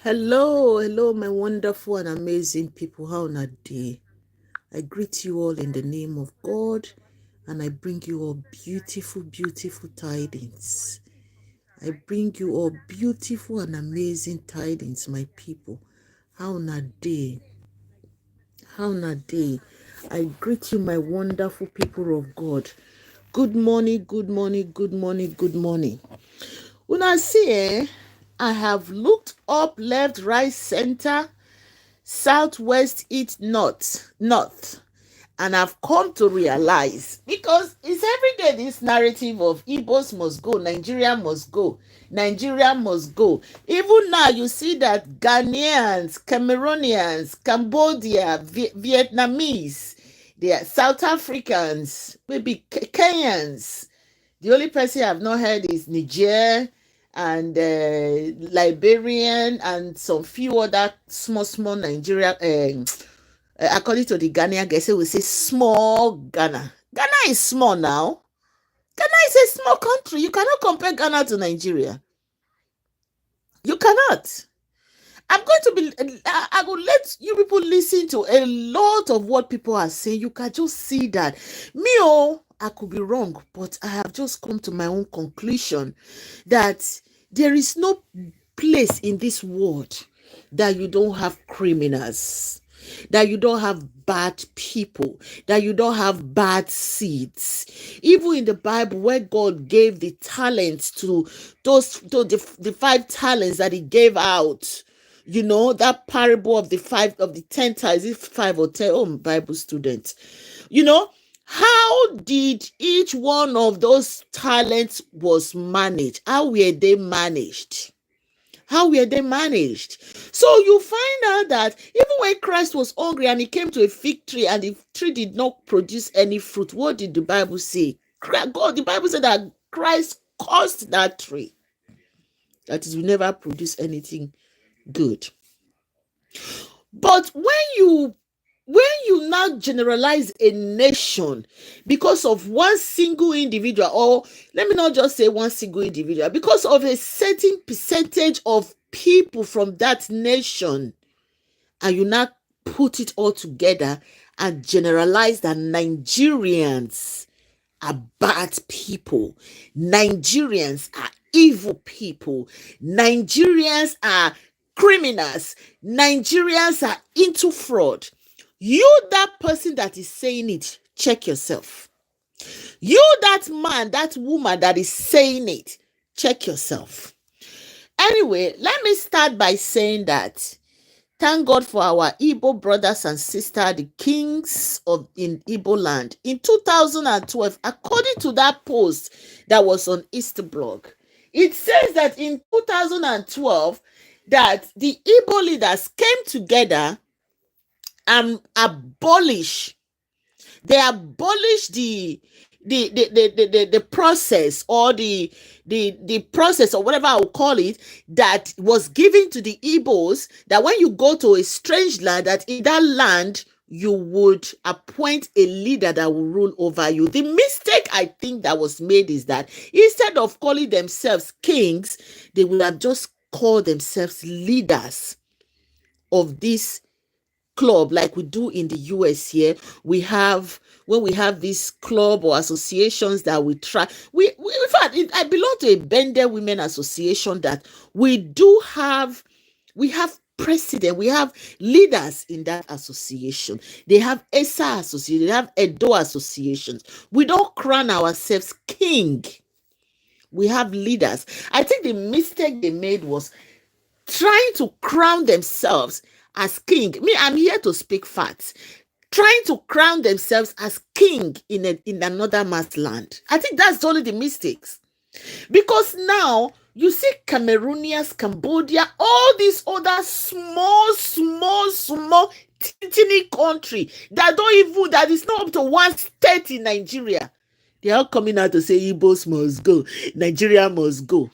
Hello, my wonderful and amazing people. How na day? I greet you all in the name of God, and I bring you all beautiful tidings. I bring you all beautiful and amazing tidings, my people. How na day? How na day? I greet you, my wonderful people of God. Good morning, good morning, good morning, good morning. When I see, I have looked up, left, right, center, southwest, east, north, and I've come to realize, because it's every day this narrative of Igbos must go, Nigeria must go. Even now you see that Ghanaians, Cameroonians, Cambodia, Vietnamese, they are South Africans, maybe Kenyans. The only person I've not heard is Niger and Liberian and some few other small Nigeria. According to the Ghanaian guys, we say small Ghana. Ghana is small now. Ghana is a small country. You cannot compare Ghana to Nigeria. You cannot. I'm going to be, I will let you people listen to a lot of what people are saying. You can just see that. I could be wrong, but I have just come to my own conclusion that there is no place in this world that you don't have criminals, that you don't have bad people, that you don't have bad seeds. Even in the Bible, where God gave the talents to the 5 talents that He gave out, that parable of the 10 talents, is it 5 or 10? Oh, Bible student, how did each one of those talents was managed? How were they managed? How were they managed? So you find out that even when Christ was hungry and he came to a fig tree and the tree did not produce any fruit, what did the Bible say? The Bible said that Christ cursed that tree. That is, will never produce anything good. But when you now generalize a nation because of one single individual, or let me not just say one single individual, because of a certain percentage of people from that nation, and you now put it all together and generalize that Nigerians are bad people, Nigerians are evil people, Nigerians are criminals, Nigerians are into fraud. You, that person that is saying it, check yourself. You, that man, that woman that is saying it, check yourself. Anyway, let me start by saying that thank God for our Igbo brothers and sisters, the kings in Igbo land. In 2012, according to that post that was on Easterblog, it says that in 2012, that the Igbo leaders came together and abolished the process, or the process, or whatever I will call it, that was given to the Igbos, that when you go to a strange land, that in that land you would appoint a leader that will rule over you. The mistake I think that was made is that instead of calling themselves kings, they would have just called themselves leaders of this club, like we do in the US here. When we have this club or associations that we try, in fact, I belong to a Bender Women Association, that we have president, we have leaders in that association. They have ESA association, they have Edo associations. We don't crown ourselves king. We have leaders. I think the mistake they made was trying to crown themselves as king. I'm here to speak facts. Trying to crown themselves as king in another man's land. I think that's only the mistakes. Because now you see Cameroonians, Cambodia, all these other small, teeny country that is not up to 1 state in Nigeria. They are coming out to say Igbos must go, Nigeria must go.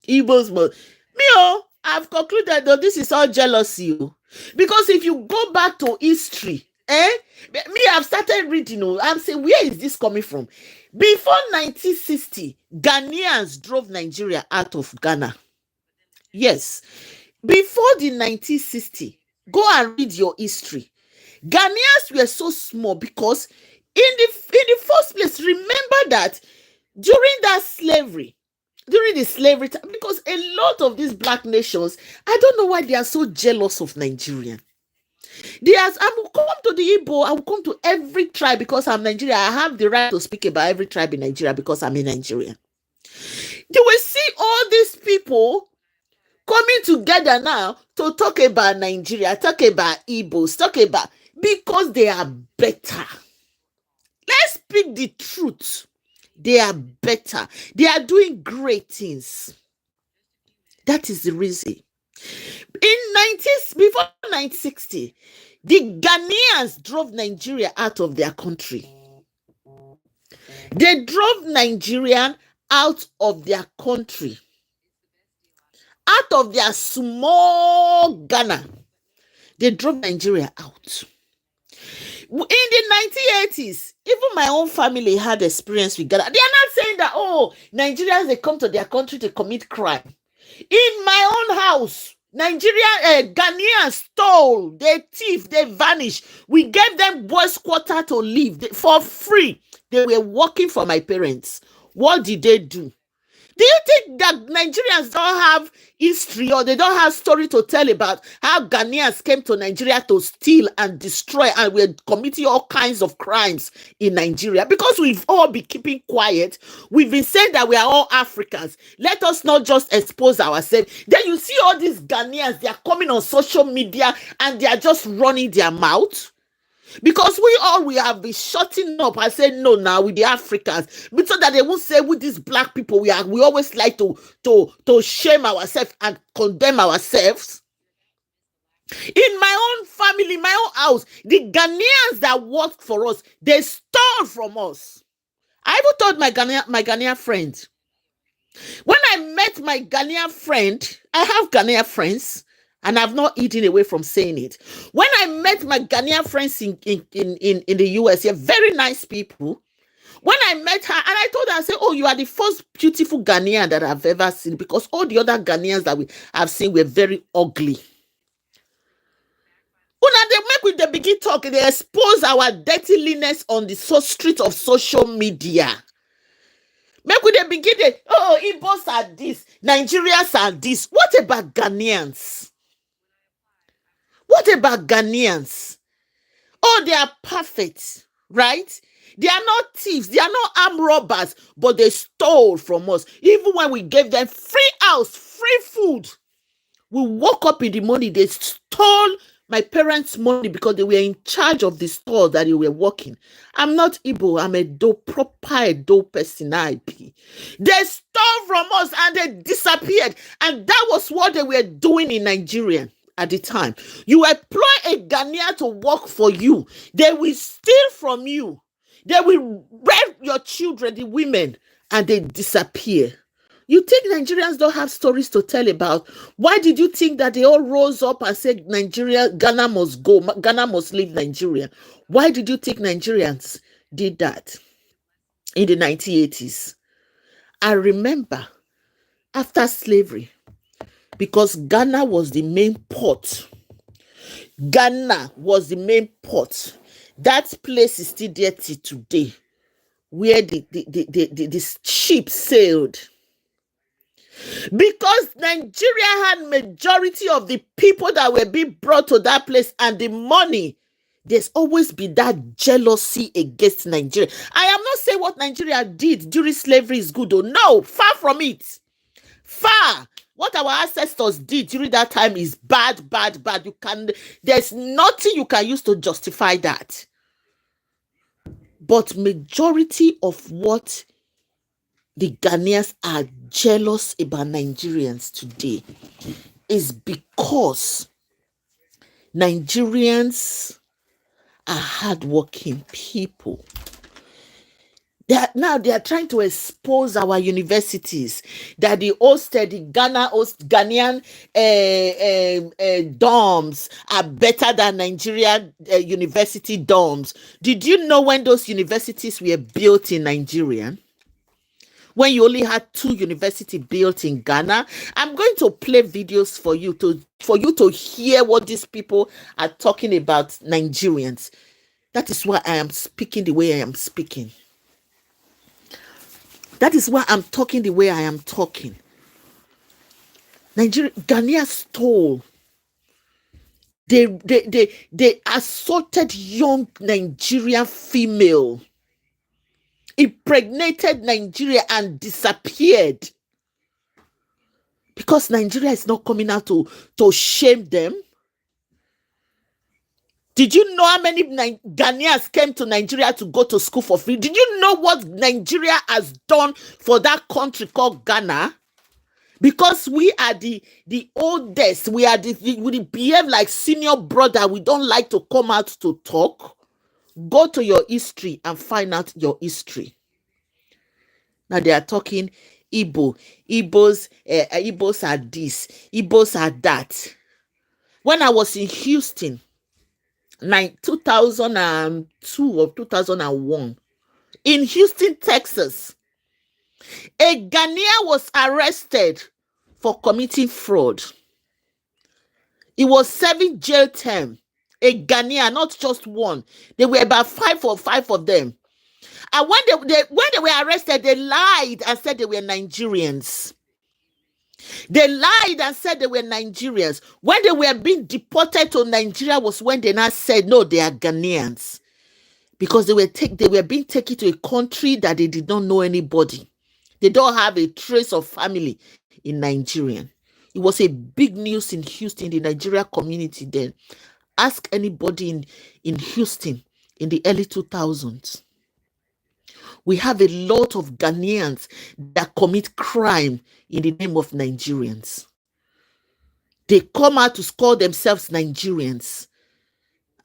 Igbos must. I've concluded that this is all jealousy. Because if you go back to history, I've started reading, I'm saying, where is this coming from? Before 1960, Ghanaians drove Nigeria out of Ghana. Yes. Before the 1960, go and read your history. Ghanaians were so small because in the first place, remember that during that slavery, during the slavery time, because a lot of these black nations, I don't know why they are so jealous of Nigeria. I will come to the Igbo, I will come to every tribe because I'm Nigerian. I have the right to speak about every tribe in Nigeria because I'm a Nigerian. You will see all these people coming together now to talk about Nigeria, talk about Igbos, talk about, because they are better. Let's speak the truth. They are better. They are doing great things. That is the reason. Before 1960, the Ghanaians drove Nigeria out of their country. They drove Nigerian out of their country, out of their small Ghana. They drove Nigeria out. In the 1980s, even my own family had experience with Ghana. They are not saying that, oh, Nigerians, they come to their country to commit crime. In my own house, Ghanaians stole, they thief, they vanished. We gave them boys' quarter to live for free. They were working for my parents. What did they do? Do you think that Nigerians don't have history or they don't have story to tell about how Ghanaians came to Nigeria to steal and destroy and were committing all kinds of crimes in Nigeria? Because we've all been keeping quiet. We've been saying that we are all Africans. Let us not just expose ourselves. Then you see all these Ghanaians, they are coming on social media and they are just running their mouth. Because we have been shutting up and saying no now with the Africans, but so that they won't say with these black people we always like to shame ourselves and condemn ourselves. In my own family, my own house, the Ghanaians that worked for us, they stole from us. I even told my Ghanaian friend. When I met my Ghanaian friend, I have Ghanaian friends. And I've not eaten away from saying it. When I met my Ghanaian friends in the US, they're very nice people. When I met her, and I told her, I said, oh, you are the first beautiful Ghanaian that I've ever seen, because all the other Ghanaians that we have seen were very ugly. When they make with the begin talk, they expose our dirtiness on the street of social media. Make with the begin, oh, Igbos are this, Nigerians are this. What about Ghanaians? What about Ghanaians? Oh, they are perfect, right? They are not thieves. They are not armed robbers, but they stole from us. Even when we gave them free house, free food, we woke up in the morning, they stole my parents' money because they were in charge of the store that they were working. I'm not Igbo. I'm a proper Edo person. They stole from us and they disappeared. And that was what they were doing in Nigeria. At the time, you employ a Ghanaian to work for you, they will steal from you, they will rape your children, the women, and they disappear. You think Nigerians don't have stories to tell about? Why did you think that they all rose up and said Ghana must go, Ghana must leave Nigeria? Why did you think Nigerians did that in the 1980s? I remember after slavery, because Ghana was the main port. Ghana was the main port. That place is still there till today, where the ship sailed. Because Nigeria had majority of the people that were being brought to that place and the money, there's always been that jealousy against Nigeria. I am not saying what Nigeria did during slavery is good. No, far from it. Far. What our ancestors did during that time is bad. There's nothing you can use to justify that. But majority of what the Ghanaians are jealous about Nigerians today is because Nigerians are hardworking people. They are trying to expose our universities that the Ghanaian dorms are better than Nigerian university dorms. Did you know when those universities were built in Nigeria? when you only had 2 universities built in Ghana. I'm going to play videos for you to hear what these people are talking about Nigerians. That is why I am speaking the way I am speaking. That is why I'm talking the way I am talking. Ghanaians stole. They assaulted young Nigerian female, impregnated Nigeria and disappeared. Because Nigeria is not coming out to shame them. Did you know how many Ghanaians came to Nigeria to go to school for free? Did you know what Nigeria has done for that country called Ghana? Because we are the oldest, we behave like senior brother. We don't like to come out to talk. Go to your history and find out your history. Now they are talking Igbo. Igbos are this. Igbos are that. When I was in Houston, 2002 or 2001, in Houston, Texas, a Ghanaian was arrested for committing fraud. He was serving jail term. A Ghanaian, not just one. There were about 5 of them. And when they were arrested, they lied and said they were Nigerians. They lied and said they were Nigerians. When they were being deported to Nigeria was when they now said, no, they are Ghanaians. Because they were being taken to a country that they did not know anybody. They don't have a trace of family in Nigeria. It was a big news in Houston, the Nigeria community then. Ask anybody in Houston in the early 2000s. We have a lot of Ghanaians that commit crime in the name of Nigerians. They come out to call themselves Nigerians.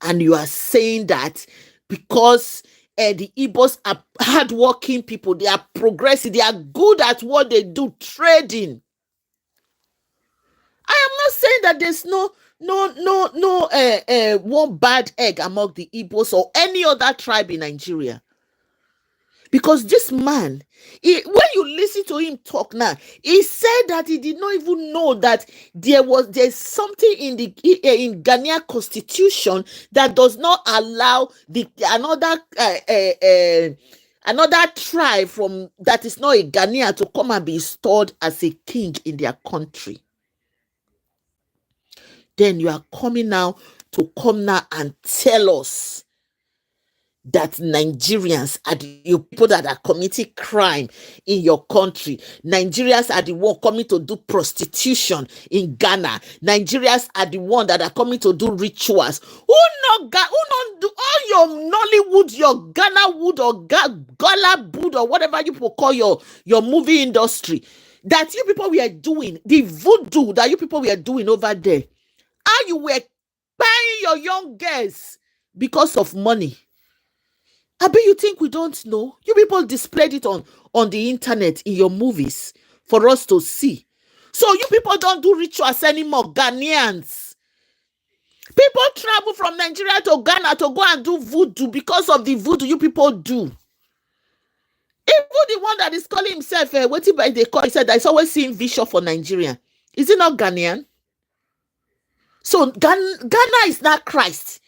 And you are saying that because the Igbos are hardworking people, they are progressive, they are good at what they do, trading. I am not saying that there's no one bad egg among the Igbos or any other tribe in Nigeria. Because this man, when you listen to him talk now, he said that he did not even know that there's something in Ghanaian constitution that does not allow another tribe from that is not a Ghanaian to come and be installed as a king in their country. Then you are coming now and tell us that Nigerians are the people that are committing crime in your country. Nigerians are the one coming to do prostitution in Ghana. Nigerians are the one that are coming to do rituals. Who not do all your Nollywood, your Ghana wood or Gala wood or whatever you people call your movie industry that you people were doing, the voodoo that you people were doing over there. How you were buying your young girls because of money. I bet you think we don't know. You people displayed it on the internet in your movies for us to see. So you people don't do rituals anymore, Ghanaians. People travel from Nigeria to Ghana to go and do voodoo because of the voodoo you people do. Even the one that is calling himself, he said that he's always seeing vision for Nigeria. Is he not Ghanaian? So Ghana is not Christ.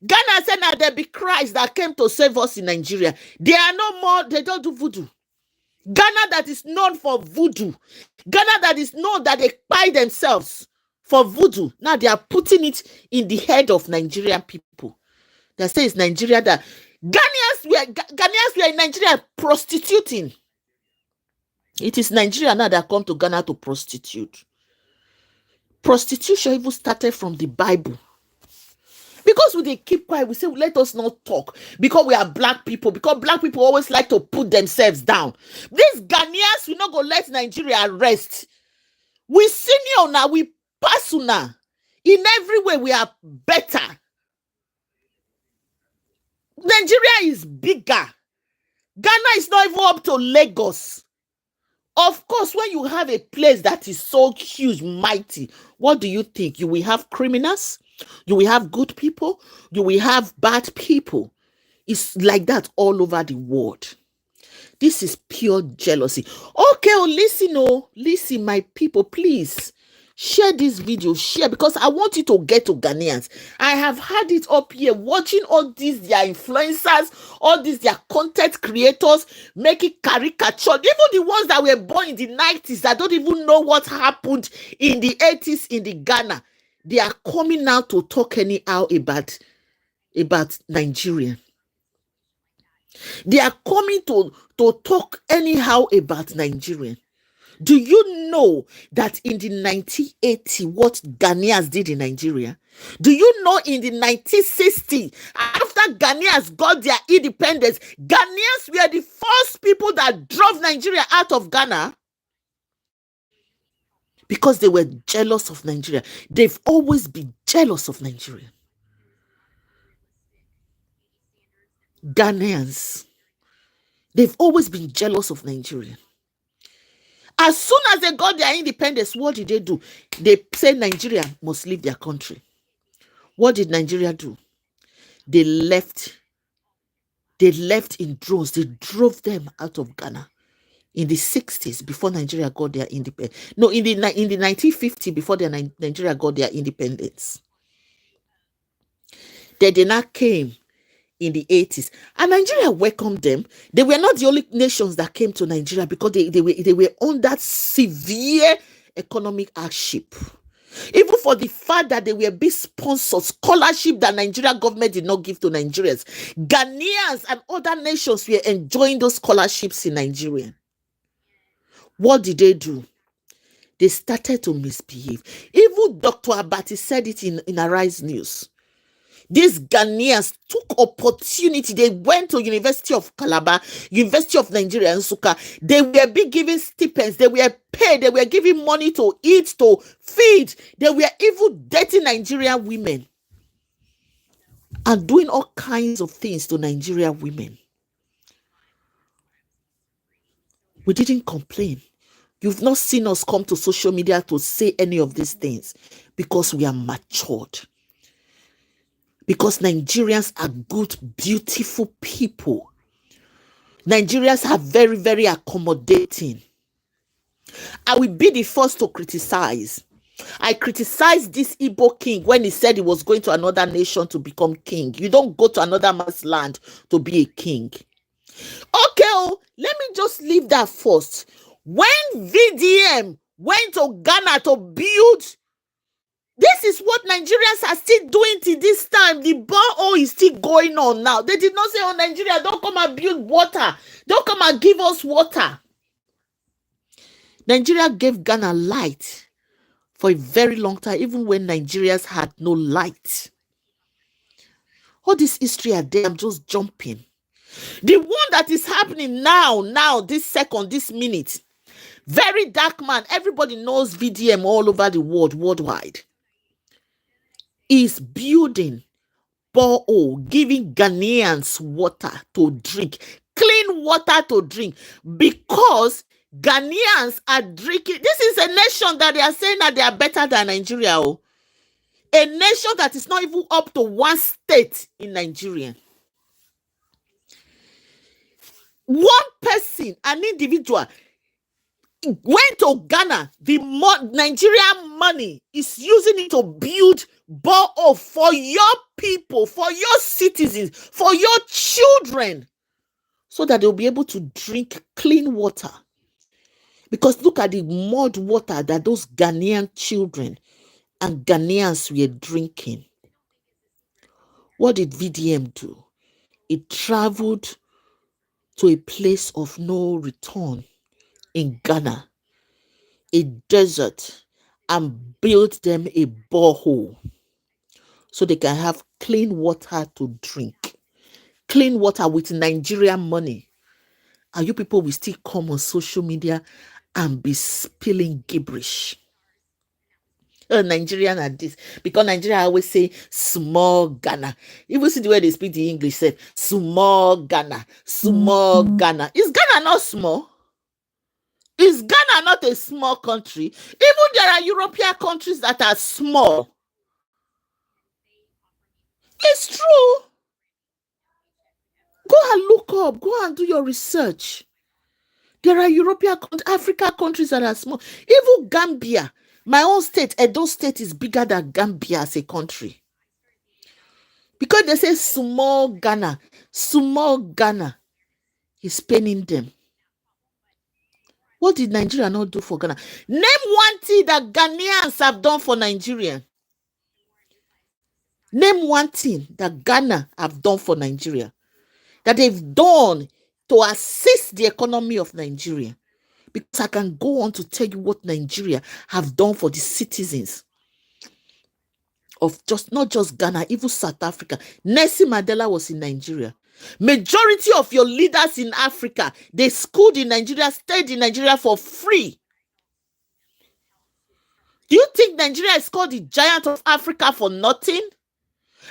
Ghana said that there be Christ that came to save us in Nigeria. They are no more, they don't do voodoo. Ghana that is known for voodoo. Ghana that is known that they buy themselves for voodoo. Now they are putting it in the head of Nigerian people. They say it's Nigeria that Ghanaians were in Nigeria prostituting. It is Nigeria now that come to Ghana to prostitute. Prostitution even started from the Bible. Because they keep quiet, we say, let us not talk. Because we are black people. Because black people always like to put themselves down. These Ghanaians, we not go let Nigeria rest. We senior now, we pass now. In every way, we are better. Nigeria is bigger. Ghana is not even up to Lagos. Of course, when you have a place that is so huge, mighty, what do you think? You will have criminals? You will have good people. You will have bad people. It's like that all over the world. This is pure jealousy. Okay, listen, my people, please share this video, share, because I want you to get to Ghanaians. I have had it up here watching all these their influencers, all these their content creators making caricature, even the ones that were born in the 90s that don't even know what happened in the 80s in the Ghana. They are coming out to talk anyhow about Nigeria. They are coming to talk anyhow about Nigeria. Do you know that in the 1980, what Ghanaians did in Nigeria? Do you know in the 1960, after Ghanaians got their independence, Ghanaians were the first people that drove Nigeria out of Ghana? Because they were jealous of Nigeria. They've always been jealous of Nigeria. Ghanaians. They've always been jealous of Nigeria. As soon as they got their independence, what did they do? They said Nigeria must leave their country. What did Nigeria do? They left in droves. They drove them out of Ghana in the 60s before Nigeria got their independence. No, in the 1950s, before Nigeria got their independence. Then they now came in the 80s, and Nigeria welcomed them. They were not the only nations that came to Nigeria, because they were under severe economic hardship. Even for the fact that they were big sponsors, scholarship that Nigeria government did not give to Nigerians. Ghanaians and other nations were enjoying those scholarships in Nigeria. What did they do? They started to misbehave. Even Dr. Abati said it in Arise News. These Ghanaians took opportunity. They went to University of Calabar, University of Nigeria, and Nsukka. They were being given stipends. They were paid. They were giving money to eat, to feed. They were even dating Nigerian women and doing all kinds of things to Nigerian women. We didn't complain. You've not seen us come to social media to say any of these things, because we are matured. Because Nigerians are good, beautiful people. Nigerians are very, very accommodating. I will be the first to criticize. I criticized this Igbo king when he said he was going to another nation to become king. You don't go to another man's land to be a king. Okay, let me just leave that first. When VDM went to Ghana to build, this is what Nigerians are still doing till this time. The borehole is still going on now. They did not say, oh, Nigeria, don't come and build water. Don't come and give us water. Nigeria gave Ghana light for a very long time, even when Nigerians had no light. All this history are there. I'm just jumping. The one that is happening now, this second, this minute, very dark man. Everybody knows VDM all over the world, worldwide. Is building borehole, giving Ghanaians water to drink, clean water to drink, because Ghanaians are drinking. This is a nation that they are saying that they are better than Nigeria. A nation that is not even up to one state in Nigeria. One person, an individual, went to Ghana. The Nigerian money is using it to build borehole for your people, for your citizens, for your children, so that they'll be able to drink clean water. Because look at the mud water that those Ghanaian children and Ghanaians were drinking. What did VDM do? It traveled to a place of no return in Ghana, a desert, and built them a borehole so they can have clean water to drink. Clean water with Nigerian money. And you people will still come on social media and be spilling gibberish. Nigerian are this, because Nigeria always say small Ghana. Even see the way they speak the English, say small Ghana, small Ghana. Is Ghana not small? Is Ghana not a small country? Even there are European countries that are small. It's true. Go and look up. Go and do your research. There are Africa countries that are small. Even Gambia, my own state, Edo State is bigger than Gambia as a country. Because they say small Ghana is paining them. What did Nigeria not do for Ghana? Name one thing that Ghanaians have done for Nigeria. Name one thing that Ghana have done for Nigeria, that they've done to assist the economy of Nigeria. Because I can go on to tell you what Nigeria have done for the citizens of not just Ghana, even South Africa. Nelson Mandela was in Nigeria. Majority of your leaders in Africa, they schooled in Nigeria, stayed in Nigeria for free. Do you think Nigeria is called the giant of Africa for nothing?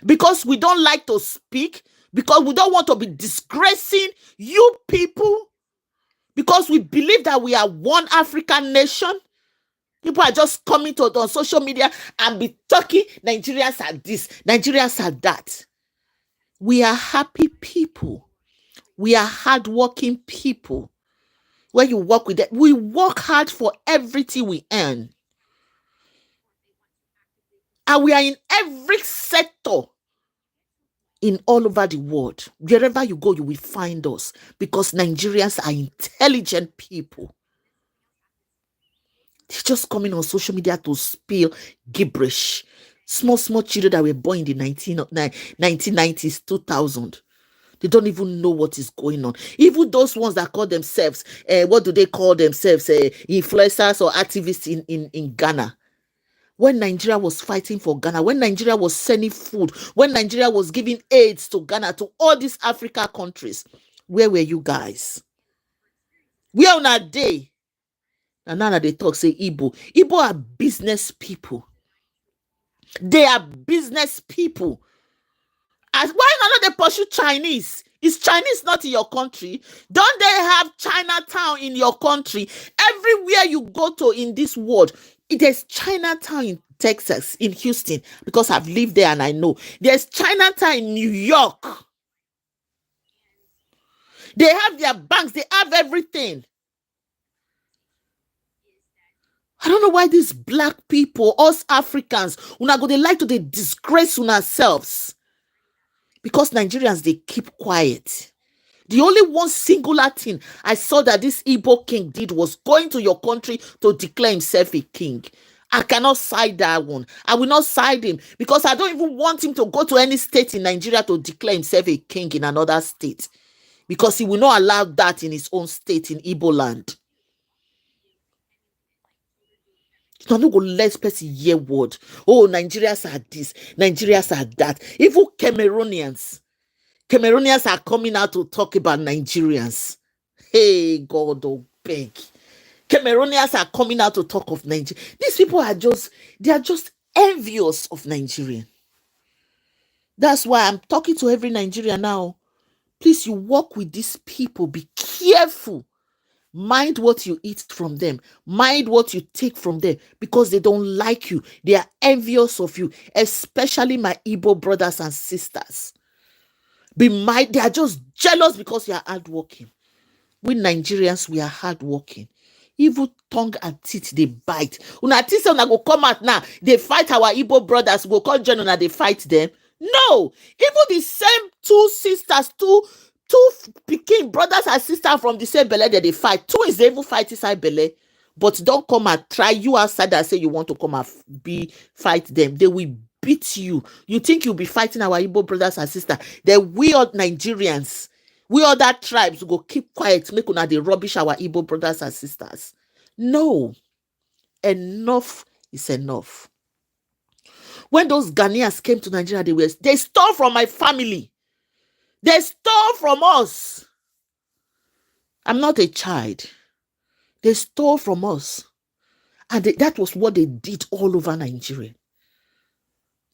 Because we don't like to speak? Because we don't want to be disgracing you people? Because we believe that we are one African nation? People are just coming on social media and be talking, Nigerians are this, Nigerians are that. We are happy people. We are hardworking people. When you work with them, we work hard for everything we earn. And we are in every sector in all over the world. Wherever you go, you will find us because Nigerians are intelligent people. They're just coming on social media to spill gibberish. Small children that were born in the 1990s, 2000. They don't even know what is going on. Even those ones that call themselves, what do they call themselves? Influencers or activists in Ghana. When Nigeria was fighting for Ghana, when Nigeria was sending food, when Nigeria was giving aids to Ghana, to all these Africa countries, where were you guys? We are on a day. And now that they talk, say Igbo. Igbo are business people. They are business people. Why not they pursue Chinese? Is Chinese not in your country? Don't they have Chinatown in your country? Everywhere you go to in this world, there's Chinatown in Texas, in Houston, because I've lived there and I know. There's Chinatown in New York. They have their banks. They have everything. I don't know why these black people, us Africans, they like to disgrace on ourselves. Because Nigerians, they keep quiet. The only one singular thing I saw that this Igbo king did was going to your country to declare himself a king. I cannot side that one. I will not side him because I don't even want him to go to any state in Nigeria to declare himself a king in another state. Because he will not allow that in his own state, in Igbo land. You don't go let person hear word. Oh, Nigerians are this, Nigerians are that. Even Cameroonians are coming out to talk about Nigerians. Hey, God, oh, beg. Cameroonians are coming out to talk of Nigeria. These people are just envious of Nigeria. That's why I'm talking to every Nigerian now. Please, you work with these people. Be careful. Mind what you eat from them. Mind what you take from them because they don't like you. They are envious of you, especially my Igbo brothers and sisters. They are just jealous because you are hardworking. We Nigerians, we are hardworking. Evil tongue and teeth, they bite. Una teeth go come out now. They fight our Igbo brothers. Go call General, they fight them. No. Even the same two sisters, two Peking brothers and sisters from the same belly that they fight. Two is even fight inside belly. But don't come and try you outside and say you want to come and fight them. They will beat you. You think you'll be fighting our Igbo brothers and sisters? Then we all Nigerians, we other tribes go keep quiet, make una they rubbish our Igbo brothers and sisters. No. Enough is enough. When those Ghanaians came to Nigeria, they stole from my family. They stole from us. I'm not a child. They stole from us. And that was what they did all over Nigeria.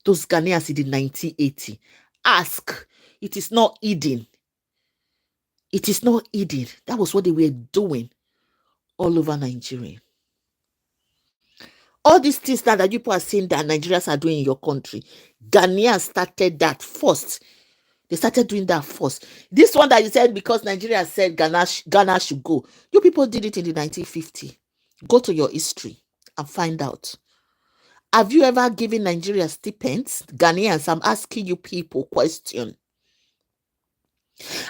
Those Ghanaians in the 1980. Ask. It is not eating. It is not eating. That was what they were doing all over Nigeria. All these things that you people are saying that Nigerians are doing in your country, Ghanaians started that first. They started doing that first. This one that you said because Nigeria said Ghana should go. You people did it in the 1950s. Go to your history and find out. Have you ever given Nigeria stipends? Ghanaians, I'm asking you people question.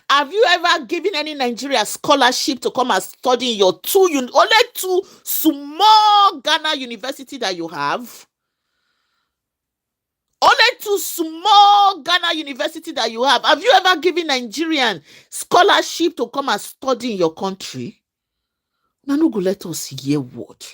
Have you ever given any Nigeria scholarship to come and study in your only two small Ghana university that you have? Only two small Ghana university that you have. Have you ever given Nigerian scholarship to come and study in your country? Now, no go let us hear word.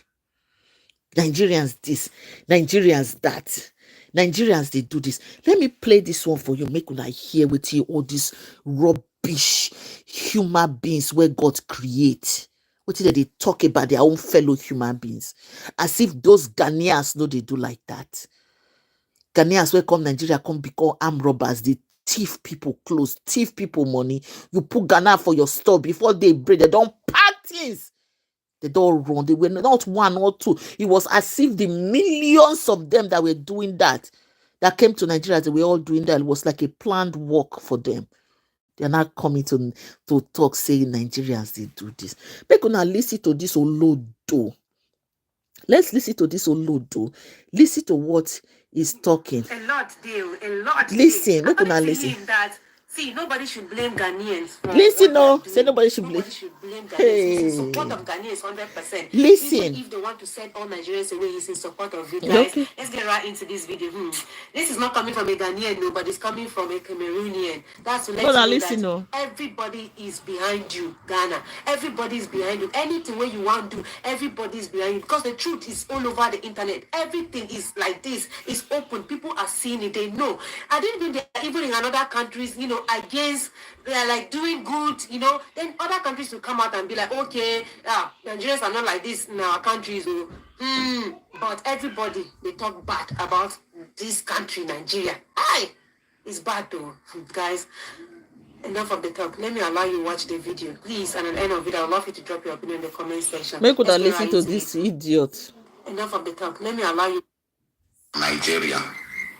Nigerians this, Nigerians that. Nigerians, they do this. Let me play this one for you. Make una hear with you all these rubbish human beings where God create. What did they talk about their own fellow human beings? As if those Ghanaians know they do like that. Ghanaians where come Nigeria come become armed robbers. They thief people clothes, thief people money. You put Ghana for your store before they break. They don't pack things. They don't run. They were not one or two. It was as if the millions of them that were doing that came to Nigeria, they were all doing that. It was like a planned work for them. They're not coming to talk saying Nigerians, they do this. Make una listen to this Olodo. Let's listen to this Olodo. Listen to what he's talking. A lot deal. Listen, make una listen. See, nobody should blame Ghanaians. Listen, no. Say nobody should blame. Nobody should blame Ghanaians. He's in support of Ghanaians 100%. Listen. Even if they want to send all Nigerians away, he's in support of it. Guys, okay. Let's get right into this video. This is not coming from a Ghanaian, no, but it's coming from a Cameroonian. That's to let you know listen, that no. Everybody is behind you, Ghana. Everybody is behind you. Anything where you want to do, everybody is behind you. Because the truth is all over the internet. Everything is like this. It's open. People are seeing it. They know. I didn't think that even in other countries, against they are like doing good, then other countries will come out and be like, okay, Nigerians are not like this in our countries. But everybody, they talk bad about this country, Nigeria. It's bad though, guys. Enough of the talk. Let me allow you to watch the video, please. And at the end of it, I would love you to drop your opinion in the comment section. Make us listen to this idiot. Enough of the talk. Let me allow you. Nigeria.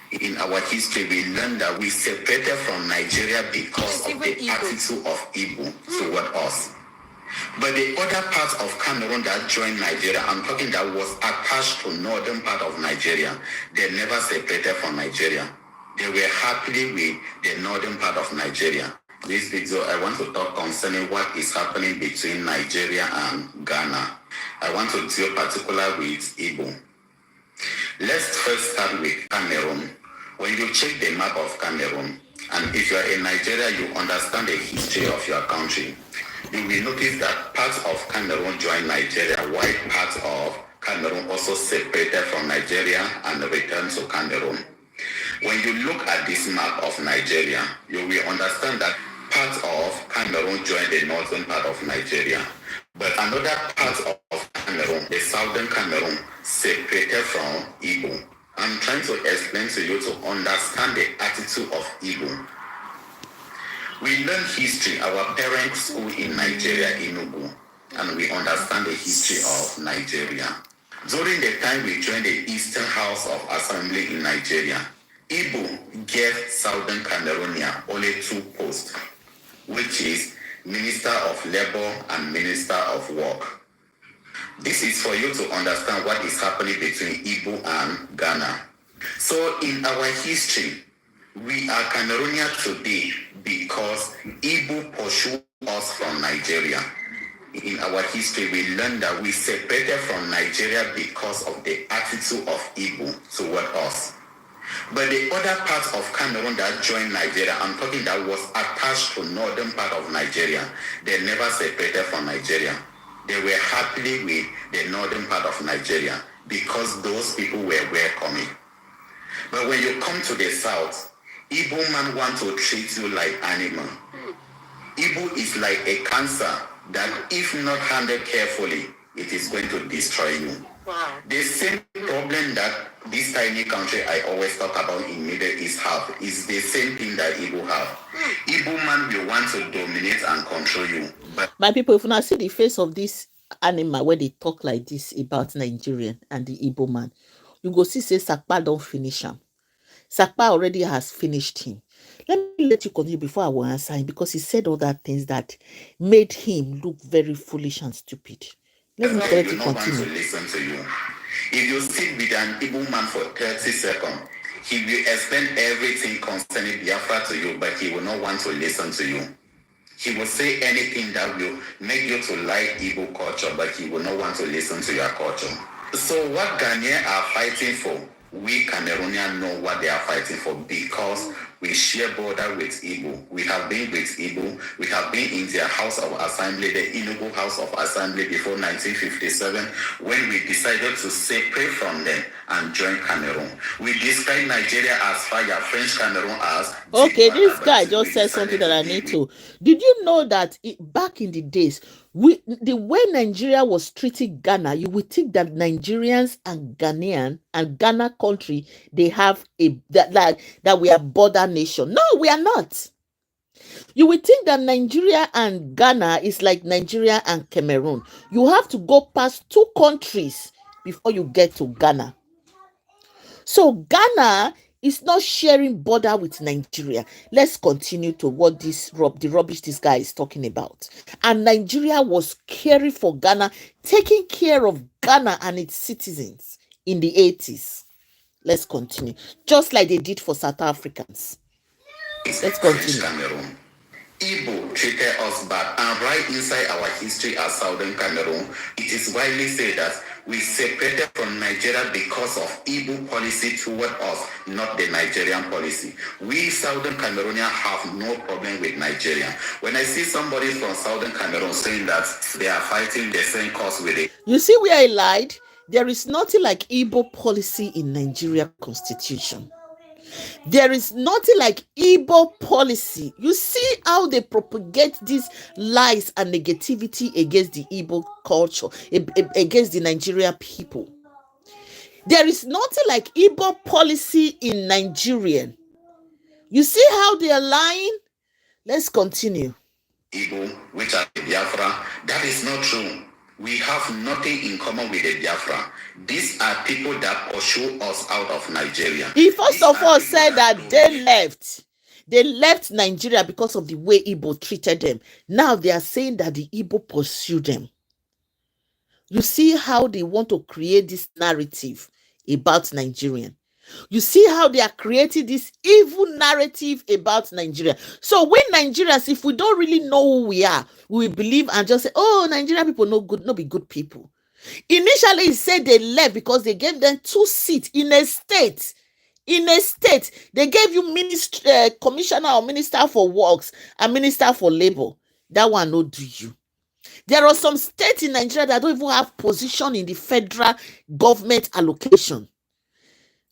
In our history, we learned that we separated from Nigeria because of the attitude of Igbo toward us. But the other part of Cameroon that joined Nigeria, I'm talking that was attached to northern part of Nigeria, they never separated from Nigeria. They were happily with the northern part of Nigeria. This video, I want to talk concerning what is happening between Nigeria and Ghana. I want to deal particular with Igbo. Let's first start with Cameroon. When you check the map of Cameroon, and if you are in Nigeria, you understand the history of your country, you will notice that parts of Cameroon joined Nigeria, while parts of Cameroon also separated from Nigeria and returned to Cameroon. When you look at this map of Nigeria, you will understand that parts of Cameroon joined the northern part of Nigeria. But another part of Cameroon, the southern Cameroon, separated from Igbo. I'm trying to explain to you to understand the attitude of Igbo. We learn history. Our parents school in Nigeria, Enugu, and we understand the history of Nigeria. During the time we joined the Eastern House of Assembly in Nigeria, Igbo gave Southern Cameroonian only two posts, which is Minister of Labor and Minister of Work. This is for you to understand what is happening between Igbo and Ghana. So in our history, we are Cameroonian today because Igbo pursued us from Nigeria. In our history, we learned that we separated from Nigeria because of the attitude of Igbo toward us. But the other part of Cameroon that joined Nigeria, I'm talking that was attached to northern part of Nigeria, they never separated from Nigeria. They were happily with the northern part of Nigeria because those people were welcoming. But when you come to the south, Igbo man want to treat you like animal. Igbo is like a cancer that if not handled carefully, it is going to destroy you. Wow. The same problem that this tiny country I always talk about in Middle East have is the same thing that Igbo have. Igbo man will want to dominate and control you. But my people, if you now see the face of this animal where they talk like this about Nigerian and the Igbo man, you go see say Sakpa don't finish him. Sakpa already has finished him. Let me let you continue before I will answer him, because he said other things that made him look very foolish and stupid. Let me let you not want to continue. listen to you. If you sit with an Igbo man for 30 seconds, he will explain everything concerning Biafra to you, but he will not want to listen to you. He will say anything that will make you to like Igbo culture, but he will not want to listen to your culture. So what Ghanaians are fighting for, we Cameroonians know what they are fighting for, because we share border with Igbo. We have been with Igbo. We have been in their House of Assembly, the Enugu House of Assembly, before 1957, when we decided to separate from them and join Cameroon. We describe Nigeria as fire, French Cameroon as... Okay, this guy just said something that I need to. Did you know that back in the days, the way Nigeria was treating Ghana, you would think that Nigerians and Ghanaian and Ghana country, they have that we are border nation. No, we are not. You would think that Nigeria and Ghana is like Nigeria and Cameroon. You have to go past 2 countries before you get to Ghana. So Ghana is not sharing border with Nigeria. Let's continue to what the rubbish this guy is talking about. And Nigeria was caring for Ghana, taking care of Ghana and its citizens in the 80s. Let's continue. Just like they did for South Africans. Let's continue. Cameroon. Igbo treated us bad, and right inside our history as Southern Cameroon, it is widely said that we separated from Nigeria because of Igbo policy toward us, not the Nigerian policy. We Southern Cameroonians have no problem with Nigeria. When I see somebody from Southern Cameroon saying that they are fighting the same cause with it. You see where I lied? There is nothing like Igbo policy in Nigeria constitution. There is nothing like Igbo policy. You see how they propagate these lies and negativity against the Igbo culture, against the Nigerian people. There is nothing like Igbo policy in Nigeria. You see how they are lying? Let's continue. Igbo, which are the Biafra, that is not true. We have nothing in common with the Biafra. These are people that pursue us out of Nigeria. He first of all said that they left. They left Nigeria because of the way Igbo treated them. Now they are saying that the Igbo pursued them. You see how they want to create this narrative about Nigerian. You see how they are creating this evil narrative about Nigeria. So we Nigerians, if we don't really know who we are, we believe and just say, oh, Nigerian people no good, no be good people. Initially, he said they left because they gave them 2 seats in a state. In a state, they gave you commissioner or minister for works and minister for labor. That one no do you. There are some states in Nigeria that don't even have position in the federal government allocation.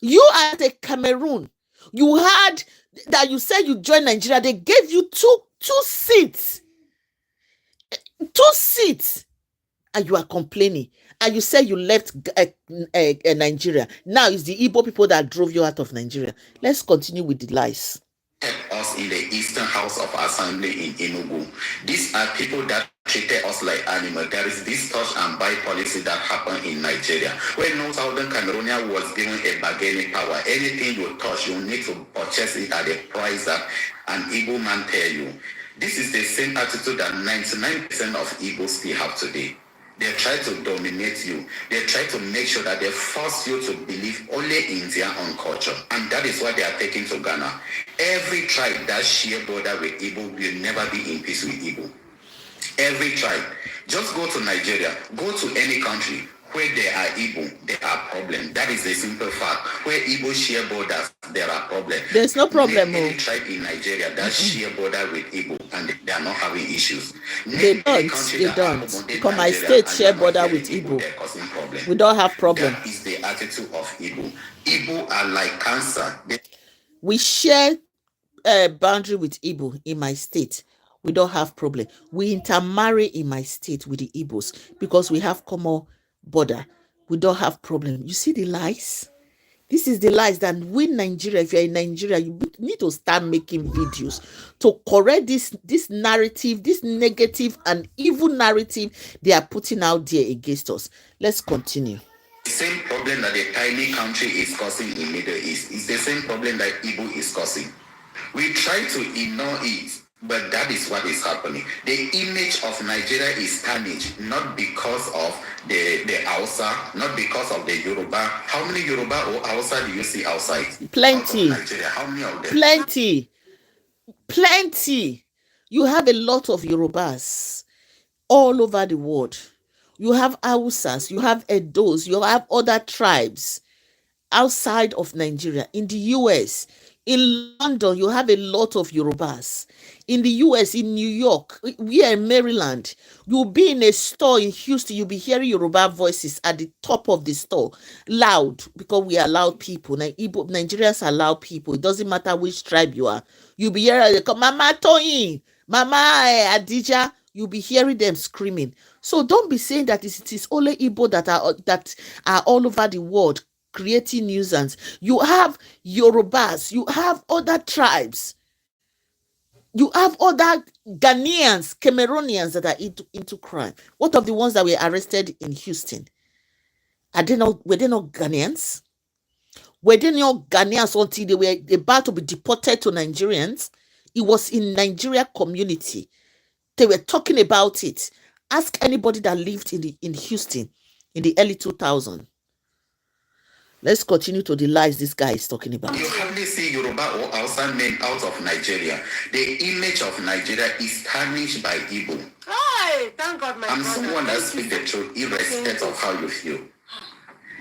You at a Cameroon, you had that you said you joined Nigeria, they gave you two seats. 2 seats. And you are complaining. And you say you left Nigeria. Now it's the Igbo people that drove you out of Nigeria. Let's continue with the lies. Us in the Eastern House of Assembly in Enugu. These are people that treated us like animals. There is this touch and buy policy that happened in Nigeria, where no Southern Cameroonian was given a bargaining power. Anything you touch, you need to purchase it at a price that an Igbo man tell you. This is the same attitude that 99% of Igbos still have today. They try to dominate you. They try to make sure that they force you to believe only in their own culture. And that is what they are taking to Ghana. Every tribe that share border with Igbo will never be in peace with Igbo. Every tribe. Just go to Nigeria. Go to any country where there are Igbo, there are problems. That is a simple fact. Where Igbo share borders, there are problems. There's no problem. Any tribe in Nigeria that share border with Igbo and they are not having issues. They don't. Because my state share border with Igbo. We don't have problem. That is the attitude of Igbo. Igbo are like cancer. We share boundary with Igbo in my state. We don't have problem. We intermarry in my state with the Igbos because we have common border. We don't have problem. You see the lies? This is the lies that we Nigeria, if you're in Nigeria, you need to start making videos to correct this narrative, this negative and evil narrative they are putting out there against us. Let's continue. The same problem that a tiny country is causing in Middle East is the same problem that Igbo is causing. We try to ignore it, but that is what is happening. The image of Nigeria is tarnished, not because of the Hausa, not because of the Yoruba. How many Yoruba or Hausa do you see outside? Plenty. Out of Nigeria, how many of them? Plenty. You have a lot of Yorubas all over the world. You have Hausas, you have Edos, you have other tribes outside of Nigeria. In the US, in London, you have a lot of Yorubas. In the US, in New York, we are in Maryland. You'll be in a store in Houston, you'll be hearing Yoruba voices at the top of the store, loud, because we are loud people. Nigerians are loud people. It doesn't matter which tribe you are. You'll be hearing, Mama Toyin, Mama Adija, you'll be hearing them screaming. So don't be saying that it is only Igbo that are all over the world creating nuisance. You have Yorubas, you have other tribes, you have other Ghanaians, Cameroonians that are into crime. What of the ones that were arrested in Houston? Were they not Ghanaians? Were they not Ghanaians until they were about to be deported to Nigerians? It was in Nigeria community. They were talking about it. Ask anybody that lived in Houston in the early 2000s. Let's continue to the lies this guy is talking about. You hardly see Yoruba or Hausa men out of Nigeria. The image of Nigeria is tarnished by Igbo. Hey, thank God, my I'm brother. someone that speaks the truth irrespective of how you feel.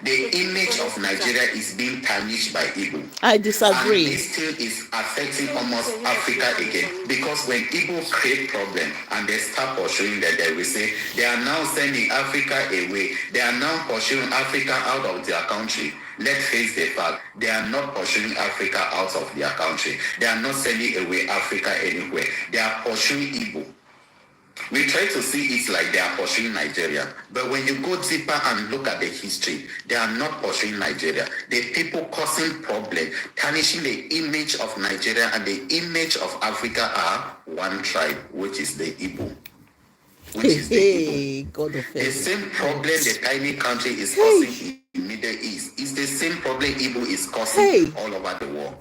The image of Nigeria is being tarnished by Igbo. I disagree. And this still is affecting almost Africa again. Because when Igbo create problem and they start pursuing that, they will say, they are now sending Africa away. They are now pursuing Africa out of their country. Let's face the fact, they are not pursuing Africa out of their country. They are not sending away Africa anywhere. They are pursuing Igbo. We try to see it like they are pursuing Nigeria. But when you go deeper and look at the history, they are not pursuing Nigeria. The people causing problem, tarnishing the image of Nigeria and the image of Africa are one tribe, which is the Igbo. Which is the Igbo. The same problem the tiny country is causing in Middle East is the same problem Igbo is causing all over the world.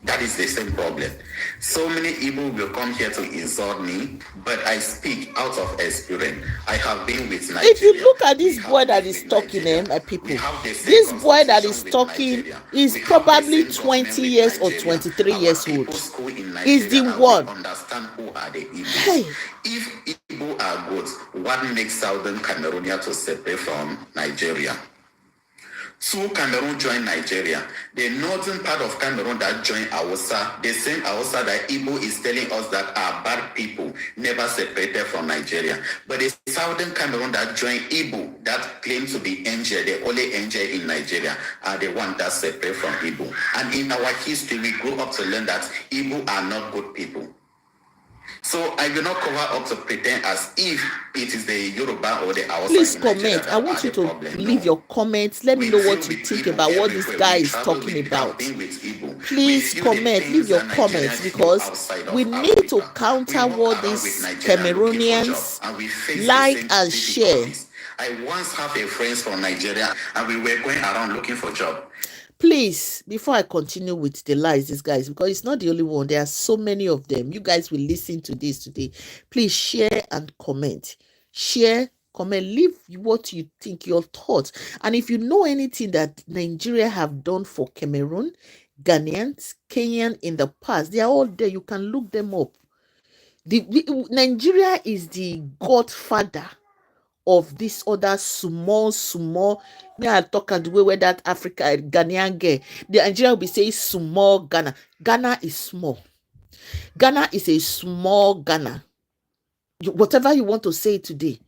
That is the same problem. So many Igbo will come here to insult me, but I speak out of experience. I have been with Nigeria. If you look at this boy that is talking, people, this boy that is talking is probably 20 years or 23 years old. Is the one. Understand who are the Igbos. If Igbo are good, what makes Southern Cameroon to separate from Nigeria? So Cameroon joined Nigeria. The northern part of Cameroon that joined Hausa, the same Hausa that Igbo is telling us that are bad people, never separated from Nigeria. But the southern Cameroon that joined Igbo, that claim to be angel, the only angel in Nigeria, are the one that separate from Igbo. And in our history, we grew up to learn that Igbo are not good people. So I will not cover up to pretend as if it is the Yoruba or the Hausa. Please comment. I want you to leave your comments. Let me know what you think about what this guy is talking about. Please comment, leave your comments, because we need to counter what these Cameroonians like and share. I once have a friend from Nigeria and we were going around looking for a job. Please, before I continue with the lies, these guys, because it's not the only one, there are so many of them. You guys will listen to this today. Please share and comment. Share, comment, leave what you think, your thoughts. And if you know anything that Nigeria have done for Cameroon, Ghanaians, Kenyan in the past, they are all there. You can look them up. Nigeria is the godfather of this other small. Me, I talk the way where that Africa Ghanaian girl, the Nigeria will be saying small Ghana. Ghana is small. Ghana is a small Ghana. Whatever you want to say today.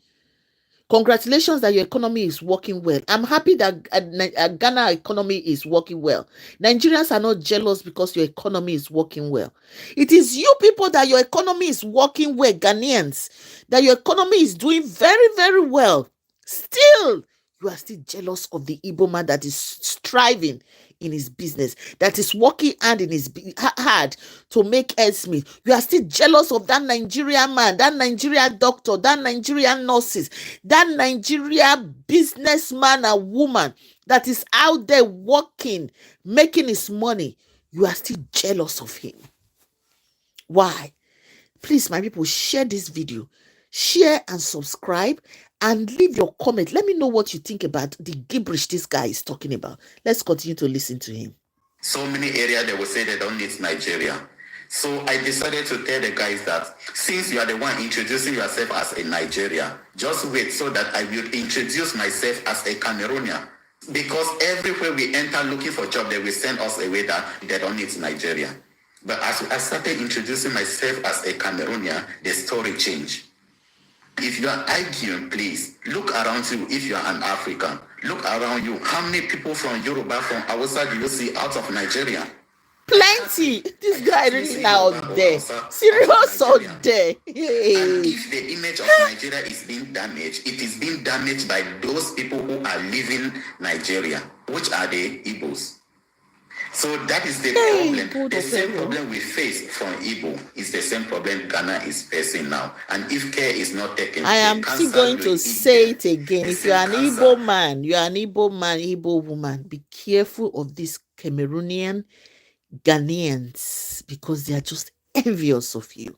Congratulations that your economy is working well. I'm happy that Ghana economy is working well. Nigerians are not jealous because your economy is working well. It is you people that your economy is working well, Ghanaians, that your economy is doing very, very well. Still, you are still jealous of the Igbo man that is striving in his business, that is working hard to make ends meet. You are still jealous of that Nigerian man, that Nigerian doctor, that Nigerian nurses, that Nigerian businessman and woman that is out there working, making his money. you are still jealous of him. Why? Please, my people, share this video. Share and subscribe and leave your comment. Let me know what you think about the gibberish this guy is talking about. Let's continue to listen to him. So many areas they will say they don't need Nigeria. So I decided to tell the guys that since you are the one introducing yourself as a Nigerian, just wait so that I will introduce myself as a Cameroonian. Because everywhere we enter looking for job, they will send us away that they don't need Nigeria. But as I started introducing myself as a Cameroonian, the story changed. If you are arguing, please look around you. If you are an African, look around you. How many people from Yoruba, from outside do you see out of Nigeria? Plenty. This guy really out there. Serious out there. And if the image of Nigeria is being damaged, it is being damaged by those people who are leaving Nigeria, which are the Igbos. So that is the problem. The same problem we face from Igbo is the same problem Ghana is facing now. And if care is not taken, I am still going to say it again. If you are an Igbo man, you are an Igbo man, Igbo woman, be careful of these Cameroonian Ghanaians because they are just envious of you.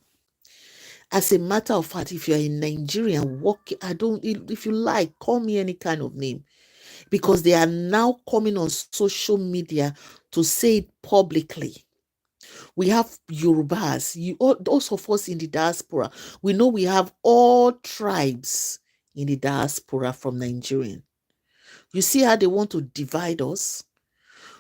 As a matter of fact, if you are in Nigeria, if you like, call me any kind of name, because they are now coming on social media to say it publicly. We have Yorubas, those of us in the diaspora, we know we have all tribes in the diaspora from Nigerian. You see how they want to divide us?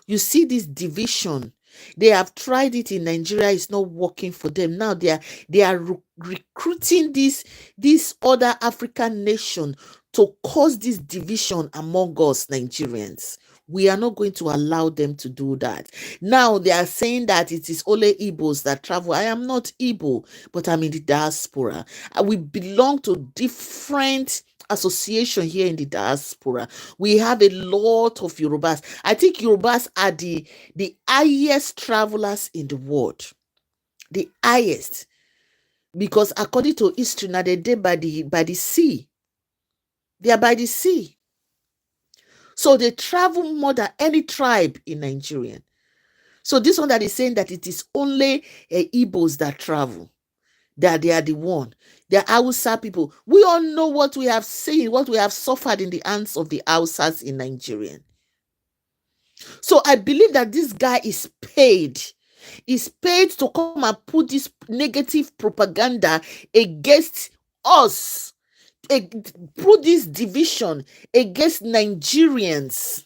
You see this division. They have tried it in Nigeria. It's not working for them. Now they are recruiting this other African nation to cause this division among us Nigerians. We are not going to allow them to do that. Now they are saying that it is only Igbos that travel. I am not Igbo, but I'm in the diaspora. We belong to different association here in the diaspora. We have a lot of Yorubas. I think Yorubas are the highest travelers in the world. The highest. Because according to history, now they're by the sea. They are by the sea. So they travel more than any tribe in Nigeria. So this one that is saying that it is only Igbos that travel, that they are the one. They are Hausa people. We all know what we have seen, what we have suffered in the hands of the Hausas in Nigeria. So I believe that this guy is paid. He's paid to come and put this negative propaganda against us. Put this division against Nigerians,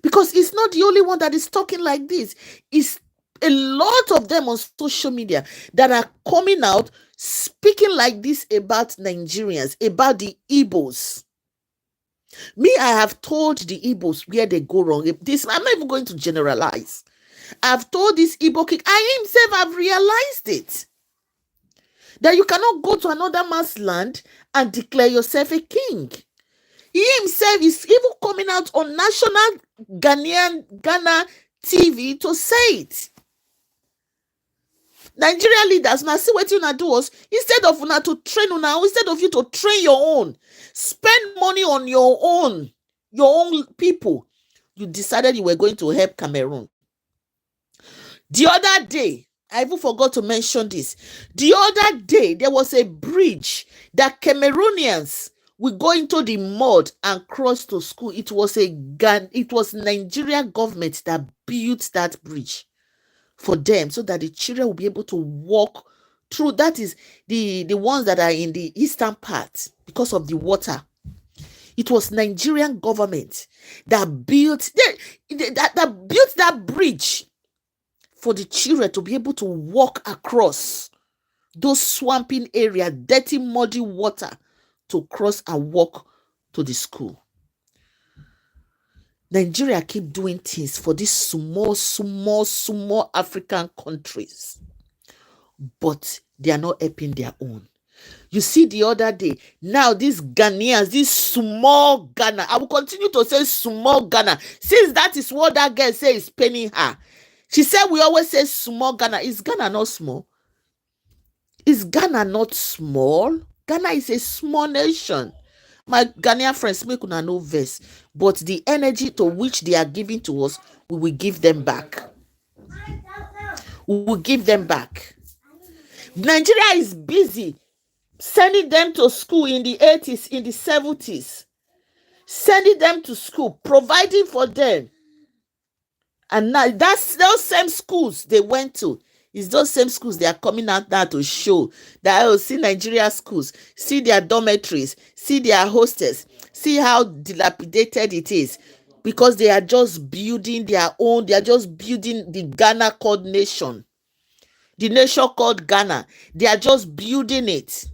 because it's not the only one that is talking like this. It's a lot of them on social media that are coming out speaking like this about Nigerians, about the Igbos. Me, I have told the Igbos where they go wrong. I'm not even going to generalize. I've told this Igbo king, I himself have realized it, that you cannot go to another man's land and declare yourself a king. He himself is even coming out on national Ghana TV to say it. Nigerian leaders, now see what you now do us. Instead of you to train now, instead of you to train your own, spend money on your own people. You decided you were going to help Cameroon. The other day, I even forgot to mention this. The other day, there was a bridge that Cameroonians will go into the mud and cross to school. It was Nigerian government that built that bridge for them so that the children will be able to walk through. That is the ones that are in the eastern part because of the water. It was Nigerian government that built that bridge for the children to be able to walk across those swamping areas, dirty, muddy water, to cross and walk to the school. Nigeria keep doing things for these small African countries, but they are not helping their own. You see, the other day, now these Ghanaians, this small Ghana, I will continue to say small Ghana, since that is what that girl says is paining her. She said we always say small Ghana. Is Ghana not small? Is Ghana not small? Ghana is a small nation. My Ghanaian friends, make una no verse, but the energy to which they are giving to us, we will give them back. We will give them back. Nigeria is busy sending them to school in the 80s, in the 70s, sending them to school, providing for them. And now that's those same schools they went to. It's those same schools they are coming out now to show that, oh, see Nigeria schools, see their dormitories, see their hostels, see how dilapidated it is. Because they are just building their own, they are just building the Ghana called nation. The nation called Ghana. They are just building it.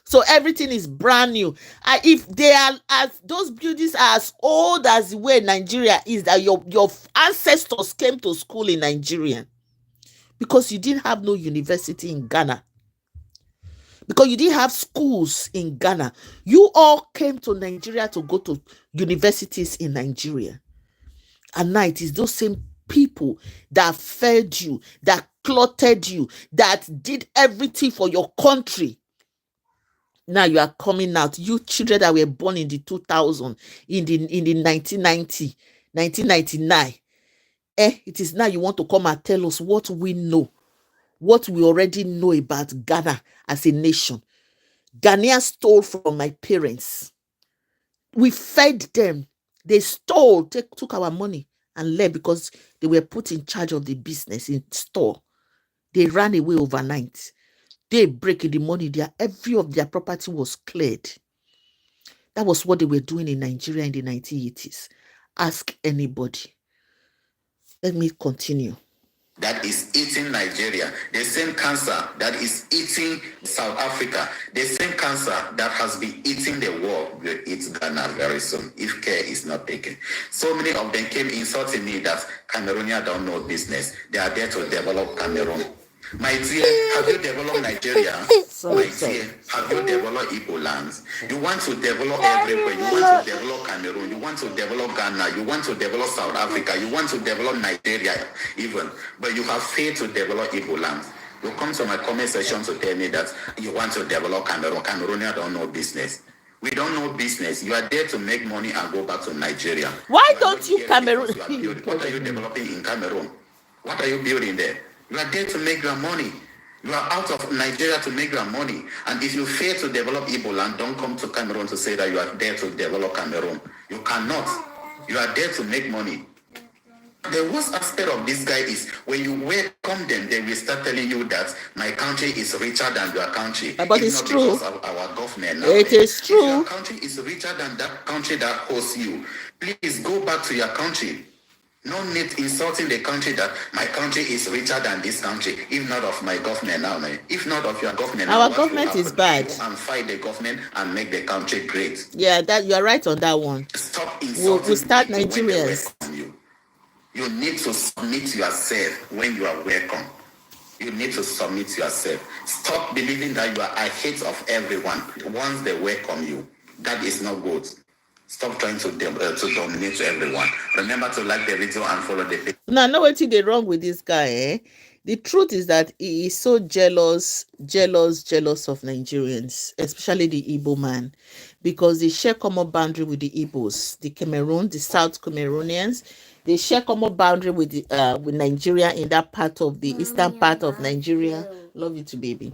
So everything is brand new. If they are, as those buildings are as old as the way Nigeria is, that your ancestors came to school in Nigeria, because you didn't have no university in Ghana, because you didn't have schools in Ghana. You all came to Nigeria to go to universities in Nigeria. And now it is those same people that fed you, that clothed you, that did everything for your country. Now you are coming out, you children that were born in the 2000, in the 1990, 1999. It is now you want to come and tell us what we know, what we already know about Ghana as a nation. Ghanaians stole from my parents. We fed them. They stole, took our money and left because they were put in charge of the business in store. They ran away overnight. They break in the money, every of their property was cleared. That was what they were doing in Nigeria in the 1980s. Ask anybody. Let me continue. That is eating Nigeria, the same cancer that is eating South Africa, the same cancer that has been eating the world will eat Ghana very soon if care is not taken. So many of them came insulting me that Cameroonians don't know business. They are there to develop Cameroon. My dear, have you developed Nigeria? My dear, have you developed Igbo lands? You want to develop everywhere. You want to develop Cameroon. You want to develop Ghana. You want to develop South Africa. You want to develop Nigeria even. But you have failed to develop Igbo lands. You come to my comment section to tell me that you want to develop Cameroon. Cameroonians don't know business. We don't know business. You are there to make money and go back to Nigeria. Why don't you Cameroon? What are you developing in Cameroon? What are you building there? You are there to make your money. You are out of Nigeria to make your money. And if you fail to develop Igbo land, don't come to Cameroon to say that you are there to develop Cameroon. You cannot. You are there to make money. The worst aspect of this guy is when you welcome them, they will start telling you that my country is richer than your country. But it's true. Because of our government. Now, it is true. If your country is richer than that country that hosts you, please go back to your country. No need insulting the country that my country is richer than this country. If not of my government now, if not of your government, our government is bad. And fight the government and make the country great. Yeah, that you are right on that one. Stop insulting. We'll start Nigerians. You need to submit yourself when you are welcome. You need to submit yourself. Stop believing that you are ahead of everyone. Once they welcome you, that is not good. Stop trying to dominate everyone. Remember to like the video and follow the page. Now, know what is wrong with this guy, The truth is that he is so jealous of Nigerians, especially the Igbo man, because they share common boundary with the Igbos, the Cameroon, the South Cameroonians. They share common boundary with Nigeria in that part of the eastern part of Nigeria. Love you too, baby.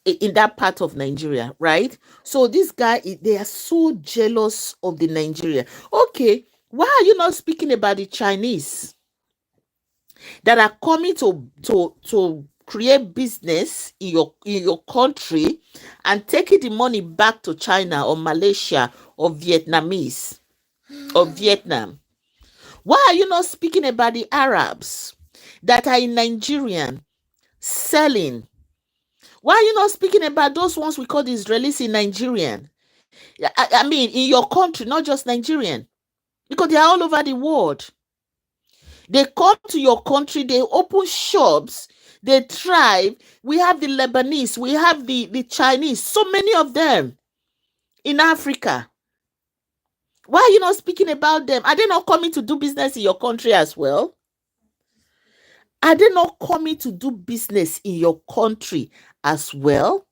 In that part of Nigeria, right? So this guy, they are so jealous of the Nigeria. Okay, why are you not speaking about the Chinese that are coming to create business in your country and taking the money back to China or Malaysia or Vietnamese or Vietnam? Why are you not speaking about the Arabs that are in Nigeria selling? Why are you not speaking about those ones we call the Israelis in Nigeria? I mean, in your country, not just Nigerian, because they are all over the world. They come to your country, they open shops, they thrive. We have the Lebanese, we have the Chinese, so many of them in Africa. Why are you not speaking about them? Are they not coming to do business in your country as well? Are they not coming to do business in your country as well?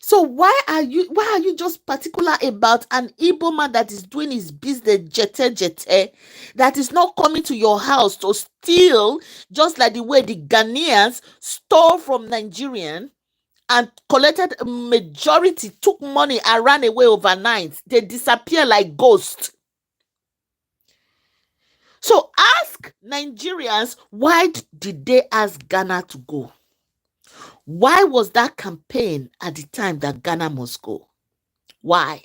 So why are you just particular about an Igbo man that is doing his business jete, that is not coming to your house to steal, just like the way the Ghanaians stole from Nigerian and collected a majority, took money and ran away overnight. They disappear like ghosts. So ask Nigerians, why did they ask Ghana to go? Why was that campaign at the time that Ghana must go? Why?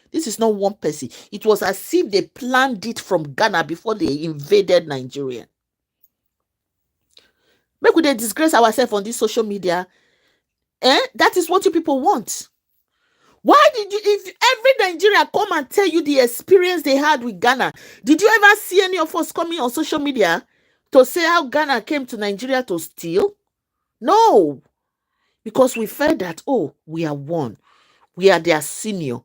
This is not one person. It was as if they planned it from Ghana before they invaded Nigeria. Make we dey disgrace ourselves on this social media. That is what you people want. Why did you, if every Nigeria come and tell you the experience they had with Ghana, did you ever see any of us coming on social media to say how Ghana came to Nigeria to steal? No. Because we felt that, oh, we are one. We are their senior.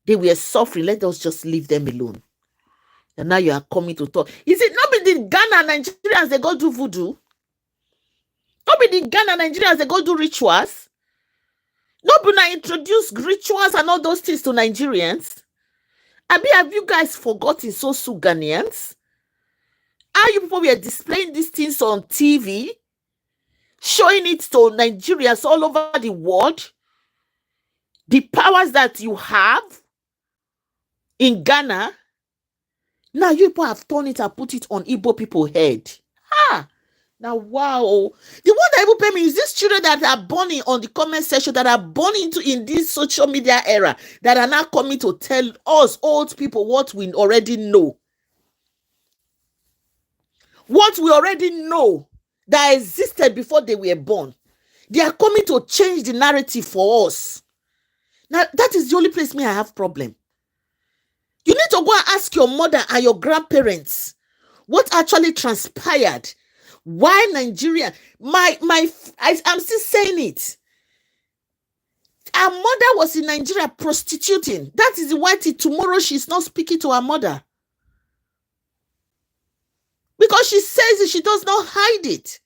They were suffering. Let us just leave them alone. And now you are coming to talk. Is it not be the Ghana Nigerians they go do voodoo? Not be the Ghana Nigerians they go do rituals? Not be na introduce rituals and all those things to Nigerians? Have you guys forgotten so Ghanaians? How you people were displaying these things on TV, showing it to Nigerians all over the world? The powers that you have in Ghana, now you people have turned it and put it on Igbo people's head. Now, wow. The one that even pay me is these children that are born on the comment section, that are born in this social media era, that are now coming to tell us old people what we already know. What we already know that existed before they were born. They are coming to change the narrative for us. Now, that is the only place I have problem. You need to go and ask your mother and your grandparents what actually transpired. Why Nigeria? I'm still saying it. Our mother was in Nigeria prostituting. That is why tomorrow she's not speaking to her mother. Because she says it, she does not hide it.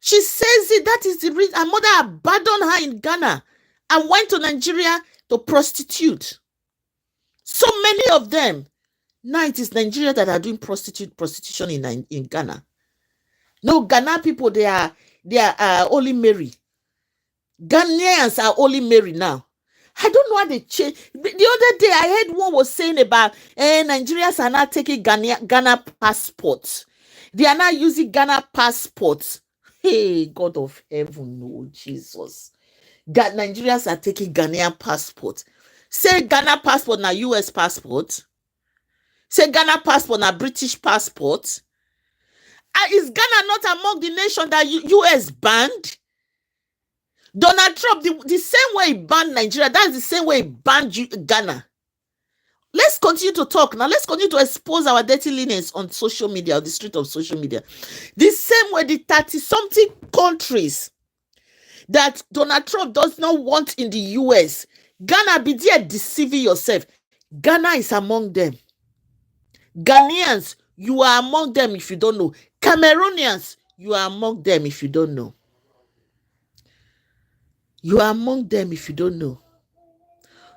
She says it, that is the reason. Her mother abandoned her in Ghana and went to Nigeria to prostitute. So many of them. Now it is Nigeria that are doing prostitution in Ghana. No, Ghana people, they are only married. Ghanaians are only married now. I don't know how they change. The other day, I heard one was saying about Nigerians are not taking Ghana passports. They are not using Ghana passports. Hey, God of heaven, no, Jesus. Nigerians are taking Ghanaian passports. Say Ghana passport na US passport. Say Ghana passport na British passport. Is Ghana not among the nation that US banned? Donald Trump, the same way he banned Nigeria, that's the same way he banned Ghana. Let's continue to talk now. Let's continue to expose our dirty linens on social media, on the street of social media. The same way the 30-something countries that Donald Trump does not want in the US, Ghana be there deceiving yourself. Ghana is among them. Ghanaians, you are among them if you don't know. Cameroonians, you are among them if you don't know. You are among them if you don't know.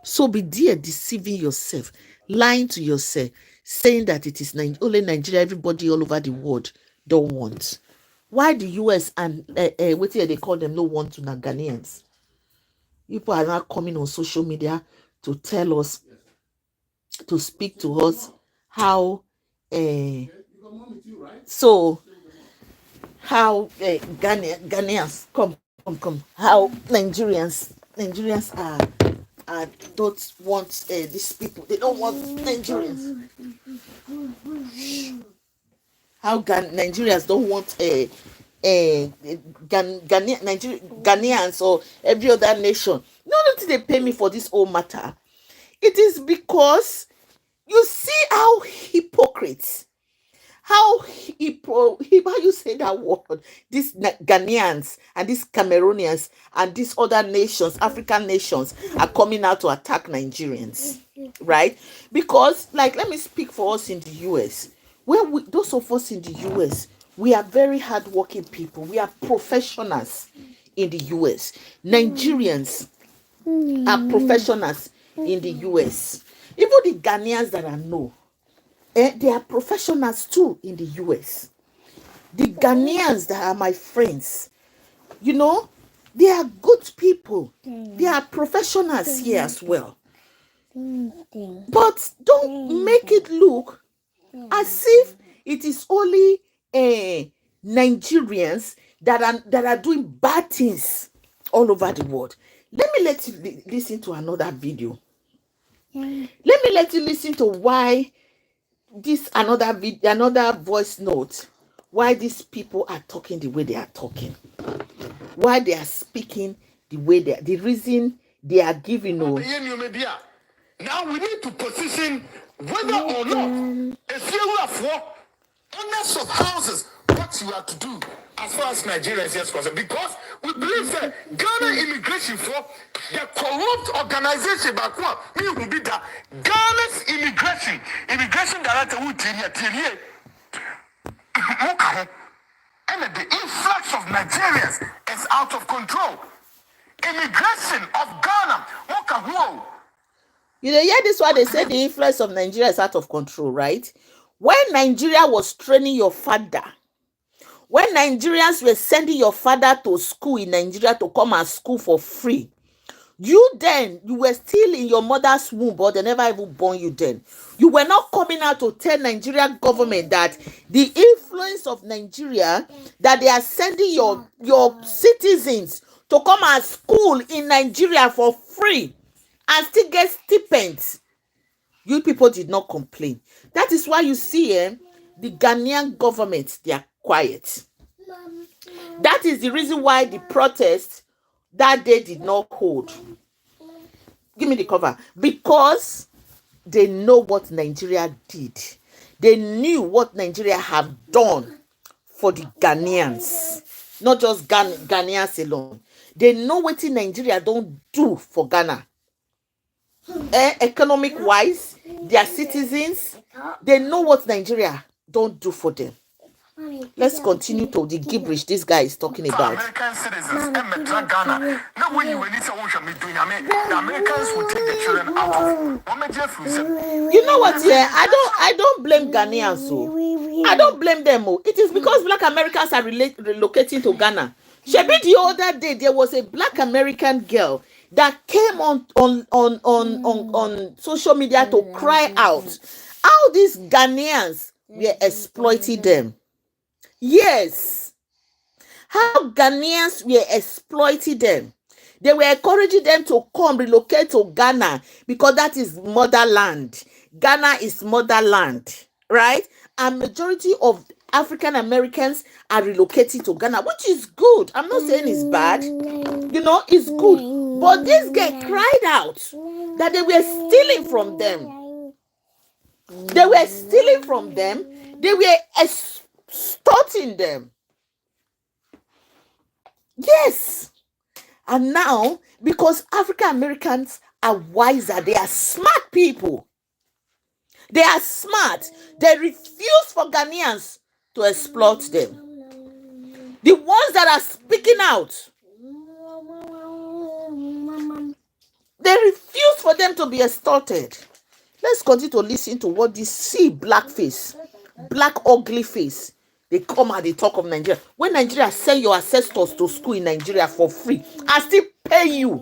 So be there deceiving yourself, lying to yourself, saying that it is only Nigeria, everybody all over the world don't want. Why the US and what they call them no want to Ghanaians? People are now coming on social media to tell us, to speak to us how Ghanaians come, how Nigerians don't want these people. They don't want Nigerians. How Nigerians don't want Ghanaians or every other nation. No, don't they pay me for this whole matter? It is because you see how hypocrites, how you say that word, these Ghanaians and these Cameroonians and these other nations, African nations, are coming out to attack Nigerians, right? Because, like, let me speak for us in the US. Those of us in the US, we are very hardworking people. We are professionals in the US. Nigerians are professionals in the US. Even the Ghanaians that I know, they are professionals too in the US. The Ghanaians that are my friends, you know, they are good people. They are professionals here as well. But don't make it look as if it is only Nigerians that are doing bad things all over the world. Let me let you listen to another video. Let me let you listen to why this another voice note, why these people are talking the way they are talking, why they are speaking the way the reason they are giving. Now we need to position whether or not a few of owners of houses what you have to do as far as Nigeria is concerned, because we believe that Ghana immigration for the corrupt organization back one me will be that Ghana's immigration director who tell and the influx of Nigerians is out of control. Immigration of Ghana, you know, hear this one, they say the influence of Nigeria is out of control, right? When Nigeria was training your father, when Nigerians were sending your father to school in Nigeria to come and school for free, you were still in your mother's womb, but they never even born you then. You were not coming out to tell Nigeria government that the influence of Nigeria, that they are sending your citizens to come and school in Nigeria for free and still get stipends. You people did not complain. That is why you see the Ghanaian government, they are quiet. That is the reason why the protest that day did not hold. Give me the cover. Because they know what Nigeria did. They knew what Nigeria have done for the Ghanaians. Not just Ghanaians alone. They know what Nigeria don't do for Ghana. Economic wise, their citizens, they know what Nigeria don't do for them. Let's continue to the gibberish this guy is talking about. American citizens Ghana. Now when you need to watch me doing, the Americans will take the children out of. You know what? Yeah, I don't blame Ghanaians. So I don't blame them. It is because Black Americans are relocating to Ghana. Shebi the other day there was a Black American girl that came on social media to cry out how these Ghanaians were exploiting them. Yes, how Ghanaians were exploiting them. They were encouraging them to come relocate to Ghana because that is motherland. Ghana is motherland, right? And majority of African Americans are relocating to Ghana, which is good. I'm not saying it's bad. You know, it's good. But this girl cried out that they were stealing from them. They were stealing from them. They were extorting them. Yes. And now, because African Americans are wiser, they are smart people. They are smart. They refuse for Ghanaians to exploit them. The ones that are speaking out, they refuse for them to be extorted. Let's continue to listen to what this black ugly face, they come and they talk of Nigeria. When Nigeria send your ancestors to school in Nigeria for free, I still pay you.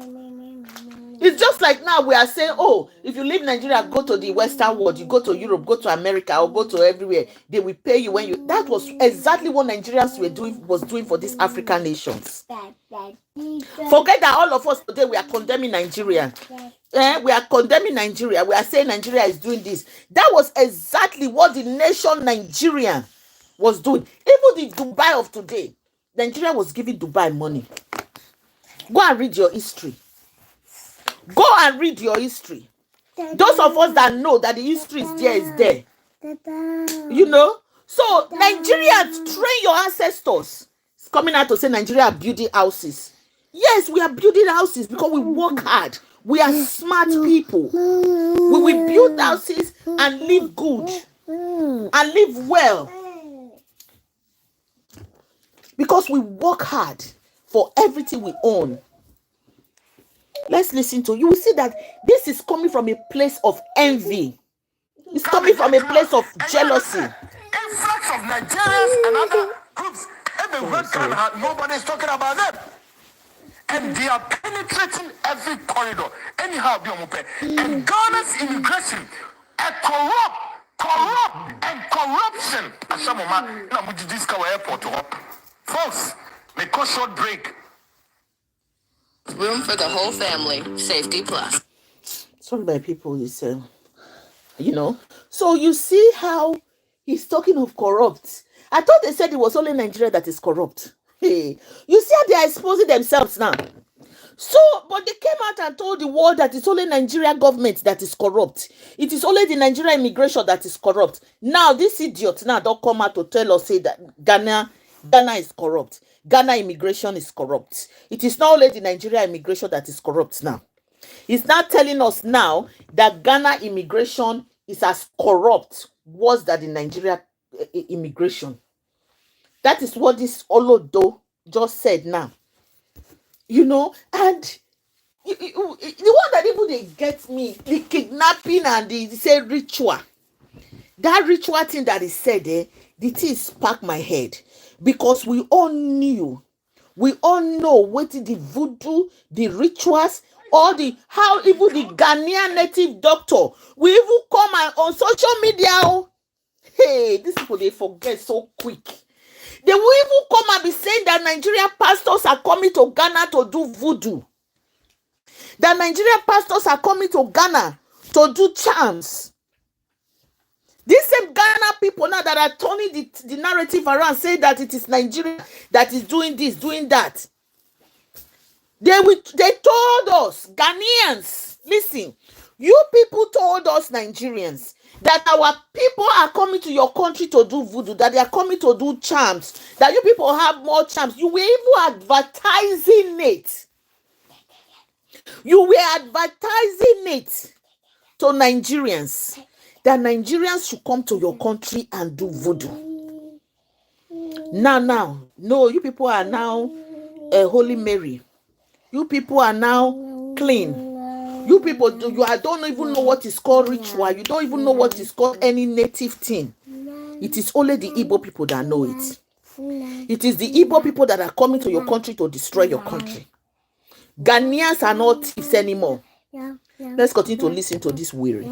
It's just like now we are saying, oh, if you leave Nigeria, go to the Western world, you go to Europe, go to America, or go to everywhere, they will pay you when you. That was exactly what Nigerians was doing for these African nations. Forget that all of us today we are condemning Nigeria. We are condemning Nigeria. We are saying Nigeria is doing this. That was exactly what the nation Nigeria was doing. Even the Dubai of today, Nigeria was giving Dubai money. Go and read your history. Go and read your history. Those of us that know that the history is there. You know? So Nigerians, train your ancestors. It's coming out to say Nigeria are building houses. Yes, we are building houses because we work hard. We are smart people. We will build houses and live good. And live well. Because we work hard. for everything we own. Let's listen to you. Will see that this is coming from a place of envy. It's coming from a place of jealousy. Influx of Nigerians and other groups everywhere. Nobody's talking about them. And they are penetrating every corridor. Anyhow, and Ghana's immigration, a corrupt and corruption. Folks, may call short break. Room for the whole family. Safety plus. Sorry, my people, is so you see how he's talking of corrupt. I thought they said it was only Nigeria that is corrupt. Hey, you see how they are exposing themselves now. So, but they came out and told the world that it's only Nigeria government that is corrupt. It is only the Nigeria immigration that is corrupt. Now, this idiot now don't come out to tell us, say that Ghana is corrupt. Ghana immigration is corrupt. It is not only the Nigeria immigration that is corrupt now. He's not telling us now that Ghana immigration is as corrupt worse than the Nigeria immigration. That is what this Olodo just said now. And the one that even they get me, the kidnapping and the say ritual. That ritual thing that he said the thing sparked my head. Because we all know what the voodoo, the rituals, how even the Ghanaian native doctor will even come on social media. Hey, these people, they forget so quick. They will even come and be saying that Nigerian pastors are coming to Ghana to do voodoo. That Nigerian pastors are coming to Ghana to do charms. These same Ghana people now that are turning the narrative around, saying that it is Nigeria that is doing this, doing that. They told us, Ghanaians, listen, you people told us, Nigerians, that our people are coming to your country to do voodoo, that they are coming to do charms, that you people have more charms. You were even advertising it. You were advertising it to Nigerians, that Nigerians should come to your country and do voodoo. Now, no, you people are now a Holy Mary. You people are now clean. You people, don't even know what is called ritual. You don't even know what is called any native thing. It is only the Igbo people that know it. It is the Igbo people that are coming to your country to destroy your country. Ghanaians are not thieves anymore. Let's continue to listen to this weary.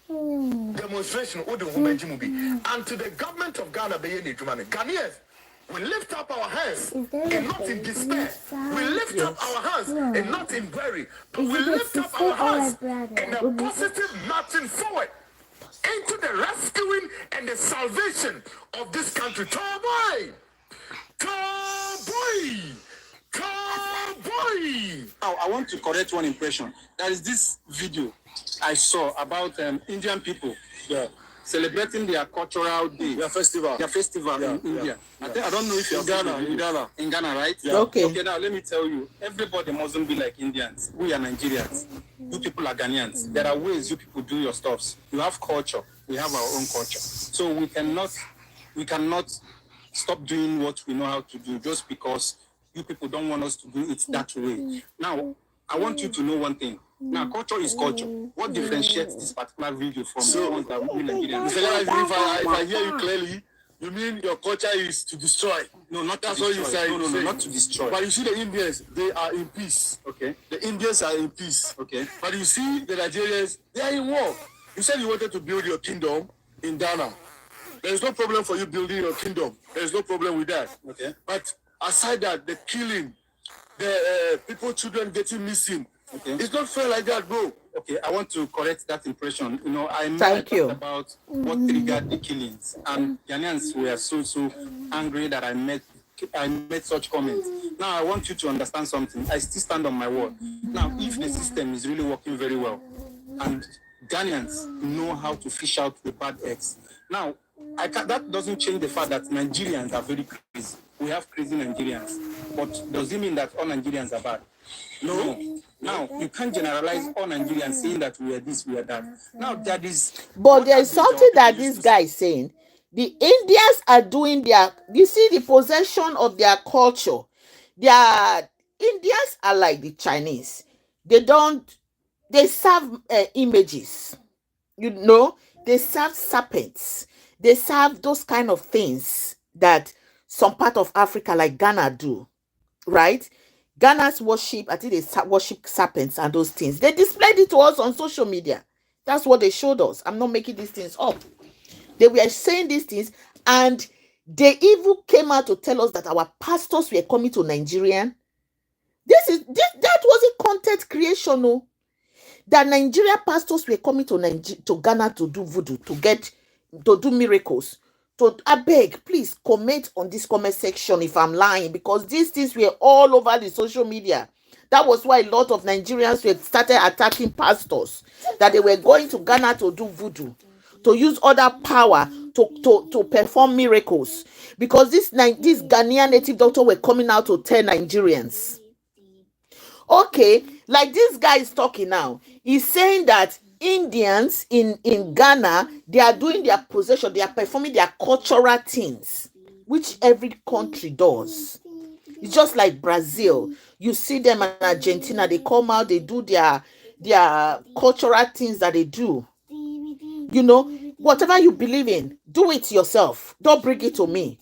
Demonstration and to the government of Ghana, Ghanaians, we lift up our hands and not in despair. We lift up our hands and not in worry, but we lift up our hands in a positive marching forward into the rescuing and the salvation of this country. Cowboy! Now, I want to correct one impression. There is this video I saw about Indian people celebrating their cultural day, their festival in India. I don't know if you're in Ghana, right? Yeah. Okay, now let me tell you, everybody mustn't be like Indians. We are Nigerians. You people are Ghanaians. There are ways you people do your stuffs. You have culture. We have our own culture. So we cannot stop doing what we know how to do just because you people don't want us to do it that way. Now, I want you to know one thing. Now, culture is culture. What differentiates this particular video from the ones that we Nigerians? If I hear you clearly, you mean your culture is to destroy? No, not that's to what destroy. you say. No, not to destroy. But you see the Indians, they are in peace. Okay. The Indians are in peace. Okay. But you see the Nigerians, they are in war. You said you wanted to build your kingdom in Ghana. There is no problem for you building your kingdom. There is no problem with that. Okay. But aside that, the killing, the children getting missing, okay, it's not fair like that, bro. Okay, I want to correct that impression. I Thank you. talked about what triggered the killings, and Ghanaians were so angry that I made such comments. Now I want you to understand something. I still stand on my word. Now, if the system is really working very well, and Ghanaians know how to fish out the bad eggs, now that doesn't change the fact that Nigerians are very crazy. We have crazy Nigerians, but does it mean that all Nigerians are bad? No. Now, you can't generalize all Nigerians saying that we are this, we are that. Now, that is... But there is something that this guy is saying. The Indians are doing you see the possession of their culture. Indians are like the Chinese. They serve images, they serve serpents, they serve those kind of things that some part of Africa like Ghana do, right? Ghana's worship, I think they worship serpents and those things. They displayed it to us on social media. That's what they showed us. I'm not making these things up. They were saying these things, and they even came out to tell us that our pastors were coming to Nigerian. That wasn't content creation, no. That Nigeria pastors were coming to Ghana to do voodoo, to do miracles. I beg, please comment on this comment section if I'm lying, because these things were all over the social media. That was why a lot of Nigerians were started attacking pastors, that they were going to Ghana to do voodoo, to use other power to perform miracles, because this Ghanaian native doctor were coming out to tell Nigerians. Okay, like this guy is talking now. He's saying that Indians in Ghana, they are doing their possession, they are performing their cultural things, which every country does. It's just like Brazil. You see them in Argentina, they come out, they do their cultural things that they do. Whatever you believe in, do it yourself. Don't bring it to me.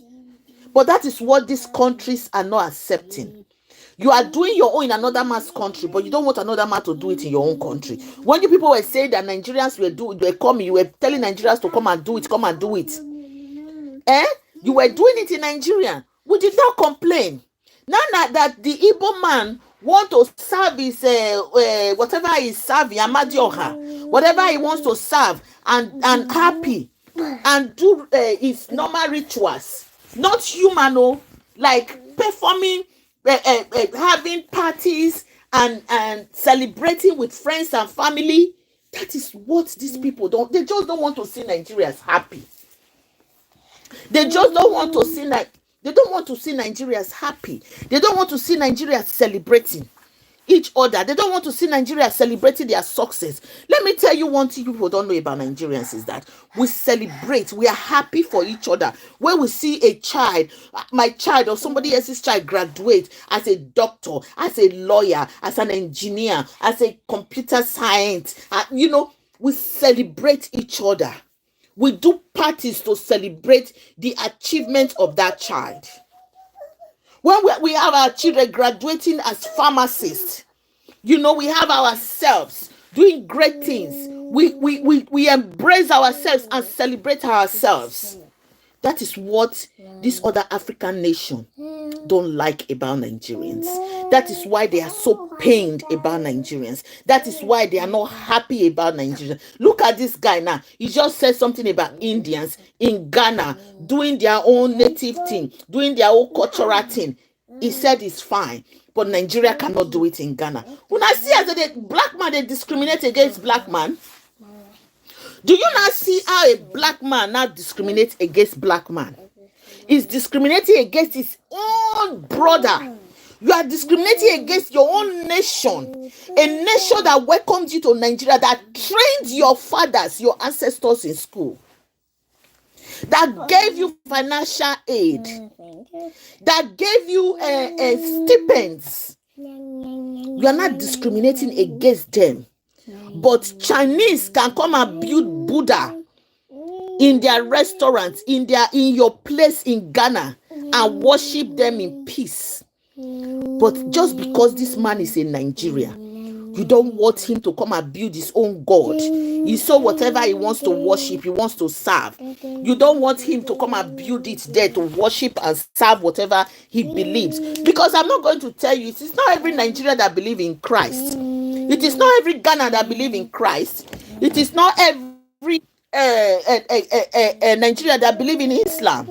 But that is what these countries are not accepting. You are doing your own in another man's country, but you don't want another man to do it in your own country. When you people were saying that Nigerians were coming, you were telling Nigerians to come and do it. You were doing it in Nigeria. We did not complain. Now that the Igbo man want to serve his whatever he's serving, Amadioha, whatever he wants to serve and happy and do his normal rituals, not human, like performing, having parties and celebrating with friends and family. That is what these people don't. They just don't want to see Nigerians happy. They just don't want to see They don't want to see Nigerians happy. They don't want to see Nigerians celebrating each other. They don't want to see Nigerians celebrating their success. Let me tell you one thing people don't know about Nigerians is that we celebrate. We are happy for each other. When we see a child, my child or somebody else's child graduate as a doctor, as a lawyer, as an engineer, as a computer science, we celebrate each other. We do parties to celebrate the achievement of that child. When we have our children graduating as pharmacists, we have ourselves doing great things. We embrace ourselves and celebrate ourselves. That is what this other African nation don't like about Nigerians. That is why they are so pained about Nigerians. That is why they are not happy about Nigerians. Look at this guy now. He just said something about Indians in Ghana doing their own native thing, doing their own cultural thing. He said it's fine, but Nigeria cannot do it in Ghana. When I see as a black man, they discriminate against black man. Do you not see how a black man now discriminates against black man? He's discriminating against his own brother. You are discriminating against your own nation. A nation that welcomed you to Nigeria, that trained your fathers, your ancestors in school, that gave you financial aid, that gave you stipends. You are not discriminating against them. But Chinese can come and build Buddha in their restaurants, in your place in Ghana, and worship them in peace. But just because this man is in Nigeria, you don't want him to come and build his own God. He saw whatever he wants to worship, he wants to serve. You don't want him to come and build it there to worship and serve whatever he believes. Because I'm not going to tell you, it is not every Nigerian that believes in Christ. It is not every Ghana that believes in Christ. It is not every Nigeria that believes in Islam.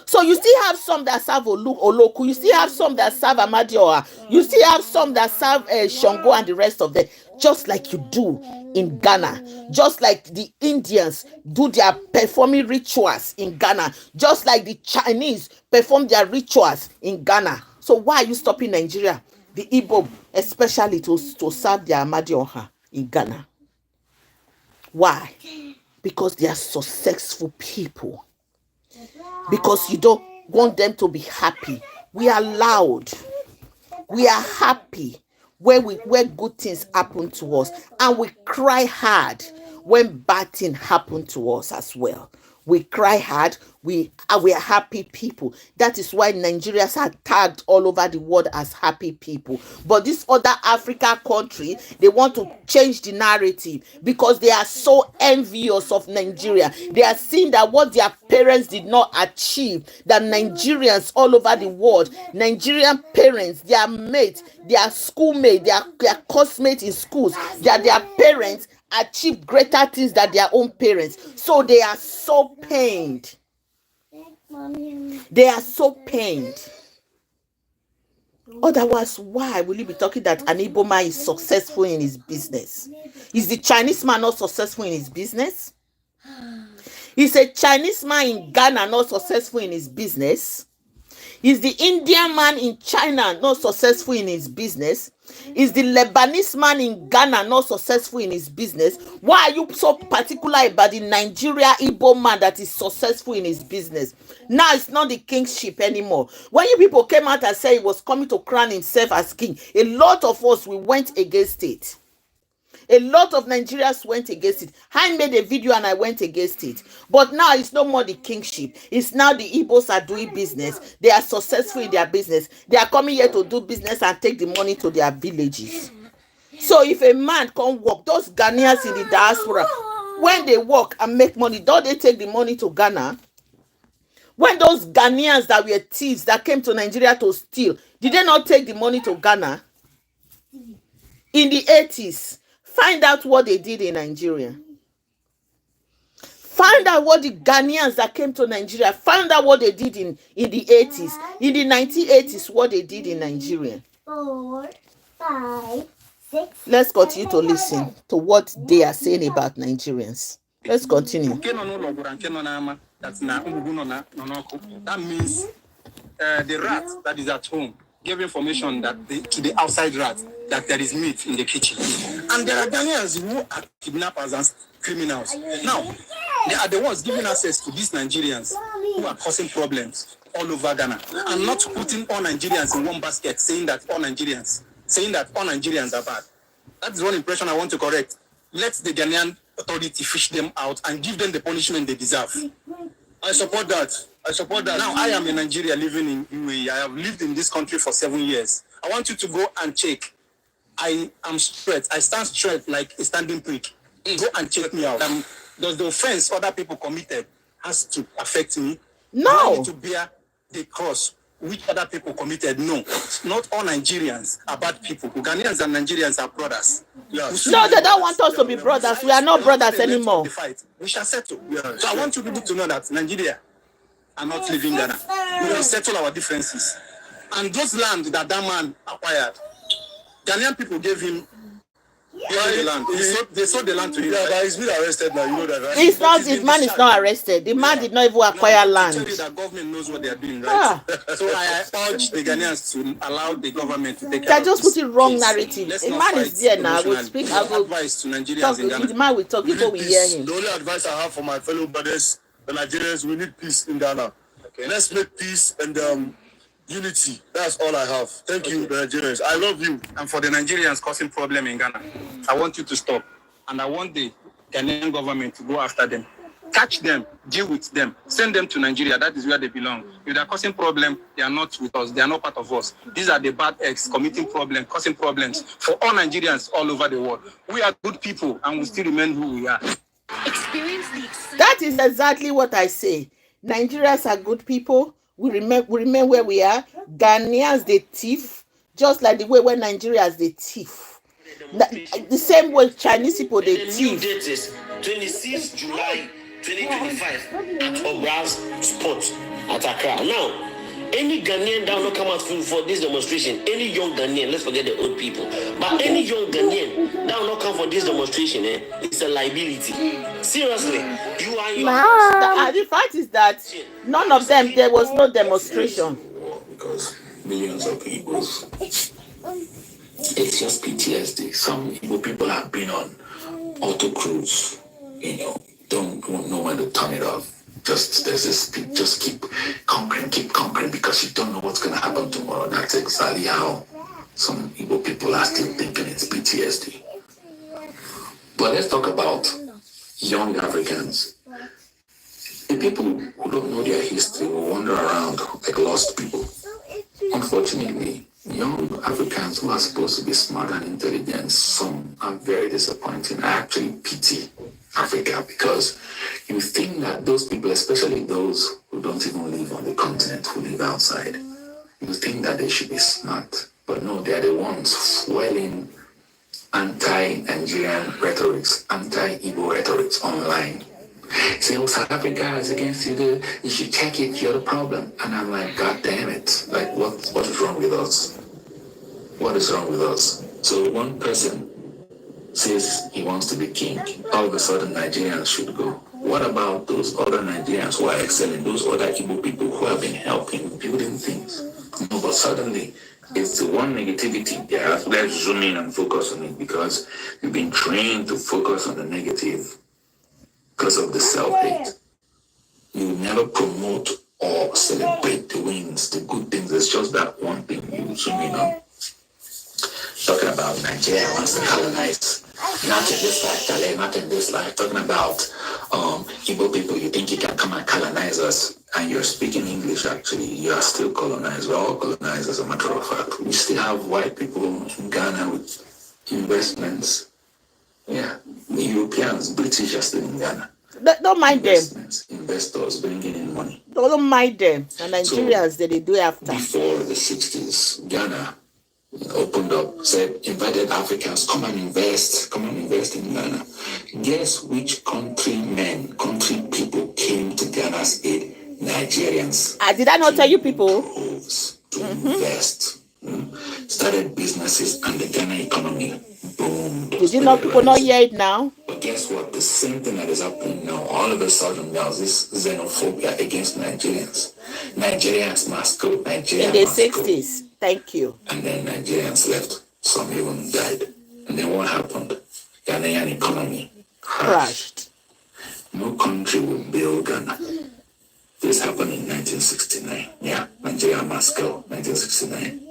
So you still have some that serve Oloku. You still have some that serve Amadioha. You still have some that serve Shango and the rest of them. Just like you do in Ghana. Just like the Indians do their performing rituals in Ghana. Just like the Chinese perform their rituals in Ghana. So why are you stopping Nigeria, the Igbo, especially to serve their Amadioha in Ghana? Why? Because they are successful people. Because you don't want them to be happy. We are loud. We are happy where good things happen to us, and we cry hard when bad things happen to us as well. We cry hard. We are happy people. That is why Nigerians are tagged all over the world as happy people. But this other Africa country, they want to change the narrative because they are so envious of Nigeria. They are seeing that what their parents did not achieve, that Nigerians all over the world, Nigerian parents, their mates, their schoolmates, their classmates in schools, their parents achieve greater things than their own parents. So they are so pained. They are so pained. Otherwise, why will you be talking that an Igbo man is successful in his business? Is the Chinese man not successful in his business? Is a Chinese man in Ghana not successful in his business? Is the Indian man in China not successful in his business? Is the Lebanese man in Ghana not successful in his business? Why are you so particular about the Nigeria Igbo man that is successful in his business? Now it's not the kingship anymore. When you people came out and said he was coming to crown himself as king, a lot of us, we went against it. A lot of Nigerians went against it. I made a video and I went against it. But now it's no more the kingship. It's now the Igbos are doing business. They are successful in their business. They are coming here to do business and take the money to their villages. So if a man can't work, those Ghanaians in the diaspora, when they work and make money, don't they take the money to Ghana? When those Ghanaians that were thieves that came to Nigeria to steal, did they not take the money to Ghana? In the 80s, find out what they did in Nigeria. Find out what the Ghanaians that came to Nigeria, find out what they did in the 80s. In the 1980s, what they did in Nigeria. 4, 5, 6. Let's continue to listen to what they are saying about Nigerians. Let's continue. That means the rat that is at home give information that to the outside rat that there is meat in the kitchen. And there are Ghanaians who are kidnappers and criminals. Now, they are the ones giving access to these Nigerians who are causing problems all over Ghana. And not putting all Nigerians in one basket, saying that all Nigerians are bad. That is one impression I want to correct. Let the Ghanaian authority fish them out and give them the punishment they deserve. I support that. Now, I am in Nigeria living in UAE. I have lived in this country for 7 years. I want you to go and check. I am straight. I stand straight like a standing prick. Go and check me out. Does the offense other people committed has to affect me? No. I need to bear the cross which other people committed. No. Not all Nigerians are bad people. Ghanaians and Nigerians are brothers. Yes. No, they don't want us to be brothers. We are not brothers anymore. We shall settle. So I want you people to know that Nigeria are not living Ghana. We will settle our differences. And those land that man acquired, Ghanaian people gave him the land. They sold the land to him. Yeah, but he's been arrested now. You know that, right? It's not. The man is not arrested. The man did not even acquire land. Tell you that government knows what they are doing, right? So I urge the Ghanaians to allow the government to take care of this. They're just putting wrong narrative. The man is there now. We'll speak. I will advice to Nigerians in Ghana. The man will talk before we hear him. The only advice I have for my fellow brothers, the Nigerians, we need peace in Ghana. Okay. Let's make peace and unity. That's all I have. Thank you, the Nigerians. I love you. And for the Nigerians causing problem in Ghana, I want you to stop. And I want the Ghanaian government to go after them. Catch them, deal with them, send them to Nigeria. That is where they belong. If they are causing problem, they are not with us. They are not part of us. These are the bad eggs committing problem, causing problems for all Nigerians all over the world. We are good people and we still remain who we are. That is exactly what I say. Nigerians are good people. We remain where we are. Ghanaians, they thief, just like the way when Nigerians, they thief. The same way Chinese people, they thief. The new date is 26 July 2025 at Obra's Spot at Accra. Now, any Ghanaian that will not come out for this demonstration, any young Ghanaian, let's forget the old people, but any young Ghanaian that will not come for this demonstration, it's a liability. Seriously, you are your... The fact is that none of them, there was no demonstration. Because millions of Igbos, it's just PTSD. Some Igbo people have been on auto cruise, don't know when to turn it off. there's this just keep conquering because you don't know what's gonna happen tomorrow. That's exactly how some Igbo people are still thinking it's PTSD. But let's talk about young Africans. The people who don't know their history will wander around like lost people. Unfortunately, young Africans who are supposed to be smart and intelligent, some are very disappointing. I actually pity Africa because you think that those people, especially those who don't even live on the continent, who live outside, you think that they should be smart. But no, they are the ones fueling anti-Nigerian rhetorics, anti-Igbo rhetorics online. Say, oh, South Africa is against you, you should check it, you're the problem. And I'm like, God damn it. Like, what is wrong with us? What is wrong with us? So one person says he wants to be king. All of a sudden, Nigerians should go. What about those other Nigerians who are excelling, those other Igbo people who have been helping, building things? No, but suddenly, it's the one negativity. Yeah, let's zoom in and focus on it because we've been trained to focus on the negative because of the self-hate. You never promote or celebrate the wins, the good things. It's just that one thing you zoom in on. Talking about Nigeria wants to colonize, not in this life, not in this life. Talking about Igbo people, you think you can come and colonize us, and you're speaking English. Actually, you are still colonized. We're all colonized, as a matter of fact. We still have white people in Ghana with investments. Yeah, the Europeans, British are still in Ghana. Don't mind them. Investors bringing in money. Don't mind them. And Nigerians, they do after. Before the 60s, Ghana opened up, said, invited Africans, come and invest in Ghana. Guess which country people came to Ghana's aid? Nigerians. Did I not tell you people? To invest. Started businesses and the Ghana economy boomed. Did you know people not hear it now? But guess what? The same thing that is happening now, all of a sudden now, this xenophobia against Nigerians. Nigerians must go. In the 60s. Thank you. And then Nigerians left. Some even died. And then what happened? Ghanaian economy crashed. No country will build Ghana. This happened in 1969. Yeah, Nigeria must go. 1969.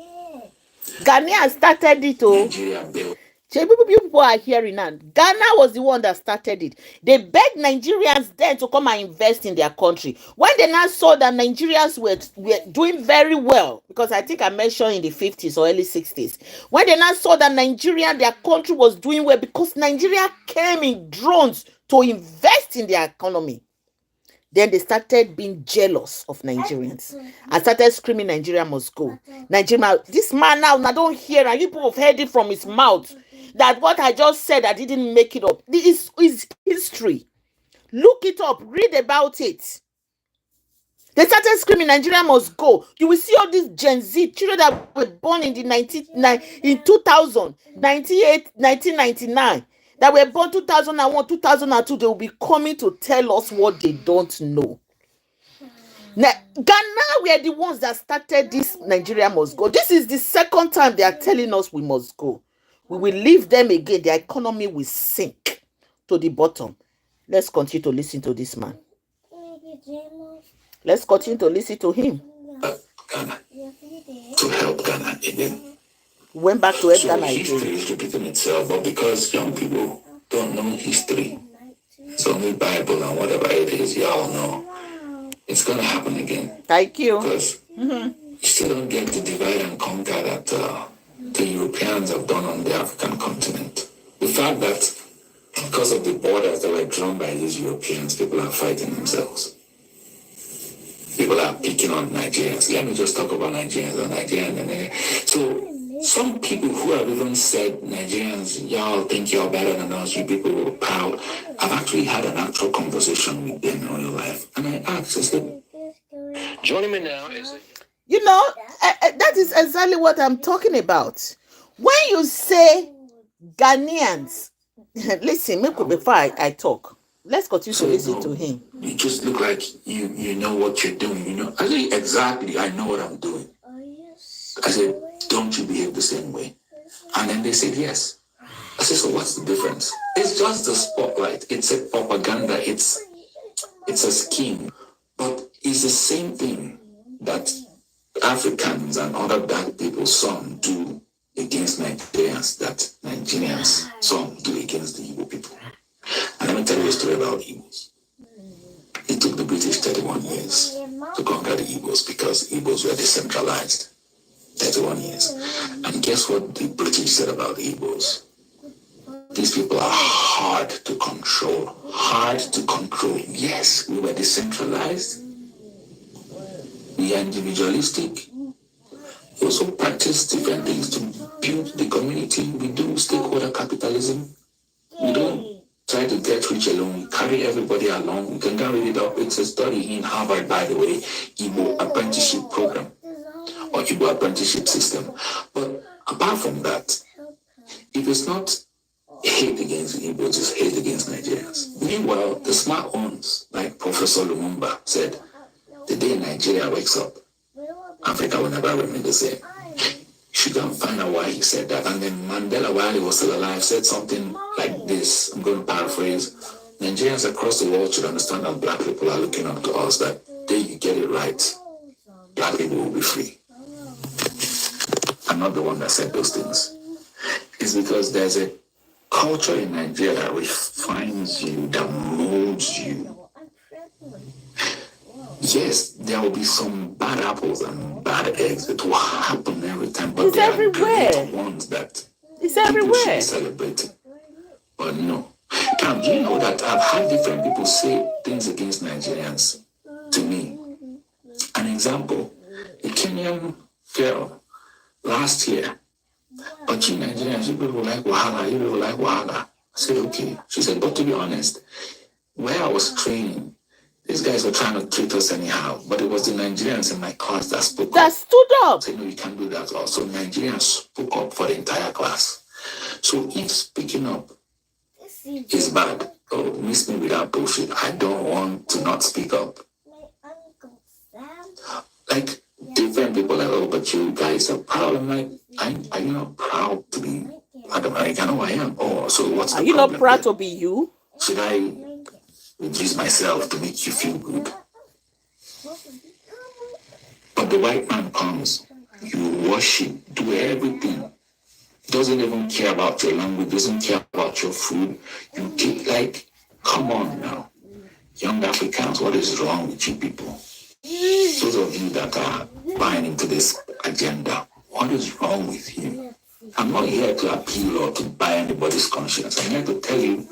Ghana started it. Nigeria built. People are hearing now. Ghana was the one that started it. They begged Nigerians then to come and invest in their country. When they now saw that Nigerians were doing very well, because I think I mentioned in the 50s or early 60s, when they now saw that their country was doing well because Nigeria came in drones to invest in their economy, then they started being jealous of Nigerians and started screaming, Nigeria must go. Nigeria, this man now don't hear, and you people have heard it from his mouth, that what I just said, I didn't make it up. This is history. Look it up. Read about it. They started screaming, Nigeria must go. You will see all these Gen Z children that were born in 2000, 1999, that were born 2001, 2002. They will be coming to tell us what they don't know. Now, Ghana were the ones that started this Nigeria must go. This is the second time they are telling us we must go. We will leave them again. The economy will sink to the bottom. Let's continue to listen to this man. Let's continue to listen to him. Ghana. To help Ghana again. Went back to help Ghana again. History is repeating itself, but because young people don't know history, it's only Bible and whatever it is, y'all know. It's going to happen again. Thank you. Because you still don't get the divide and conquer that the Europeans have done on the African continent. The fact that because of the borders that were drawn by these Europeans, people are fighting themselves. People are picking on Nigerians. Let me just talk about Nigerians and Nigerians. So some people who have even said, Nigerians, y'all think you're better than us, you people are proud. I've actually had an actual conversation with them in real life. And I asked, I said, joining me now is... You know, that is exactly what I'm talking about. When you say Ghanaians, listen, before I talk, let's continue to listen to him. You just look like you know what you're doing, you know. I said, exactly, I know what I'm doing. I said, don't you behave the same way? And then they said, yes. I said, so what's the difference? It's just the spotlight. It's a propaganda. It's It's a scheme, but it's the same thing that Africans and other black people, some do against Nigerians, that Nigerians, some do against the Igbo people. And let me tell you a story about Igbos. It took the British 31 years to conquer the Igbos because Igbos were decentralized. 31 years. And guess what the British said about the Igbos? These people are hard to control. Hard to control. Yes, we were decentralized. We are individualistic. We also practice different things to build the community. We do stakeholder capitalism. We don't try to get rich alone. We carry everybody along. You can go read it up. It's a study in Harvard, by the way, Igbo apprenticeship program or Igbo apprenticeship system. But apart from that, if it's not hate against Igbos, it's hate against Nigerians. Meanwhile, the smart ones, like Professor Lumumba said, the day Nigeria wakes up, Africa will never remain the same. You should go and find out why he said that. And then Mandela, while he was still alive, said something like this. I'm going to paraphrase. Nigerians across the world should understand that black people are looking up to us, that day you get it right, black people will be free. I'm not the one that said those things. It's because there's a culture in Nigeria that refines you, that molds you. Yes, there will be some bad apples and bad eggs. It will happen every time, but there are great ones that people should be celebrating. But no. Now, do you know that I've had different people say things against Nigerians to me? An example, a Kenyan girl last year, but you Nigerians, you people like Wahala, you people like Wahala. I said, okay. She said, but to be honest, where I was training, these guys were trying to treat us anyhow, but it was the Nigerians in my class that spoke up. That stood up. I said, no, you can't do that. Also, Nigerians spoke up for the entire class. So if speaking up is bad, oh, miss me with that bullshit. I don't want to not speak up. Like, different people are like, oh, but you guys are proud. I'm like, are you not proud to be like American? Oh, I am. Oh, so what's the problem? Are you not proud to be you? Should I reduce myself to make you feel good? But the white man comes, you worship, do everything. Doesn't even care about your language, doesn't care about your food. You get like, come on now. Young Africans, what is wrong with you people? Those of you that are buying into this agenda, what is wrong with you? I'm not here to appeal or to buy anybody's conscience. I'm here to tell you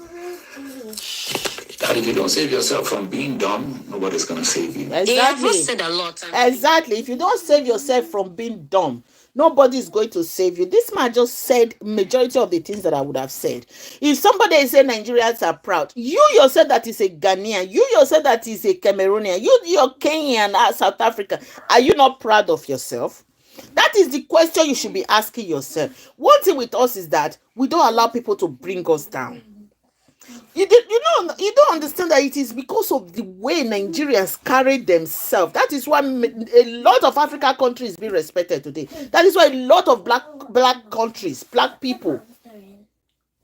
that if you don't save yourself from being dumb, nobody's going to save you. Exactly. Said a lot. Exactly. If you don't save yourself from being dumb, nobody's going to save you. This man just said majority of the things that I would have said. If somebody is saying Nigerians are proud, you yourself that is a Ghanaian, you yourself that is a Cameroonian, you're Kenyan, South Africa, are you not proud of yourself? That is the question you should be asking yourself. One thing with us is that we don't allow people to bring us down. You don't understand that it is because of the way Nigerians carry themselves. That is why a lot of African countries be respected today. That is why a lot of black countries, black people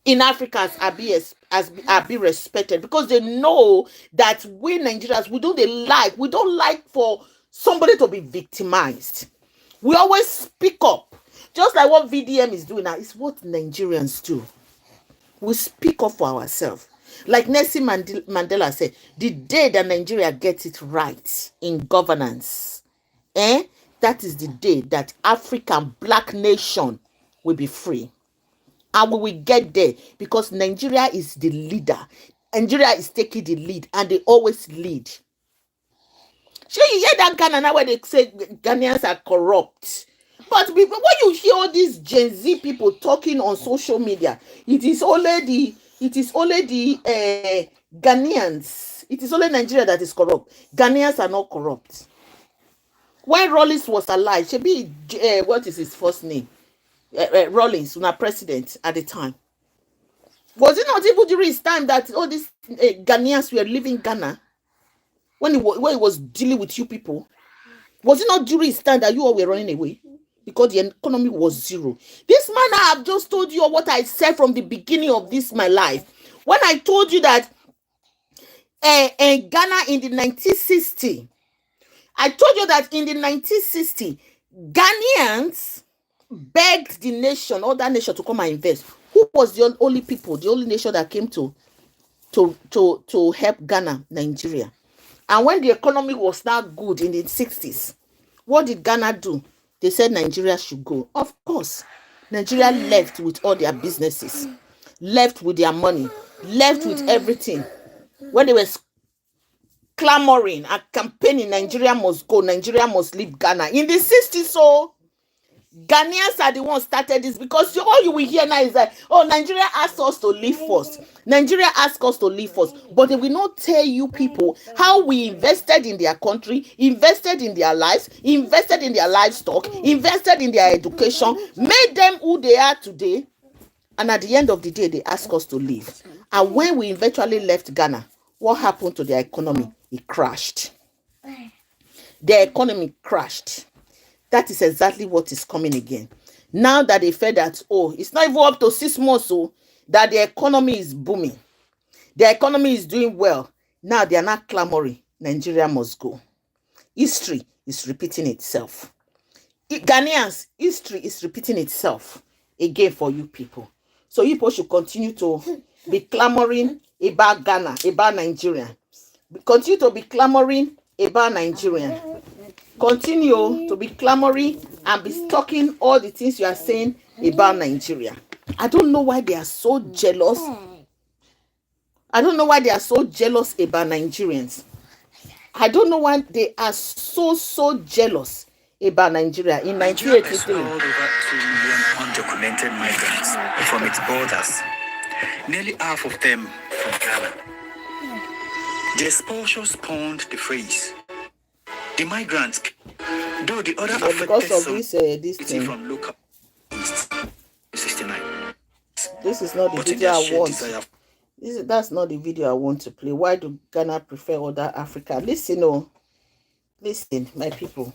in Africa are be respected, because they know that we Nigerians, we don't like for somebody to be victimized. We always speak up, just like what VDM is doing now. It's what Nigerians do. We speak up for ourselves. Like Nelson Mandela said, the day that Nigeria gets it right in governance, that is the day that African black nation will be free. And we will get there, because Nigeria is the leader. Nigeria is taking the lead, and they always lead. Sure, you hear that Ghana now where they say Ghanaians are corrupt. But when you hear all these Gen Z people talking on social media, it is only the Ghanaians. It is only Nigeria that is corrupt. Ghanaians are not corrupt. When Rawlings was alive, what is his first name? Rawlings, was president at the time. Was it not even during his time that all these Ghanaians were leaving Ghana? When he was dealing with you people? Was it not during his time that you all were running away? Because the economy was zero. This man, I have just told you what I said from the beginning of my life. When I told you that and Ghana in the 1960. I told you that in the 1960, Ghanaians begged the nation, other nation, to come and invest. Who was the only people, the only nation that came to help Ghana? Nigeria. And when the economy was not good in the 60s, what did Ghana do? They said Nigeria should go. Of course, Nigeria left with all their businesses, left with their money, left with everything. When they were clamoring and campaigning, Nigeria must go, Nigeria must leave Ghana in the 60s. So Ghanaians are the ones started this, because all you will hear now is that, oh, Nigeria asked us to leave first. Nigeria asked us to leave first. But they will not tell you people how we invested in their country, invested in their lives, invested in their livestock, invested in their education, made them who they are today. And at the end of the day, they asked us to leave. And when we eventually left Ghana, what happened to their economy? It crashed. Their economy crashed. That is exactly what is coming again. Now that they felt that, oh, it's not even up to 6 months, so that the economy is booming. The economy is doing well. Now they are not clamoring. Nigeria must go. History is repeating itself. Ghanaians, history is repeating itself again for you people. So you people should continue to be clamoring about Ghana, about Nigeria. Continue to be clamoring about Nigeria. Continue to be clamoring and be talking all the things you are saying about Nigeria. I don't know why they are so jealous. I don't know why they are so jealous about Nigerians. I don't know why they are so jealous about Nigeria. In Nigeria has 1983, held over 2 million undocumented migrants from its borders, nearly half of them from Ghana. The expulsion spawned the phrase, the migrants, though the other because affected of some this thing. from local east 69. This is not the But in video their I shared want. desire That's not the video I want to play. Why do Ghana prefer other Africa? Listen, listen, my people.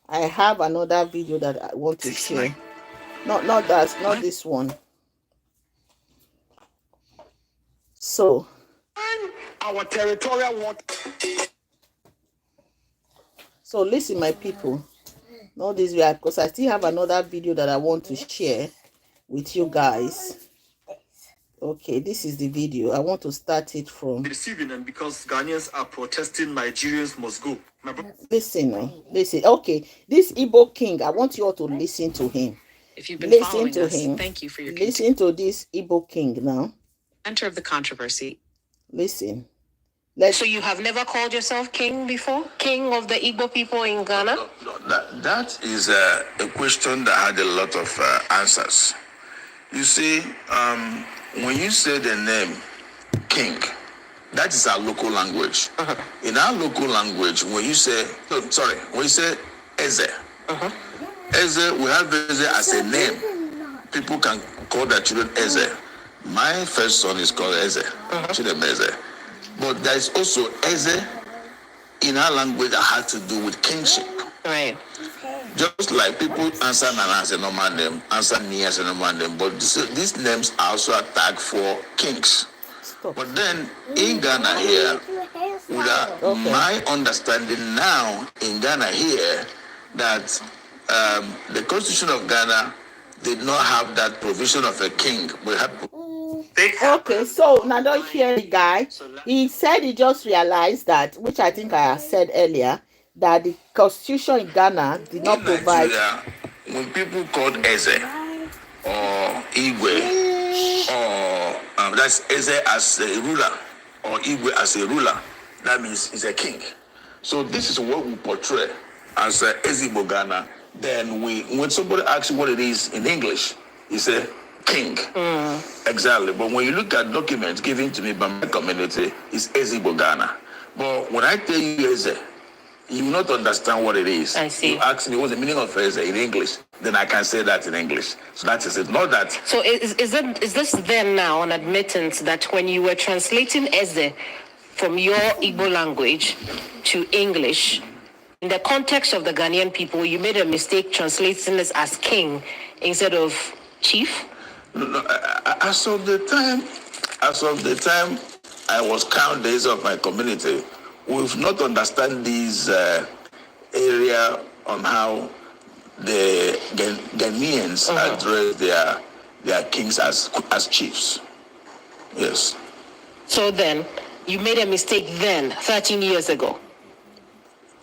I have another video that I want to share. Not that, not this one. So Our territorial water. So listen, my people. Not this way, because I still have another video that I want to share with you guys. Okay, this is the video. I want to start it from. Receiving them because Ghanaians are protesting Nigerians must go. Listen. Okay, this Igbo king, I want you all to listen to him. If you've been Listen following to us, him. thank you for your Listen to this Igbo king now. center of the controversy. Listen. So you have never called yourself king before? King of the Igbo people in Ghana? No, that is a question that had a lot of answers. You see, when you say the name king, that is our local language. In our local language, when you say Eze, Eze, we have Eze as a name. People can call their children Eze. My first son is called Eze, Eze. But there is also Eze in our language that has to do with kingship. Right. Just like people answer Nana as a normal name, answer Ni as a normal name, but these names are also attacked for kings. Stop. But then in Ghana here, my understanding now in Ghana here, that the Constitution of Ghana did not have that provision of a king. We have. Okay, so now don't hear the guy. He said he just realized that, which I think I have said earlier, that the constitution in Ghana did not provide. Nigeria, when people called Eze or Igwe or that's Eze as a ruler or Igwe as a ruler, that means he's a king. So this is what we portray as Ezigbo Ghana. Then when somebody asks you what it is in English, you say king. Exactly. But when you look at documents given to me by my community, it's Ezigbo Ghana. But when I tell you Eze, you will not understand what it is. I see. You ask me what's the meaning of Eze in English, then I can say that in English. So that is it. Not that. So is this then now an admittance that when you were translating Eze from your Igbo language to English, in the context of the Ghanaian people, you made a mistake translating this as king instead of chief? No, as of the time I was crowned days of my community. We've not understand this area on how the Ghanaians address their kings as chiefs. Yes. So then, you made a mistake then, 13 years ago.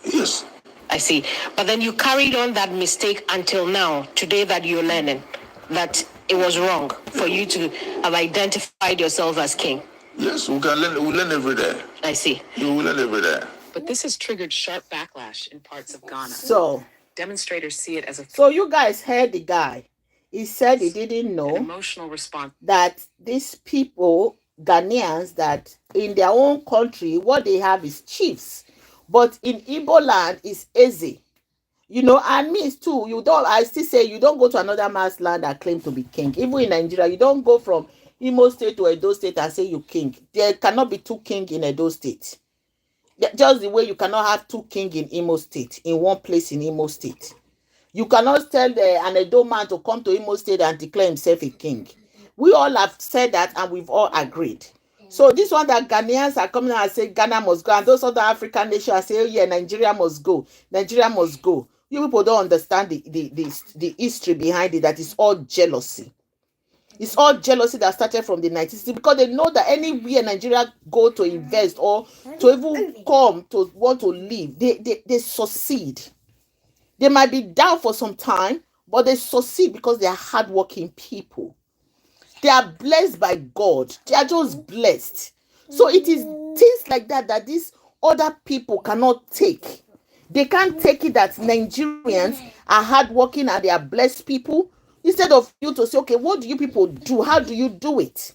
Yes. I see. But then you carried on that mistake until now, today that you're learning that it was wrong for you to have identified yourself as king. Yes, we learn every day. I see. We learn every day. But this has triggered sharp backlash in parts of Ghana. So Demonstrators see it as a So you guys heard the guy. He said he didn't an know emotional response. that these people, Ghanaians, that in their own country, what they have is chiefs. But in Igbo land is Eze. You know, and means too, I still say you don't go to another man's land and claim to be king. Even in Nigeria, you don't go from Imo State to Edo State and say you king. There cannot be two king in Edo State. Just the way you cannot have two king in Imo State, in one place in Imo State. You cannot tell an Edo man to come to Imo State and declare himself a king. We all have said that and we've all agreed. So this one that Ghanaians are coming out and say Ghana must go, and those other African nations say, oh yeah, Nigeria must go. Nigeria must go. You people don't understand the history behind it, that is all jealousy. It's all jealousy that started from the 1960s, because they know that anywhere Nigeria go to invest or to even come to want to live, they succeed. They might be down for some time, but they succeed because they are hardworking people. They are blessed by God. They are just blessed. So it is things like that these other people cannot take. They can't take it that Nigerians are hardworking and they are blessed people. Instead of you to say, okay, what do you people do? How do you do it?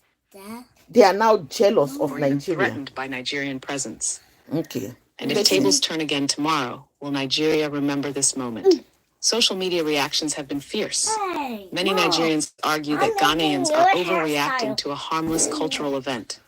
They are now jealous of Nigeria. Threatened by Nigerian presence. Okay. And if tables turn again tomorrow, will Nigeria remember this moment? Social media reactions have been fierce. Many Nigerians argue that Ghanaians are overreacting to a harmless cultural event.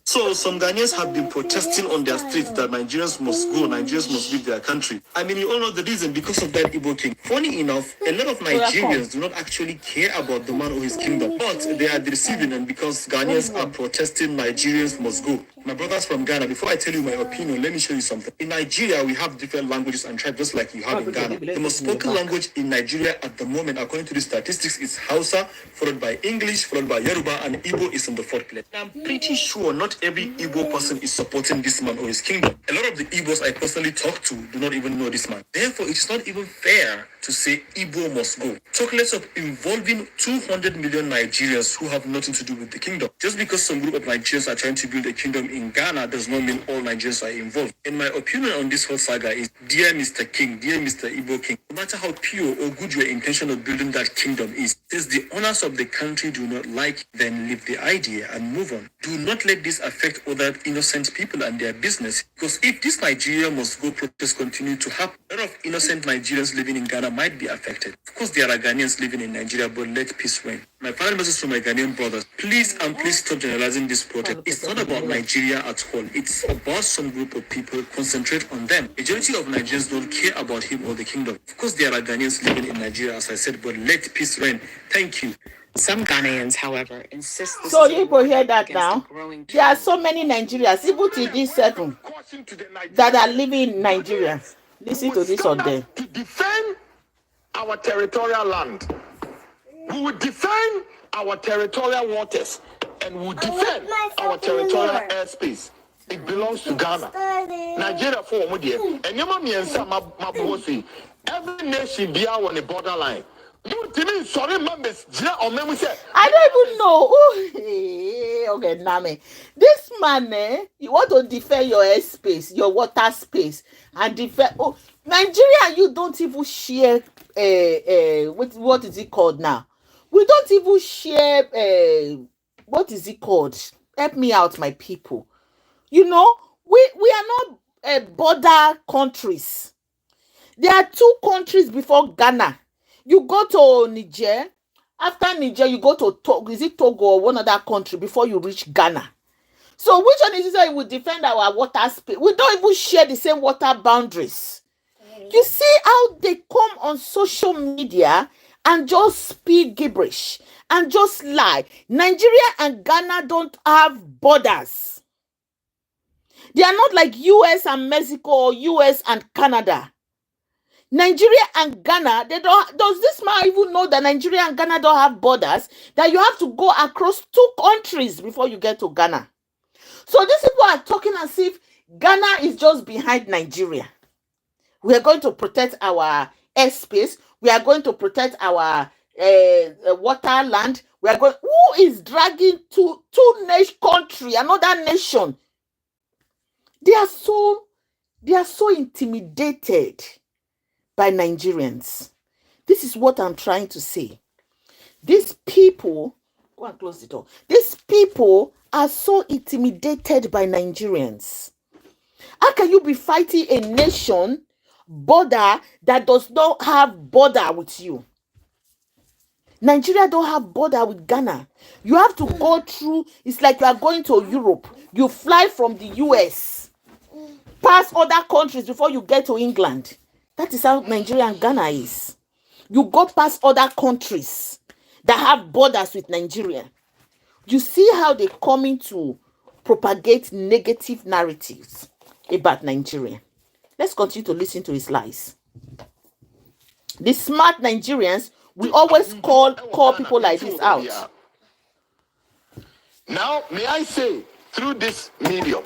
So some Ghanaians have been protesting on their streets that Nigerians must go, Nigerians must leave their country. I mean, you all know the reason, because of that Igbo king. Funny enough, a lot of Nigerians do not actually care about the man or his kingdom, but they are deceiving, and because Ghanaians are protesting, Nigerians must go. My brothers from Ghana, before I tell you my opinion, let me show you something. In Nigeria, we have different languages and tribes, just like you have in Ghana. The most spoken language in Nigeria at the moment, according to the statistics, is Hausa, followed by English, followed by Yoruba, and Igbo is in the fourth place. I'm pretty sure not every Igbo person is supporting this man or his kingdom. A lot of the Igbos I personally talk to do not even know this man. Therefore, it is not even fair to say Igbo must go. Talk less of involving 200 million Nigerians who have nothing to do with the kingdom. Just because some group of Nigerians are trying to build a kingdom in Ghana does not mean all Nigerians are involved. And my opinion on this whole saga is, dear Mr. King, dear Mr. Igbo King, no matter how pure or good your intention of building that kingdom is, since the owners of the country do not like, then leave the idea and move on. Do not let this affect other innocent people and their business, because if this Nigeria must go protests continue to happen, a lot of innocent Nigerians living in Ghana might be affected. Of course, there are Ghanaians living in Nigeria, but let peace reign. My final message to my Ghanaian brothers, please and please stop generalizing this protest. It's not about Nigeria at all. It's about some group of people. Concentrate on them. Majority of Nigerians don't care about him or the kingdom. Of course, there are Ghanaians living in Nigeria, as I said, but let peace reign. Thank you. Some Ghanaians, however, insist this So is a you will hear that against now. the growing There are so many Nigerians, even to this 7, that are living in Nigeria. Listen to this on them. To defend our territorial land. We will defend our territorial waters, and we will defend our territorial airspace. It belongs to Ghana. Nigeria for Omudia. And you know, every nation be on the borderline. I don't even know. Ooh, okay, Name. This man, you want to defend your airspace, your water space, and defend. Oh, Nigeria, you don't even share. What is it called now? We don't even share. What is it called? Help me out, my people. You know, we are not border countries. There are 2 countries before Ghana. You go to Niger. After Niger, you go to Togo. Is it Togo or one other country before you reach Ghana? So which one is it that we defend our water space? We don't even share the same water boundaries. You see how they come on social media and just speak gibberish and just lie. Nigeria and Ghana don't have borders. They are not like US and Mexico or US and Canada. Nigeria and Ghana, they don't. Does this man even know that Nigeria and Ghana don't have borders? That you have to go across 2 countries before you get to Ghana. So these people are talking as if Ghana is just behind Nigeria. We are going to protect our airspace. We are going to protect our water land. We are going. Who is dragging two nation country, another nation? They are so intimidated by Nigerians. This is what I'm trying to say. These people, go and close the door. These people are so intimidated by Nigerians. How can you be fighting a nation border that does not have border with you? Nigeria don't have border with Ghana. You have to go through, it's like you are going to Europe. You fly from the US, pass other countries before you get to England. That is how Nigeria and Ghana is. You go past other countries that have borders with Nigeria. You see how they're coming to propagate negative narratives about Nigeria. Let's continue to listen to his lies. The smart Nigerians, we always call people like this out. Now, may I say, through this medium,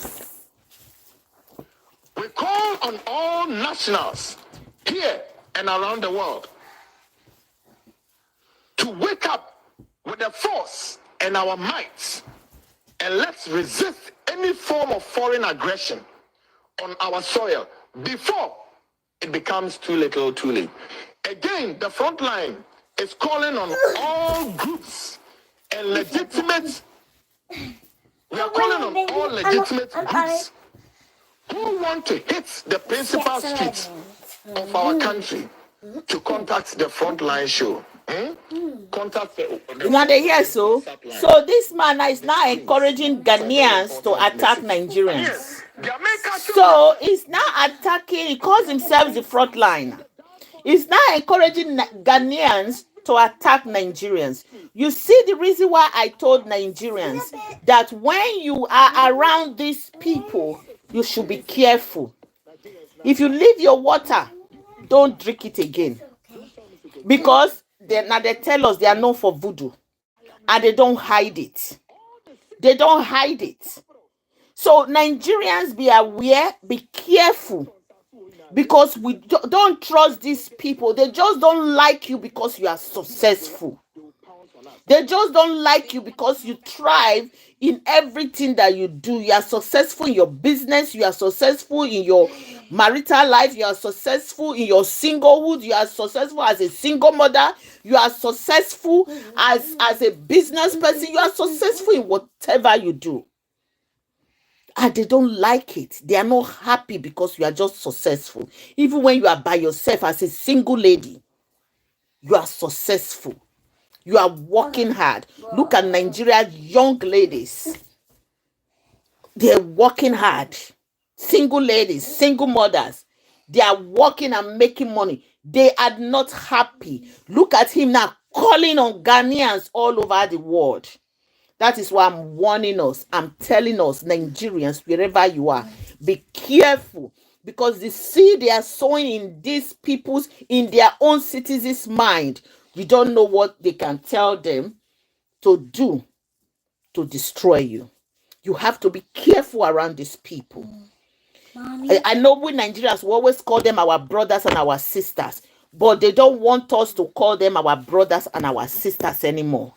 we call on all nationals here and around the world to wake up with the force and our might, and let's resist any form of foreign aggression on our soil before it becomes too little too late. Again, the front line is calling on all groups and legitimate, we are calling on all legitimate groups who want to hit the principal streets of our country to contact the frontline show. Contact the Now they hear so this man is now encouraging Ghanaians to attack Nigerians. So he's now attacking, he calls himself the frontline. He's now encouraging Ghanaians to attack Nigerians. You see the reason why I told Nigerians that when you are around these people, you should be careful. If you leave your water, don't drink it again. Because they tell us they are known for voodoo. And they don't hide it. They don't hide it. So Nigerians, be aware, be careful. Because we don't trust these people. They just don't like you because you are successful. They just don't like you because you thrive in everything that you do. You are successful in your business. You are successful in your marital life. You are successful in your singlehood. You are successful as a single mother. You are successful as a business person. You are successful in whatever you do. And they don't like it. They are not happy because you are just successful. Even when you are by yourself as a single lady, you are successful. You are working hard. Look at Nigeria's young ladies. They're working hard. Single ladies, single mothers. They are working and making money. They are not happy. Look at him now calling on Ghanaians all over the world. That is why I'm warning us. I'm telling us, Nigerians, wherever you are, be careful. Because the seed they are sowing in these people's, in their own citizens' mind, you don't know what they can tell them to do to destroy you. You have to be careful around these people. I know we Nigerians will always call them our brothers and our sisters, but they don't want us to call them our brothers and our sisters anymore.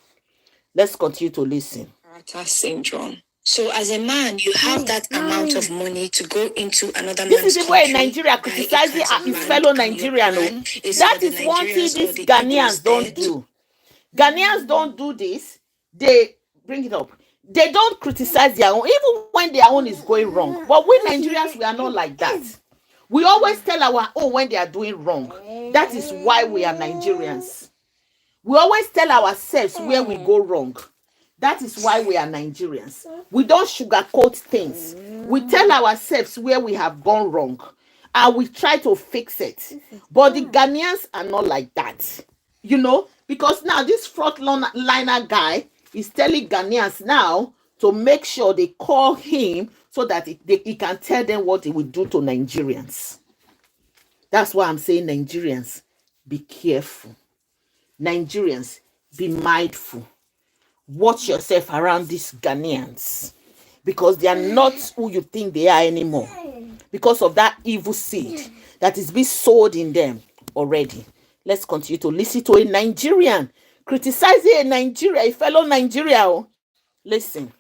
Let's continue to listen. Syndrome. So as a man, you have that amount of money to go into another man's country. This is the way Nigeria criticizing his fellow Nigerian. That is one thing these Ghanaians don't do. Ghanaians don't do this. They bring it up. They don't criticize their own, even when their own is going wrong. But we Nigerians, we are not like that. We always tell our own when they are doing wrong. That is why we are Nigerians. We always tell ourselves where we go wrong. That is why we are Nigerians. We don't sugarcoat things. We tell ourselves where we have gone wrong. And we try to fix it. But the Ghanaians are not like that. You know, because now this frontliner guy is telling Ghanaians now to make sure they call him so that he can tell them what he will do to Nigerians. That's why I'm saying, Nigerians, be careful. Nigerians, be mindful. Watch yourself around these Ghanaians, because they are not who you think they are anymore, because of that evil seed that is being sowed in them already. Let's continue to listen to a Nigerian criticizing a fellow Nigerian. Listen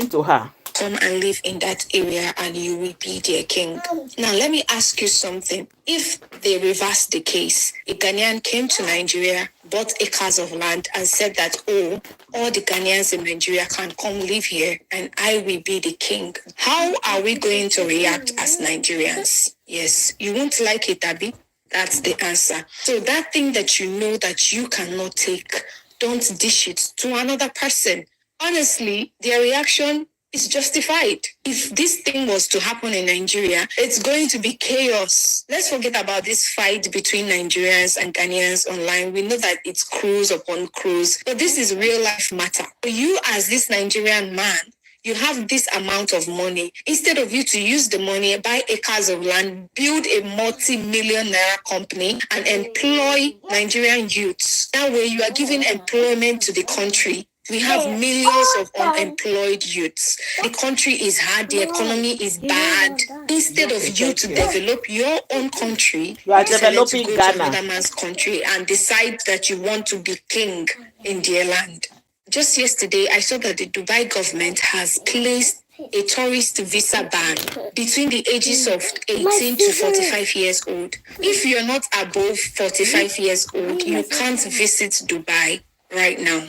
to her. Come and live in that area and you will be their king. Now, let me ask you something. If they reverse the case, a Ghanaian came to Nigeria, bought acres of land, and said that, oh, all the Ghanaians in Nigeria can come live here and I will be the king. How are we going to react as Nigerians? Yes, you won't like it, Abby. That's the answer. So that thing that you know that you cannot take, don't dish it to another person. Honestly, their reaction is justified. If this thing was to happen in Nigeria, it's going to be chaos. Let's forget about this fight between Nigerians and Ghanaians online. We know that it's cruise upon cruise, but this is real life matter. You as this Nigerian man, you have this amount of money. Instead of you to use the money, buy acres of land, build a multi-million naira company and employ Nigerian youths. That way you are giving employment to the country. We have millions of unemployed youths. The country is hard, the economy is bad. Instead of you to develop your own country, You are decided to developing go to Ghana. another man's country and decide that you want to be king in their land. Just yesterday, I saw that the Dubai government has placed a tourist visa ban between the ages of 18 to 45 years old. If you're not above 45 years old, you can't visit Dubai right now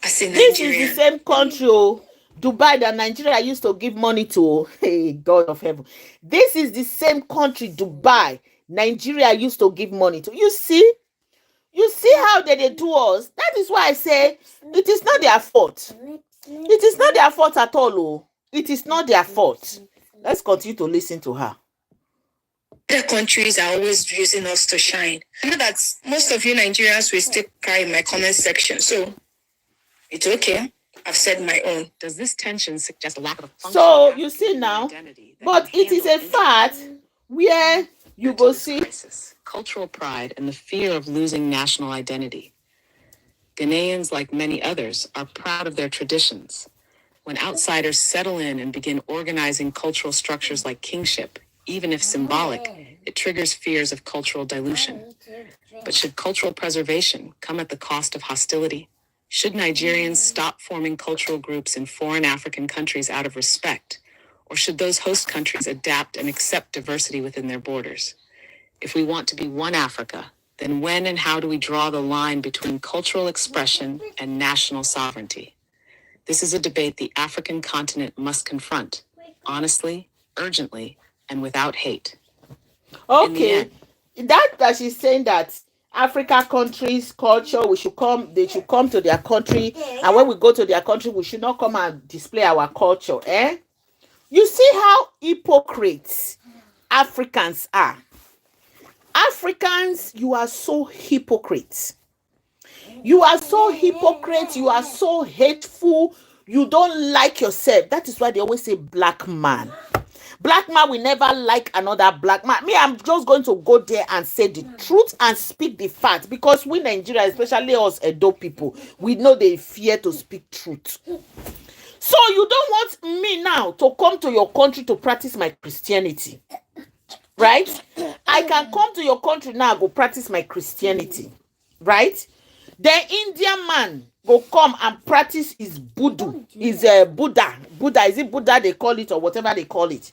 as a This is Nigerian. the same country, Dubai, that Nigeria used to give money to. Hey, God of heaven. This is the same country, Dubai, Nigeria used to give money to. You see how they do us. That is why I say it is not their fault. It is not their fault at all. It is not their fault. Let's continue to listen to her. The countries are always using us to shine. I know that most of you Nigerians will still cry in my comment section, so it's okay. I've said my own. Does this tension suggest a lack of a functional So you see African now, identity that but can it is a handle fact where you into go this see. crisis? Cultural pride and the fear of losing national identity. Ghanaians, like many others, are proud of their traditions. When outsiders settle in and begin organizing cultural structures like kingship, even if symbolic, it triggers fears of cultural dilution. But should cultural preservation come at the cost of hostility? Should Nigerians stop forming cultural groups in foreign African countries out of respect? Or should those host countries adapt and accept diversity within their borders? If we want to be one Africa, then when and how do we draw the line between cultural expression and national sovereignty? This is a debate the African continent must confront, honestly, urgently, and without hate. Okay, that she's saying that Africa countries culture, they should come to their country, and when we go to their country, we should not come and display our culture. You see how hypocrites Africans are. Africans, you are so hypocrites. You are so hypocrite. You are so hateful. You don't like yourself. That is why they always say black man. Black man will never like another black man. Me, I'm just going to go there and say the truth and speak the fact, because we Nigerians, especially us Edo people, we know they fear to speak truth. So you don't want me now to come to your country to practice my Christianity, right? I can come to your country now, go practice my Christianity, right? The Indian man go come and practice his voodoo, his Buddha, is it Buddha they call it, or whatever they call it?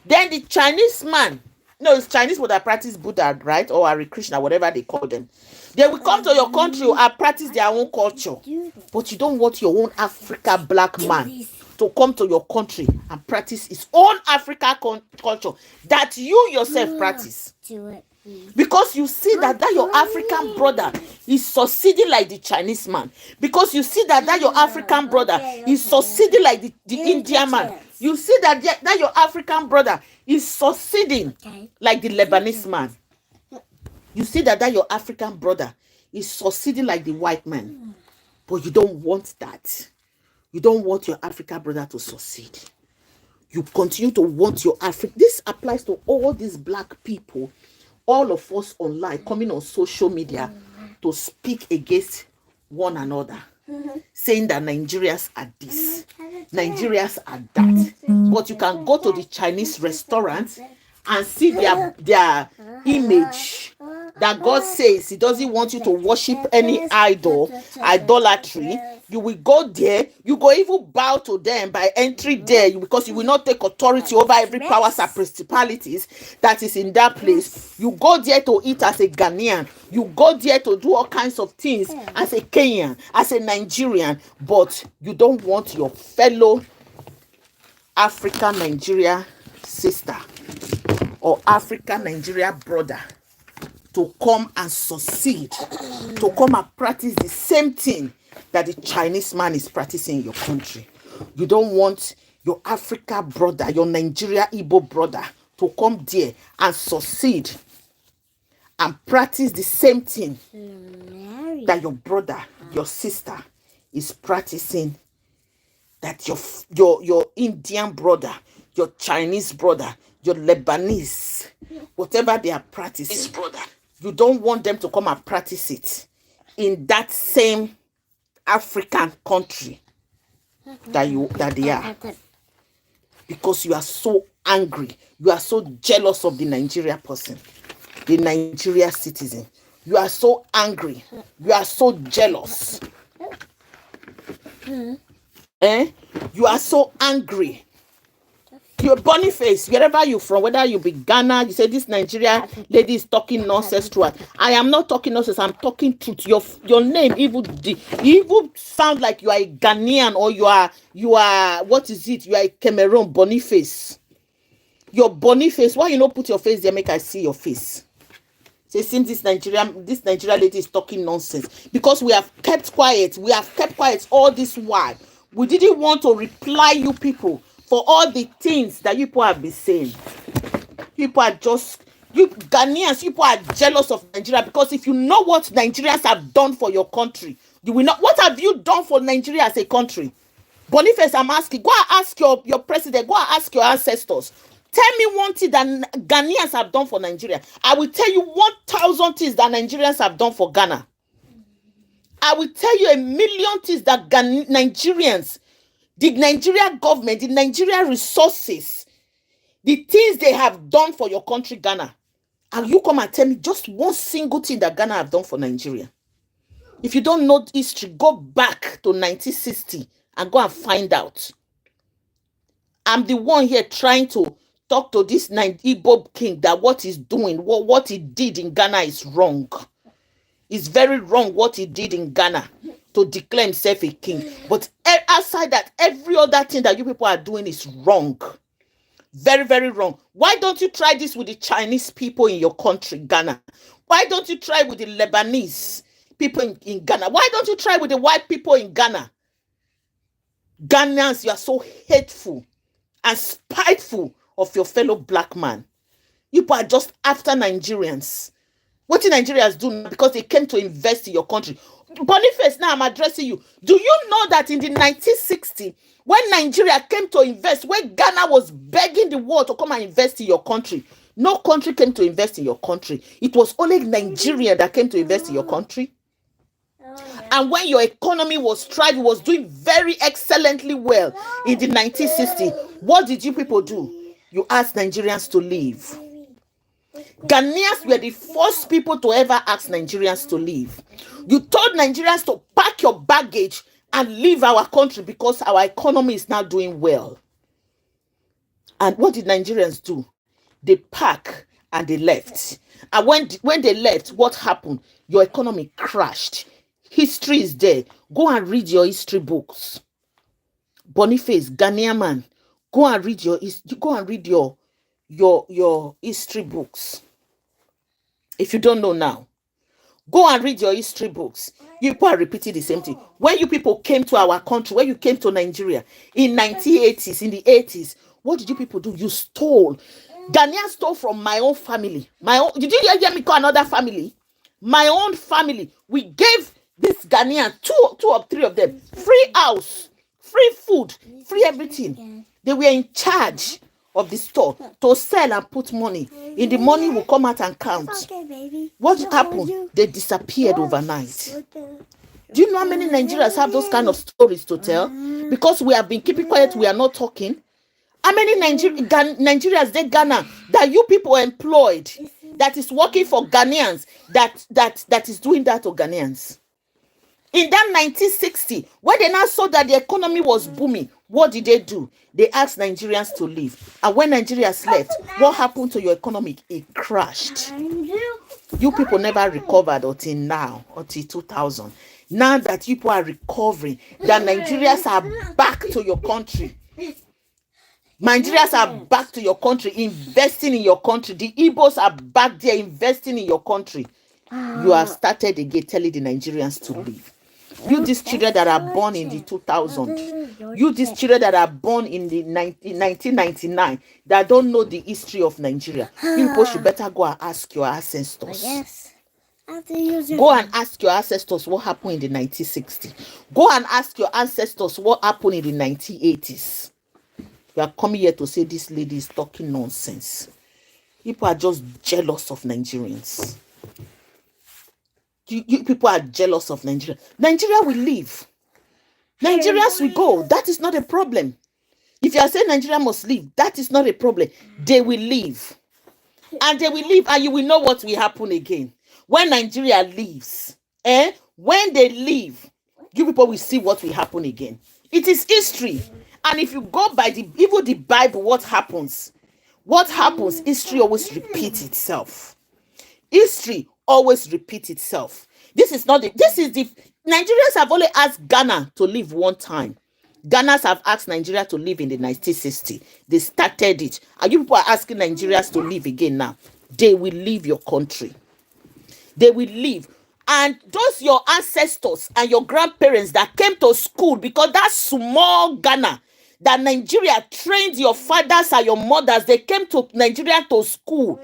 Then the Chinese man, no, it's Chinese people that practice Buddha, right, or Hare Krishna, whatever they call them. They will come to your country and practice their own culture, but you don't want your own Africa black man to come to your country and practice his own Africa culture that you yourself practice. Because you see that your African brother is succeeding like the Chinese man. Because you see that your African brother is succeeding like the Indian man. You see that your African brother is succeeding like the Lebanese man. You see that your African brother is succeeding like the white man. But you don't want that. You don't want your African brother to succeed. You continue to want your Africa. This applies to all these black people, all of us online, coming on social media to speak against one another, saying that Nigerians are this, Nigerians are that. But you can go to the Chinese restaurant and see their image, that God says he doesn't want you to worship any idolatry. You will go there, you go even bow to them by entry there, because you will not take authority over every powers and principalities that is in that place. You go there to eat as a Ghanaian, you go there to do all kinds of things as a Kenyan, as a Nigerian, but you don't want your fellow African Nigeria sister or African Nigeria brother to come and succeed, to come and practice the same thing that the Chinese man is practicing in your country. You don't want your Africa brother, your Nigeria Igbo brother, to come there and succeed and practice the same thing that your brother, your sister is practicing, that your Indian brother, your Chinese brother, your Lebanese, whatever they are practicing, you don't want them to come and practice it in that same African country that they are, because you are so angry, you are so jealous of the Nigeria person, the Nigeria citizen. You are so angry, you are so jealous. You are so angry. Your Boniface, wherever you from, whether you be Ghana, you say this Nigeria lady is talking nonsense to us. I am not talking nonsense, I'm talking truth. Your name even sound like you are a Ghanaian, or you are what is it? You are a Cameroon. Boniface. Your Boniface, why you not put your face there, make I see your face? Say, since this Nigeria lady is talking nonsense, because we have kept quiet all this while. We didn't want to reply you people for all the things that you people have been saying. People are just, you Ghanaians, people are jealous of Nigeria, because if you know what Nigerians have done for your country, you will not. What have you done for Nigeria as a country? Boniface, I'm asking, go and ask your president, go and ask your ancestors. Tell me one thing that Ghanaians have done for Nigeria. I will tell you 1,000 things that Nigerians have done for Ghana. I will tell you 1,000,000 things that Nigerians, the Nigeria government, the Nigeria resources, the things they have done for your country, Ghana. And you come and tell me just one single thing that Ghana have done for Nigeria. If you don't know history, go back to 1960 and go and find out. I'm the one here trying to talk to this Igbo king that what he's doing, what he did in Ghana is wrong. It's very wrong what he did in Ghana to declare himself a king. But outside that, every other thing that you people are doing is wrong. Very, very wrong. Why don't you try this with the Chinese people in your country, Ghana? Why don't you try with the Lebanese people in Ghana? Why don't you try with the white people in Ghana? Ghanaians, you are so hateful and spiteful of your fellow black man. You people are just after Nigerians. What did Nigerians do now? Because they came to invest in your country. Boniface, now I'm addressing you. Do you know that in the 1960s, when Nigeria came to invest, when Ghana was begging the world to come and invest in your country, no country came to invest in your country. It was only Nigeria that came to invest in your country. And when your economy was thriving, was doing very excellently well in the 1960s, what did you people do? You asked Nigerians to leave. Ghanaians were the first people to ever ask Nigerians to leave. You told Nigerians to pack your baggage and leave our country because our economy is now doing well. And what did Nigerians do? They packed and they left. And when they left, what happened? Your economy crashed. History is there. Go and read your history books. Boniface, Ghanaian man, go and read your history books. If you don't know now, go and read your history books. You people are repeating the same thing. When you people came to our country, when you came to Nigeria in 1980s, in the 80s, what did you people do? You stole. Ghanaians stole from my own family. Did you hear me call another family? My own family. We gave this Ghanaian, two or three of them, free house, free food, free everything. They were in charge of the store to sell and put money. In the money will come out and count. What happened? They disappeared overnight. Do you know how many Nigerians have those kind of stories to tell? Because we have been keeping quiet, we are not talking. How many Nigerians, they Ghana, that you people employed, that is working for Ghanaians, that is doing that to Ghanaians? In that 1960, when they now saw that the economy was booming, what did they do? They asked Nigerians to leave. And when Nigerians left, what happened to your economy? It crashed. You people never recovered until now, until 2000. Now that people are recovering, that Nigerians are back to your country. Nigerians are back to your country, investing in your country. The Igbos are back there investing in your country. You have started again telling the Nigerians to leave. You these children that are born in the 2000, you these children that are born in the 1999, that don't know the history of Nigeria, you people should better go and ask your ancestors. Yes. Go and ask your ancestors what happened in the 1960s. Go and ask your ancestors what happened in the 1980s. You are coming here to say this lady is talking nonsense. People are just jealous of Nigerians. You people are jealous of Nigeria. Nigeria will leave. Nigerians will go. That is not a problem. If you are saying Nigeria must leave, that is not a problem. They will leave. And they will leave, and you will know what will happen again. When Nigeria leaves, when they leave, you people will see what will happen again. It is history. And if you go by even the Bible, what happens? What happens? History always repeats itself. History always repeats itself. This is the Nigerians have only asked Ghana to leave one time. Ghanas have asked Nigeria to leave in the 1960s. They started it. And you people are asking Nigerians to leave again now. They will leave your country. They will leave. And those your ancestors and your grandparents that came to school, because that small Ghana that Nigeria trained your fathers and your mothers, they came to Nigeria to school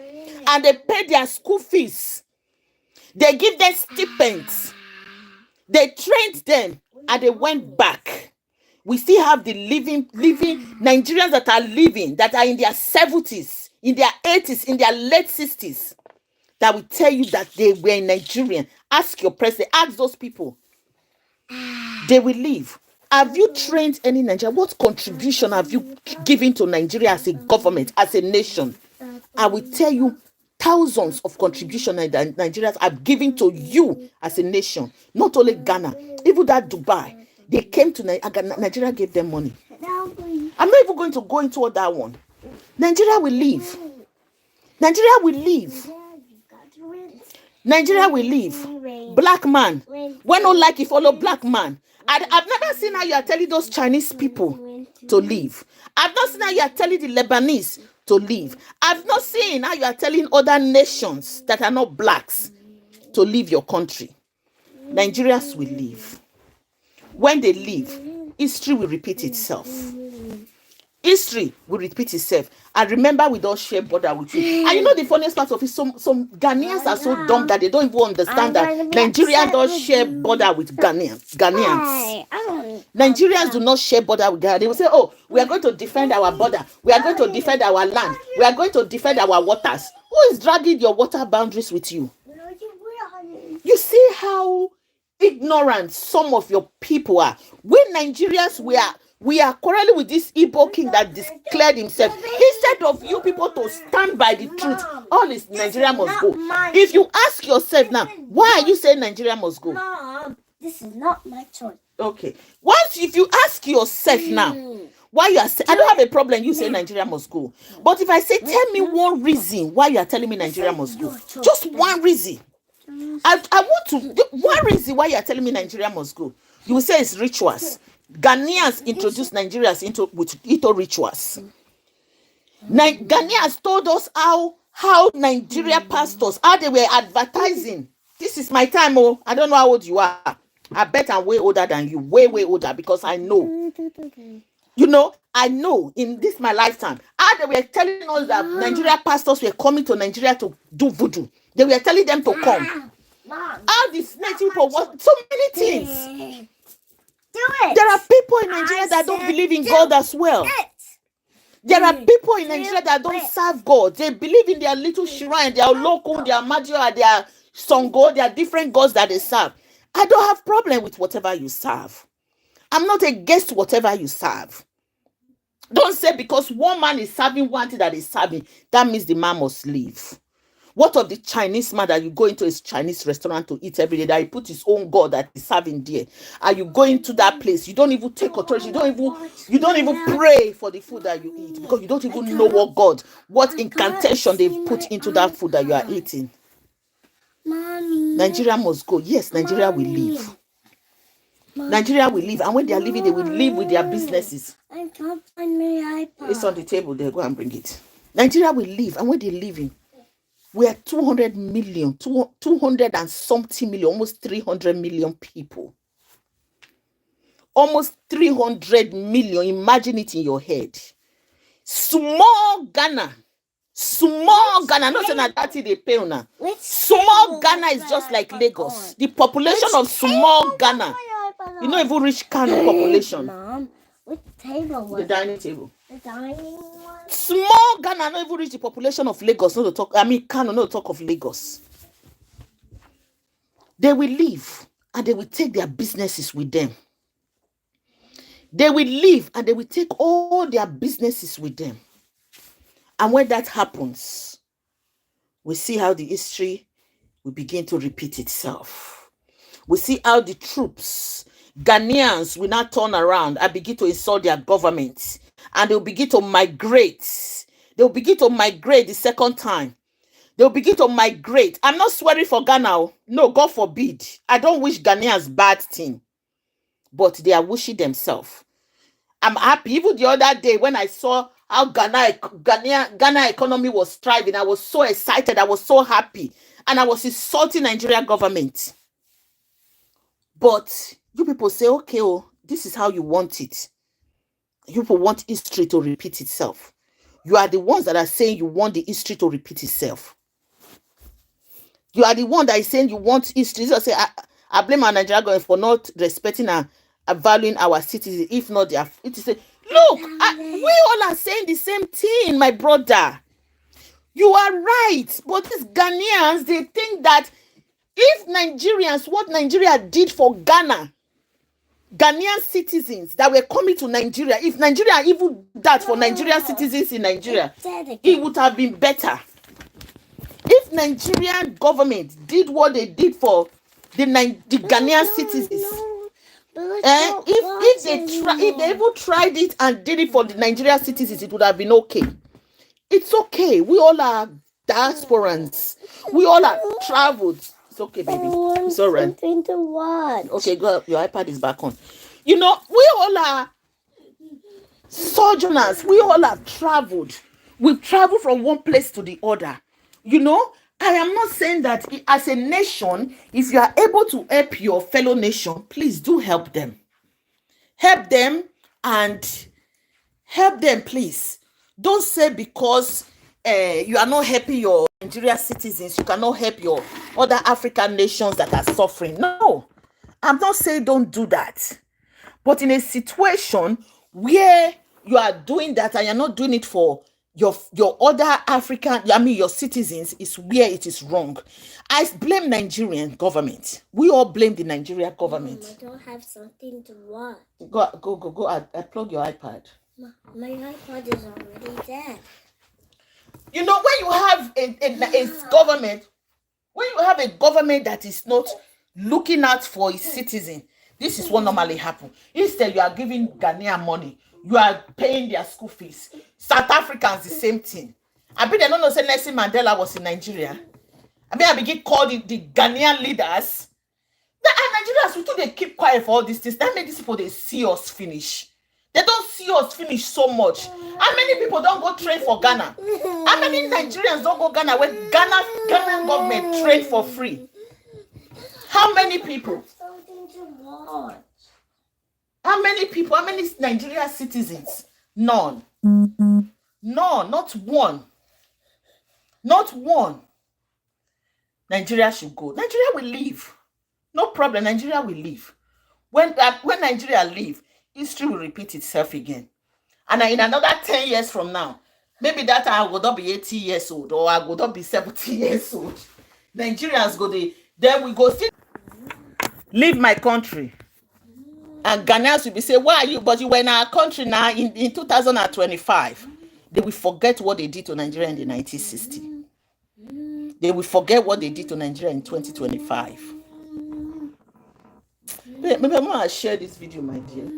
and they paid their school fees. They give them stipends. They trained them and they went back. We still have the living Nigerians that are living, that are in their 70s, in their 80s, in their late 60s, that will tell you that they were Nigerian. Ask your president, ask those people. They will leave. Have you trained any Nigerian? What contribution have you given to Nigeria as a government, as a nation? I will tell you thousands of contributions that Nigerians have given to you as a nation. Not only Ghana, even that Dubai. They came to Nigeria, gave them money. I'm not even going to go into that one. Nigeria will leave. Nigeria will leave. Nigeria will leave. Black man. When no like, you follow black man. I've never seen how you are telling those Chinese people to leave. I've not seen how you are telling the Lebanese to leave. I've not seen how you are telling other nations that are not blacks to leave your country. Nigerians will leave. When they leave, history will repeat itself. History will repeat itself. And remember, we don't share border with you. And you know the funniest part of it, some Ghanaians are so dumb that they don't even understand that Nigerians don't share border with Ghanaians. Nigerians do not share border with Ghana. They will say, oh, we are going to defend our border. We are going to defend our land. We are going to defend our waters. Who is dragging your water boundaries with you? You see how ignorant some of your people are. We Nigerians, we are quarreling with this Igbo king that declared himself. Instead of you people to stand by the truth, all is Nigeria must go. If you ask yourself now, why are you saying Nigeria must go? Mom, this is not my choice. Okay. If you ask yourself now, why you are saying, I don't have a problem you say Nigeria must go. But if I say, tell me one reason why you are telling me Nigeria must go. Just one reason. I want to, one reason why you are telling me Nigeria must go. You will say it's rituals. Ghanaians introduced Nigerians into rituals. Ghanaians told us how Nigeria pastors, how they were advertising. This is my time, oh. I don't know how old you are. I bet I'm way older than you. Way, way older, because I know. You know, I know in this my lifetime. How they were telling us that Nigeria pastors were coming to Nigeria to do voodoo. They were telling them to come. How these people want so many things. Do it. There are people in Nigeria that don't believe in God as well. There are people in Nigeria that don't serve God. They believe in their little shrine, their local, their Major, their Songo, their different gods that they serve. I don't have problem with whatever you serve. I'm not against whatever you serve. Don't say because one man is serving one thing that is serving, that means the man must leave. What of the Chinese man that you go into his Chinese restaurant to eat every day, that he put his own God that is serving there, and you go into that place, you don't even take authority, you don't even pray for the food that you eat, because you don't even know what incantation they've put into that food that you are eating. Nigeria must go. Yes, Nigeria will leave. Nigeria will leave, and when they are leaving, they will leave with their businesses. I can't find my iPad. It's on the table there. Go and bring it. Nigeria will leave, and when they're leaving, we are 200 million, 200 and something million, almost 300 million people. Almost 300 million. Imagine it in your head. Small Ghana. Not saying that they pay now. Small Ghana is just like Lagos. The population of small Ghana, you know, even reach Kano population. Mom, which table? The dining table. The dining one? Small Ghana not even reach the population of Lagos. Not to talk. I mean, Kano, not to talk of Lagos. They will leave and they will take their businesses with them. They will leave and they will take all their businesses with them. And when that happens, we see how the history will begin to repeat itself. We see how the troops, Ghanaians, will now turn around and begin to insult their government. And they'll begin to migrate. They'll begin to migrate the second time. They'll begin to migrate. I'm not swearing for Ghana. No, God forbid. I don't wish Ghanaians bad thing. But they are wishing themselves. I'm happy. Even the other day when I saw how Ghana economy was thriving, I was so excited. I was so happy. And I was insulting Nigeria government. But you people say, okay, oh, this is how you want it. You people want history to repeat itself. You are the ones that are saying you want the history to repeat itself. You are the one that is saying you want history. So say, I blame our Nigerian government for not respecting and valuing our citizens. If not, they are. It is a look. We all are saying the same thing, my brother. You are right, but these Ghanaians, they think that if Nigerians, what Nigeria did for Ghana, Ghanaian citizens that were coming to Nigeria, if Nigeria even did that for Nigerian citizens in Nigeria, it would have been better. If Nigerian government did what they did for the Ghanaian citizens, if they even tried it and did it for the Nigerian citizens, it would have been okay. It's okay. We all are diasporans. We all are traveled. It's okay, baby. It's all right. Something to watch. Okay, go. Your iPad is back on. You know, we all are sojourners. We all have traveled. We've traveled from one place to the other. You know, I am not saying that as a nation, if you are able to help your fellow nation, please do help them. Help them and help them, please. Don't say because you are not helping your Nigerian citizens, you cannot help your other African nations that are suffering. No, I'm not saying don't do that. But in a situation where you are doing that and you're not doing it for your other African, your citizens, is where it is wrong. I blame Nigerian government. We all blame the Nigerian government. I don't have something to watch. Go. I plug your iPad. My iPad is already dead. You know, when you have a government, when you have a government that is not looking out for its citizen, this is what normally happens. Instead, you are giving Ghanaian money. You are paying their school fees. South Africans, the same thing. I bet they don't know say Nelson Mandela was in Nigeria. I begin call the Ghanaian leaders. Nigerians, we think they keep quiet for all these things. That made these people, they see us finish. They don't see us finish so much. How many people don't go train for Ghana? How many Nigerians don't go Ghana when Ghana government train for free? How many people? Something to watch. How many people? How many Nigerian citizens? None. No, not one. Not one. Nigeria should go. Nigeria will leave. No problem. Nigeria will leave. When Nigeria leave, history will repeat itself again. And in another 10 years from now, maybe that time I will not be 80 years old or I will not be 70 years old. Nigerians go there, then we go still leave my country. And Ghanaians will be saying, why are you? But you were in our country now in 2025. They will forget what they did to Nigeria in the 1960s. They will forget what they did to Nigeria in 2025. Maybe I'm going to share this video, my dear.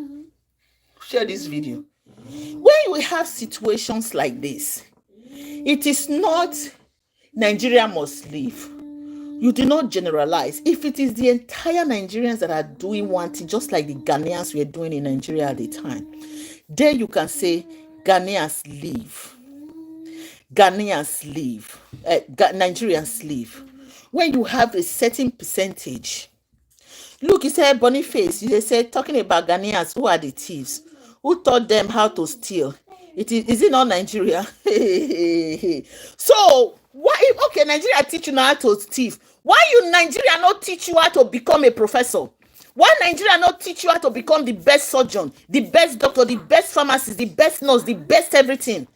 Share this video. When you have situations like this, it is not Nigeria must leave. You do not generalize. If it is the entire Nigerians that are doing one thing, just like the Ghanaians were doing in Nigeria at the time, then you can say Ghanaians leave. Ghanaians leave. Nigerians leave. When you have a certain percentage. Look, he said Boniface, they said talking about Ghanaians, who are the thieves? Who taught them how to steal? Is it not Nigeria? So why, okay, Nigeria teach you how to thief. Why you Nigeria not teach you how to become a professor? Why Nigeria not teach you how to become the best surgeon, the best doctor, the best pharmacist, the best nurse, the best everything?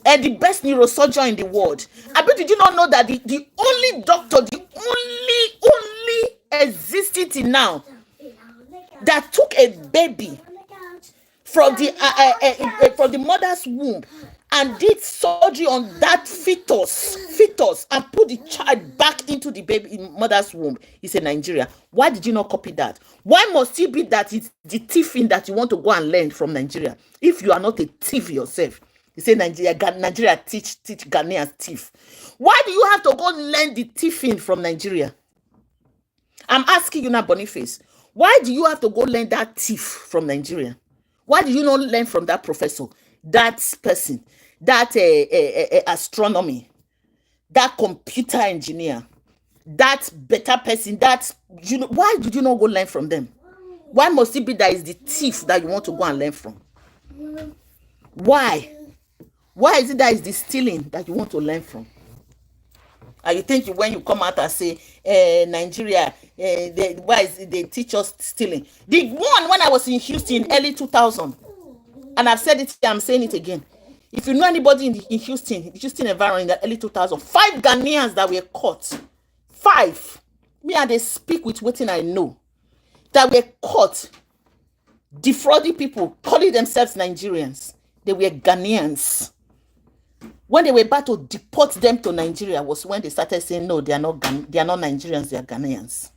And the best neurosurgeon in the world. I bet did you not know that the only doctor, the only existing till now that took a baby from the mother's womb and did surgery on that fetus and put the child back into the baby in mother's womb is in Nigeria. Why did you not copy that? Why must it be that it's the thieving that you want to go and learn from Nigeria if you are not a thief yourself? You say Nigeria teach Ghanaians thief. Why do you have to go learn the thieving from Nigeria? I'm asking you now, Boniface. Why do you have to go learn that thief from Nigeria? Why do you not learn from that professor, that person, that astronomy, that computer engineer, that better person, why did you not go learn from them? Why must it be that is the thief that you want to go and learn from? Why? Why is it that is the stealing that you want to learn from? And you think when you come out and say, Nigeria, why is it they teach us stealing? The one when I was in Houston in early 2000, and I've said it, I'm saying it again. If you know anybody in Houston environment in the early 2000, 5 Ghanaians that were caught. 5. Me and they speak with what I know. That were caught defrauding people, calling themselves Nigerians. They were Ghanaians. When they were about to deport them to Nigeria was when they started saying, no, they are not Nigerians, they are Ghanaians.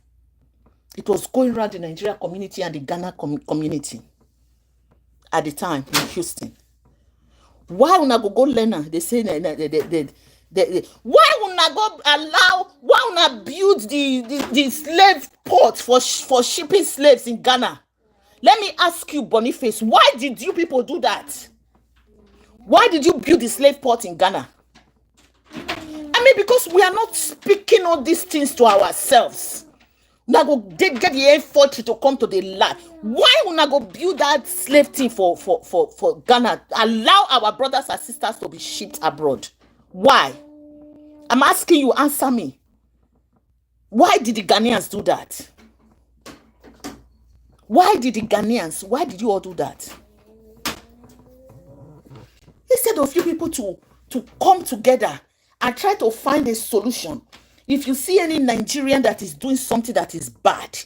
It was going around the Nigeria community and the Ghana community at the time in Houston. Why would I go learn? They say, why would I go allow, why would I build the slave port for shipping slaves in Ghana? Let me ask you, Boniface, why did you people do that? Why did you build the slave port in Ghana? I mean, because we are not speaking all these things to ourselves. Now go get the infantry to come to the land. Why would I go build that slave thing for Ghana? Allow our brothers and sisters to be shipped abroad. Why? I'm asking you, answer me. Why did the Ghanaians do that? Why did you all do that? Instead of you people to come together and try to find a solution. If you see any Nigerian that is doing something that is bad,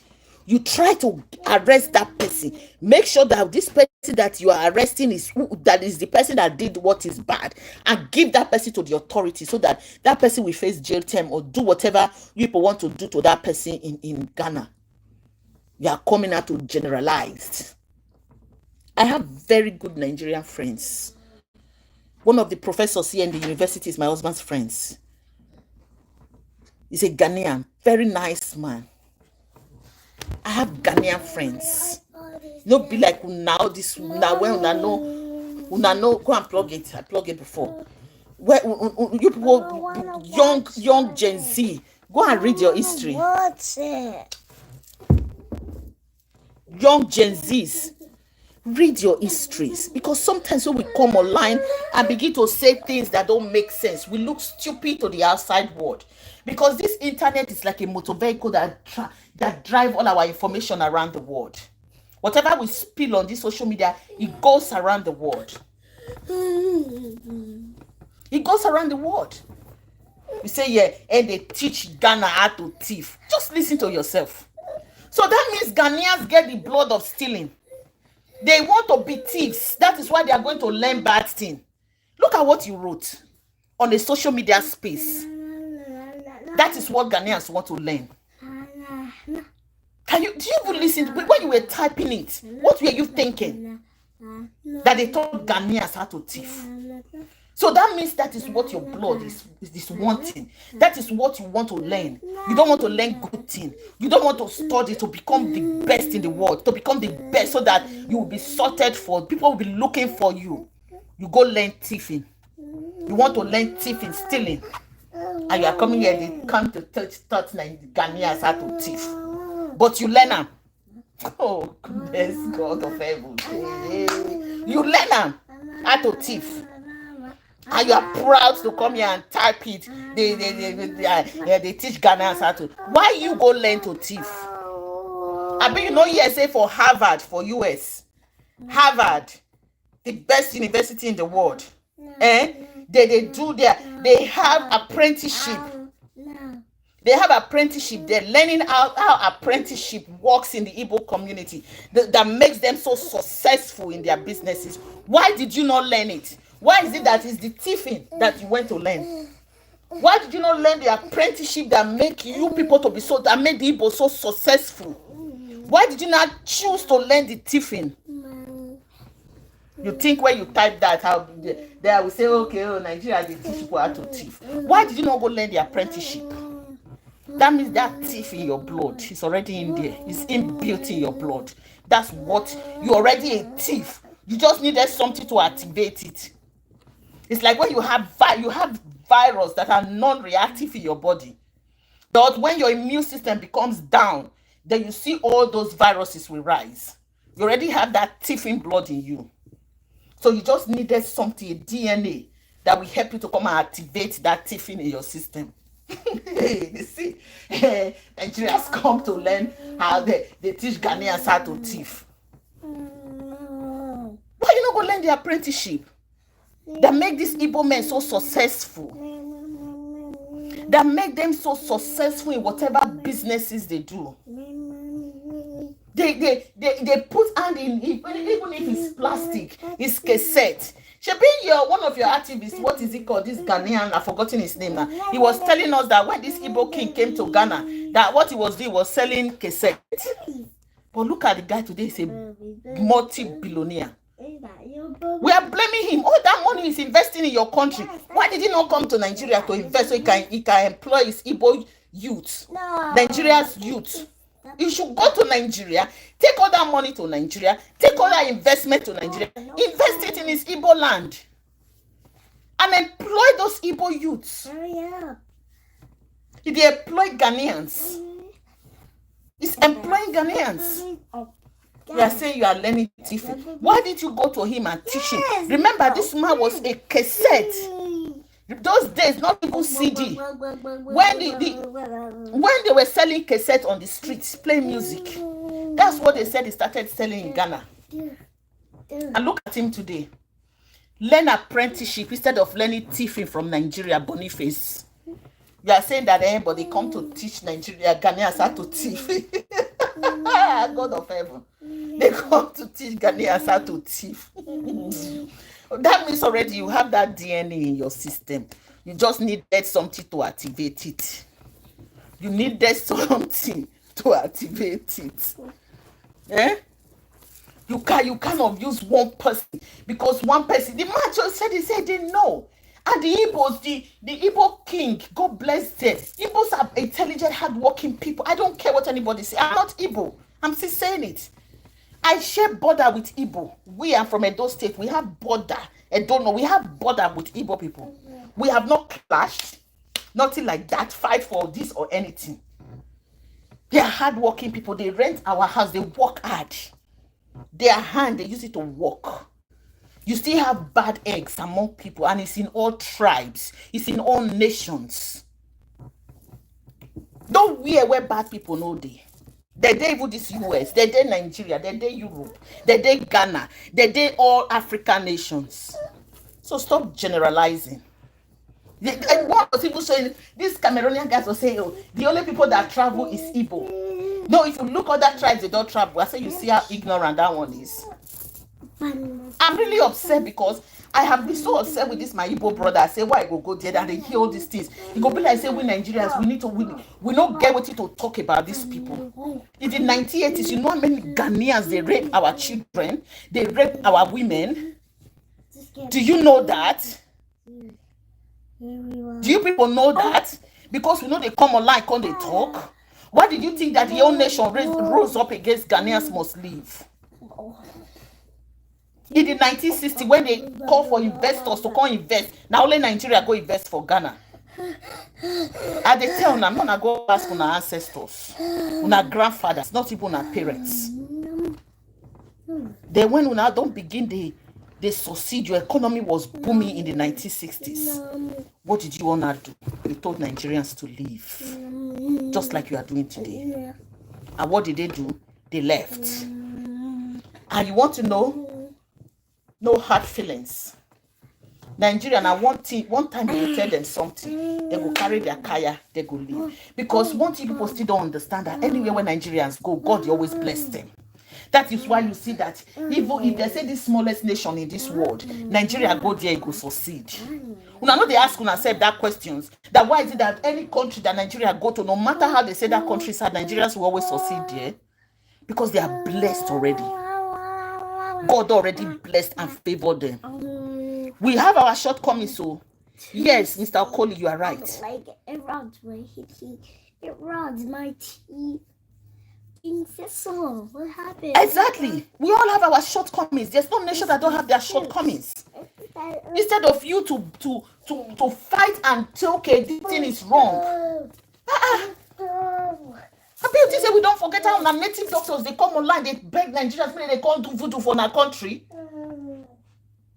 you try to arrest that person. Make sure that this person that you are arresting is the person that did what is bad, and give that person to the authority so that that person will face jail term or do whatever you people want to do to that person in Ghana. You are coming out to generalize. I have very good Nigerian friends. One of the professors here in the university is my husband's friends. He's a Ghanaian, very nice man. I have Ghanaian friends. No be like now this now when una know go and plug it. I plug it before. Where you people young Gen Z, go and read your history. What's it? Young Gen Zs, read your histories, because sometimes when we come online and begin to say things that don't make sense, we look stupid to the outside world, because this internet is like a motor vehicle that drive all our information around the world. Whatever we spill on this social media, it goes around the world. It goes around the world. You say, yeah, and they teach Ghana how to thief. Just listen to yourself. So that means Ghanaians get the blood of stealing. They want to be thieves. That is why they are going to learn bad thing. Look at what you wrote on the social media space. That is what Ghanaians want to learn. Do you even listen? When you were typing it, what were you thinking? That they taught Ghanaians how to thief. So that means that is what your blood is wanting. That is what you want to learn. You don't want to learn good thing. You don't want to study to become the best in the world, to become the best so that you will be sorted for. People will be looking for you. You go learn thieving. You want to learn thieving, stealing. And you are coming here, they come to teach Ghanaians how to thief. But you learn them. Oh, goodness, God of heaven. You learn them how to thief. And you are proud to come here and type it. They teach Ghanaians how to. Why you go learn to thief? I mean, you know, say for Harvard, for US. Harvard, the best university in the world. They have apprenticeship. They have apprenticeship. They're learning how apprenticeship works in the Igbo community that makes them so successful in their businesses. Why did you not learn it? Why is it that it's the thieving that you went to learn? Why did you not learn the apprenticeship that make you people to be that made the Igbo so successful? Why did you not choose to learn the thieving? You think when you type that, how they will say, okay, Nigeria, they teach people how to thief. Why did you not go learn the apprenticeship? That means that thief in your blood is already in there. It's inbuilt in your blood. That's what you're already a thief. You just needed something to activate it. It's like when you have virus that are non-reactive in your body. But when your immune system becomes down, then you see all those viruses will rise. You already have that thieving blood in you. So you just needed something, a DNA, that will help you to come and activate that thieving in your system. You see, Nigerians come to learn how they teach Ghanaians how to thief. Why you not go learn the apprenticeship that make these Igbo men so successful? That make them so successful in whatever businesses they do. They put hand in, even if it's plastic, it's cassette. Shebi, one of your activists, what is it called? This Ghanaian, I've forgotten his name now. He was telling us that when this Igbo king came to Ghana, that what he was doing was selling cassette. But look at the guy today, he's a multi-billionaire. We are blaming him. All that money is investing in your country. Why did he not come to Nigeria to invest so he can employ his Igbo youth, Nigeria's youth? You should go to Nigeria, take all that money to Nigeria, take all that investment to Nigeria, invest it in his Igbo land, and employ those Igbo youths. They employ Ghanaians. It's employing Ghanaians. You are saying you are learning thieving. Why did you go to him and teach him? Remember, this man was a cassette. Those days, not even CD. When they were selling cassette on the streets, playing music, that's what they said he started selling in Ghana. And look at him today. Learn apprenticeship instead of learning thieving from Nigeria, Boniface. You are saying that anybody come to teach Nigeria, Ghanaians how to thief. God of heaven. They come to teach Ghanaians how to thief. That means already you have that DNA in your system. You just needed something to activate it. You needed something to activate it. You cannot use one person, because one person, the man just said, he said they know. And the Igbos, the Igbo king, God bless them. Igbos are intelligent, hardworking people. I don't care what anybody says. I'm not Igbo. I'm still saying it. I share border with Igbo. We are from Edo State. We have border. We have border with Igbo people. We have not clashed. Nothing like that. Fight for this or anything. They are hardworking people. They rent our house. They work hard. Their hand, they use it to work. You still have bad eggs among people, and it's in all tribes. It's in all nations. Don't wear where bad people know they. They even this US, they Nigeria, they Europe, they Ghana, they all African nations. So stop generalizing. One was even saying, these Cameroonian guys were saying, oh, the only people that travel is Igbo. No, if you look at that tribes, they don't travel. I say, you see how ignorant that one is. I'm really upset because I have been so upset with this my Igbo brother. I say, why I go there and they hear all these things. It go be like, say, we Nigerians, we need to win. We don't get what to talk about these people. In the 1980s, you know how many Ghanaians, they rape our children, they rape our women. Do you know that? Do you people know that? Because we know they come online, come they talk. Why did you think that the whole nation rose up against Ghanaians must leave? In the 1960s, when they call for investors to come invest, now only Nigeria go invest for Ghana. And they tell them, I'm gonna go ask our ancestors, our grandfathers, not even our parents. Then when we now don't begin the succeed, your economy was booming in the 1960s. What did you want to do? You told Nigerians to leave, just like you are doing today. And what did they do? They left. And you want to know? No hard feelings. Nigerian, and one time they tell them something, they go carry their kaya, they go leave. Because one thing people still don't understand that anywhere where Nigerians go, God always bless them. That is why you see that even if they say the smallest nation in this world, Nigeria go there, it go succeed. Una know they ask yourself that questions. That why is it that any country that Nigeria go to, no matter how they say that country is hard, Nigerians will always succeed there? Because they are blessed already. God already blessed and favored them. We have our shortcomings, so yes, Mr. Okoli, you are right. Like it rods my teeth. It rods my teeth. What happened? Exactly. We all have our shortcomings. There's no nation that don't have their shortcomings. Instead of you to fight and say, okay, this thing is wrong. People say we don't forget how our native doctors, they come online, they beg Nigerians, they can't do voodoo for our country.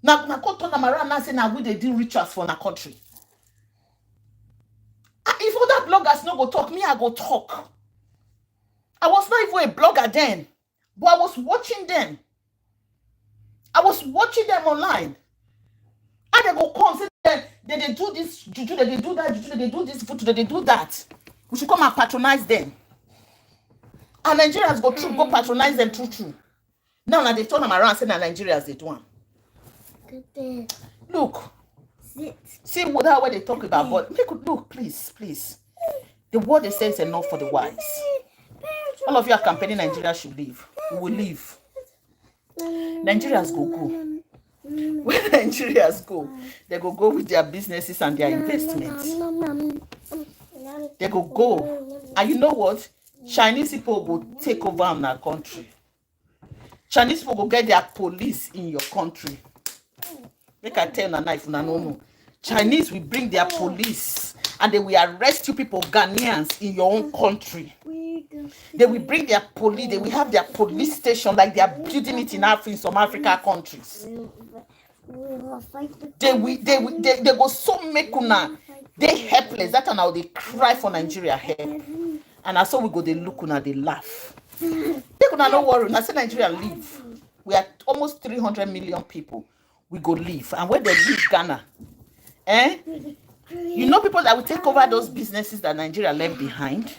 Now come turn them around and say, now we they do rituals for our country. If other bloggers no go talk, me I go talk. I was not even a blogger then, but I was watching them. I was watching them online. And they go come, say they do this juju, they do that juju, they do this voodoo, they do that. We should come and patronize them. And Nigerians go patronize them true. Now they turn them around and say that Nigerians they do one. Look. See what they talk about, but look, please. The word they say is enough for the wise. All of you are campaigning Nigeria should leave. We will leave. Nigerians go. When Nigerians go, they go with their businesses and their investments. They go. And you know what? Chinese people will take over in our country. Chinese people will get their police in your country. Make I tell you, if you don't know. Chinese will bring their police and they will arrest you people, Ghanaians, in your own country. They will bring their police, they will have their police station like they are building it in some African countries. They go so make una, they helpless. That's how they cry for Nigeria help. And I saw we go, they look una, they laugh. They could not worry. I said Nigeria leave. We are almost 300 million people. We go leave. And when they leave Ghana, you know people that will take over those businesses that Nigeria left behind,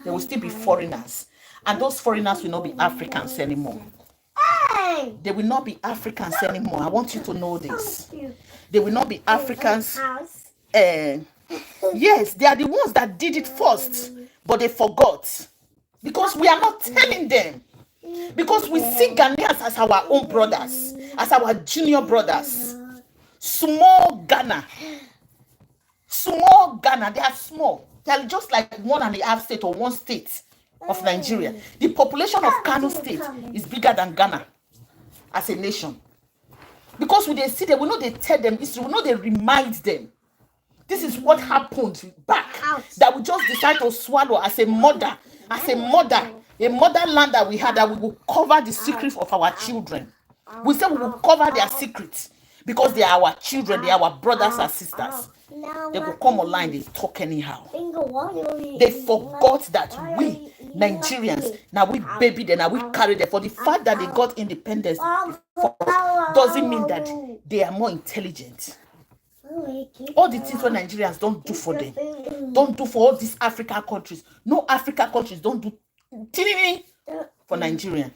they will still be foreigners. And those foreigners will not be Africans anymore. They will not be Africans anymore. I want you to know this. They will not be Africans. Yes, they are the ones that did it first, but they forgot. Because we are not telling them. Because we see Ghanaians as our own brothers, as our junior brothers. Small Ghana, they are small. They are just like 1.5 states or 1 state of Nigeria. The population of Kano State is bigger than Ghana as a nation. Because when they see them, we know they tell them history, we know they remind them. This is what happened back. That we just decide to swallow as a mother, a motherland that we had, that we will cover the secrets of our children. We say we will cover their secrets because they are our children, they are our brothers and sisters. They will come online, they talk anyhow. They forgot that we, Nigerians, now we baby them, now we carry them. For the fact that they got independence before us doesn't mean that they are more intelligent. All the things what Nigerians don't do for them, don't do for all these African countries. No African countries don't do for Nigerian.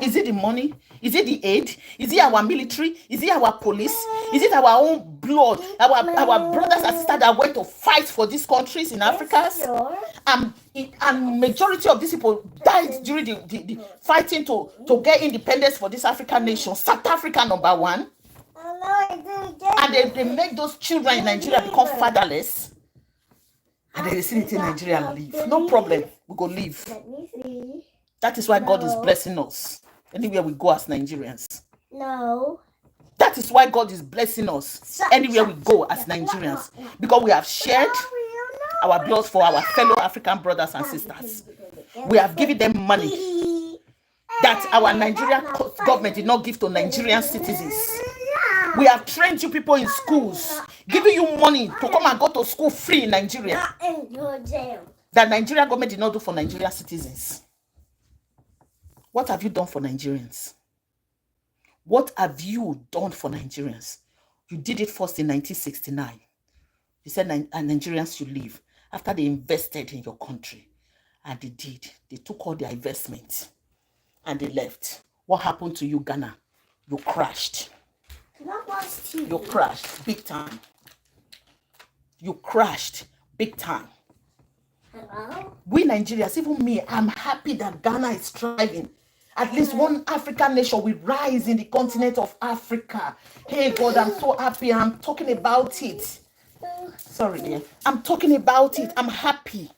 Is it the money? Is it the aid? Is it our military? Is it our police? Is it our own blood? Our brothers and sisters that went to fight for these countries in Africa? And majority of these people died during the fighting to get independence for this African nation. South Africa number one. And they make those children in Nigeria become fatherless. And they see it in Nigeria leave. No problem. We go leave. That is why God is blessing us. Anywhere we go as Nigerians. No. That is why God is blessing us. Anywhere we go as Nigerians. Because we have shared our blood for our fellow African brothers and sisters. We have given them money that our Nigerian government did not give to Nigerian citizens. We have trained you people in schools, giving you money to come and go to school free in Nigeria. That Nigerian government did not do for Nigerian citizens. What have you done for Nigerians? What have you done for Nigerians? You did it first in 1969. You said Nigerians should leave after they invested in your country. And they did. They took all their investments and they left. What happened to you, Ghana? You crashed. You crashed big time. You crashed big time. Hello? We Nigerians, even me, I'm happy that Ghana is thriving. At least one African nation will rise in the continent of Africa. Hey God, I'm so happy. I'm talking about it. Sorry, dear. I'm talking about it. I'm happy.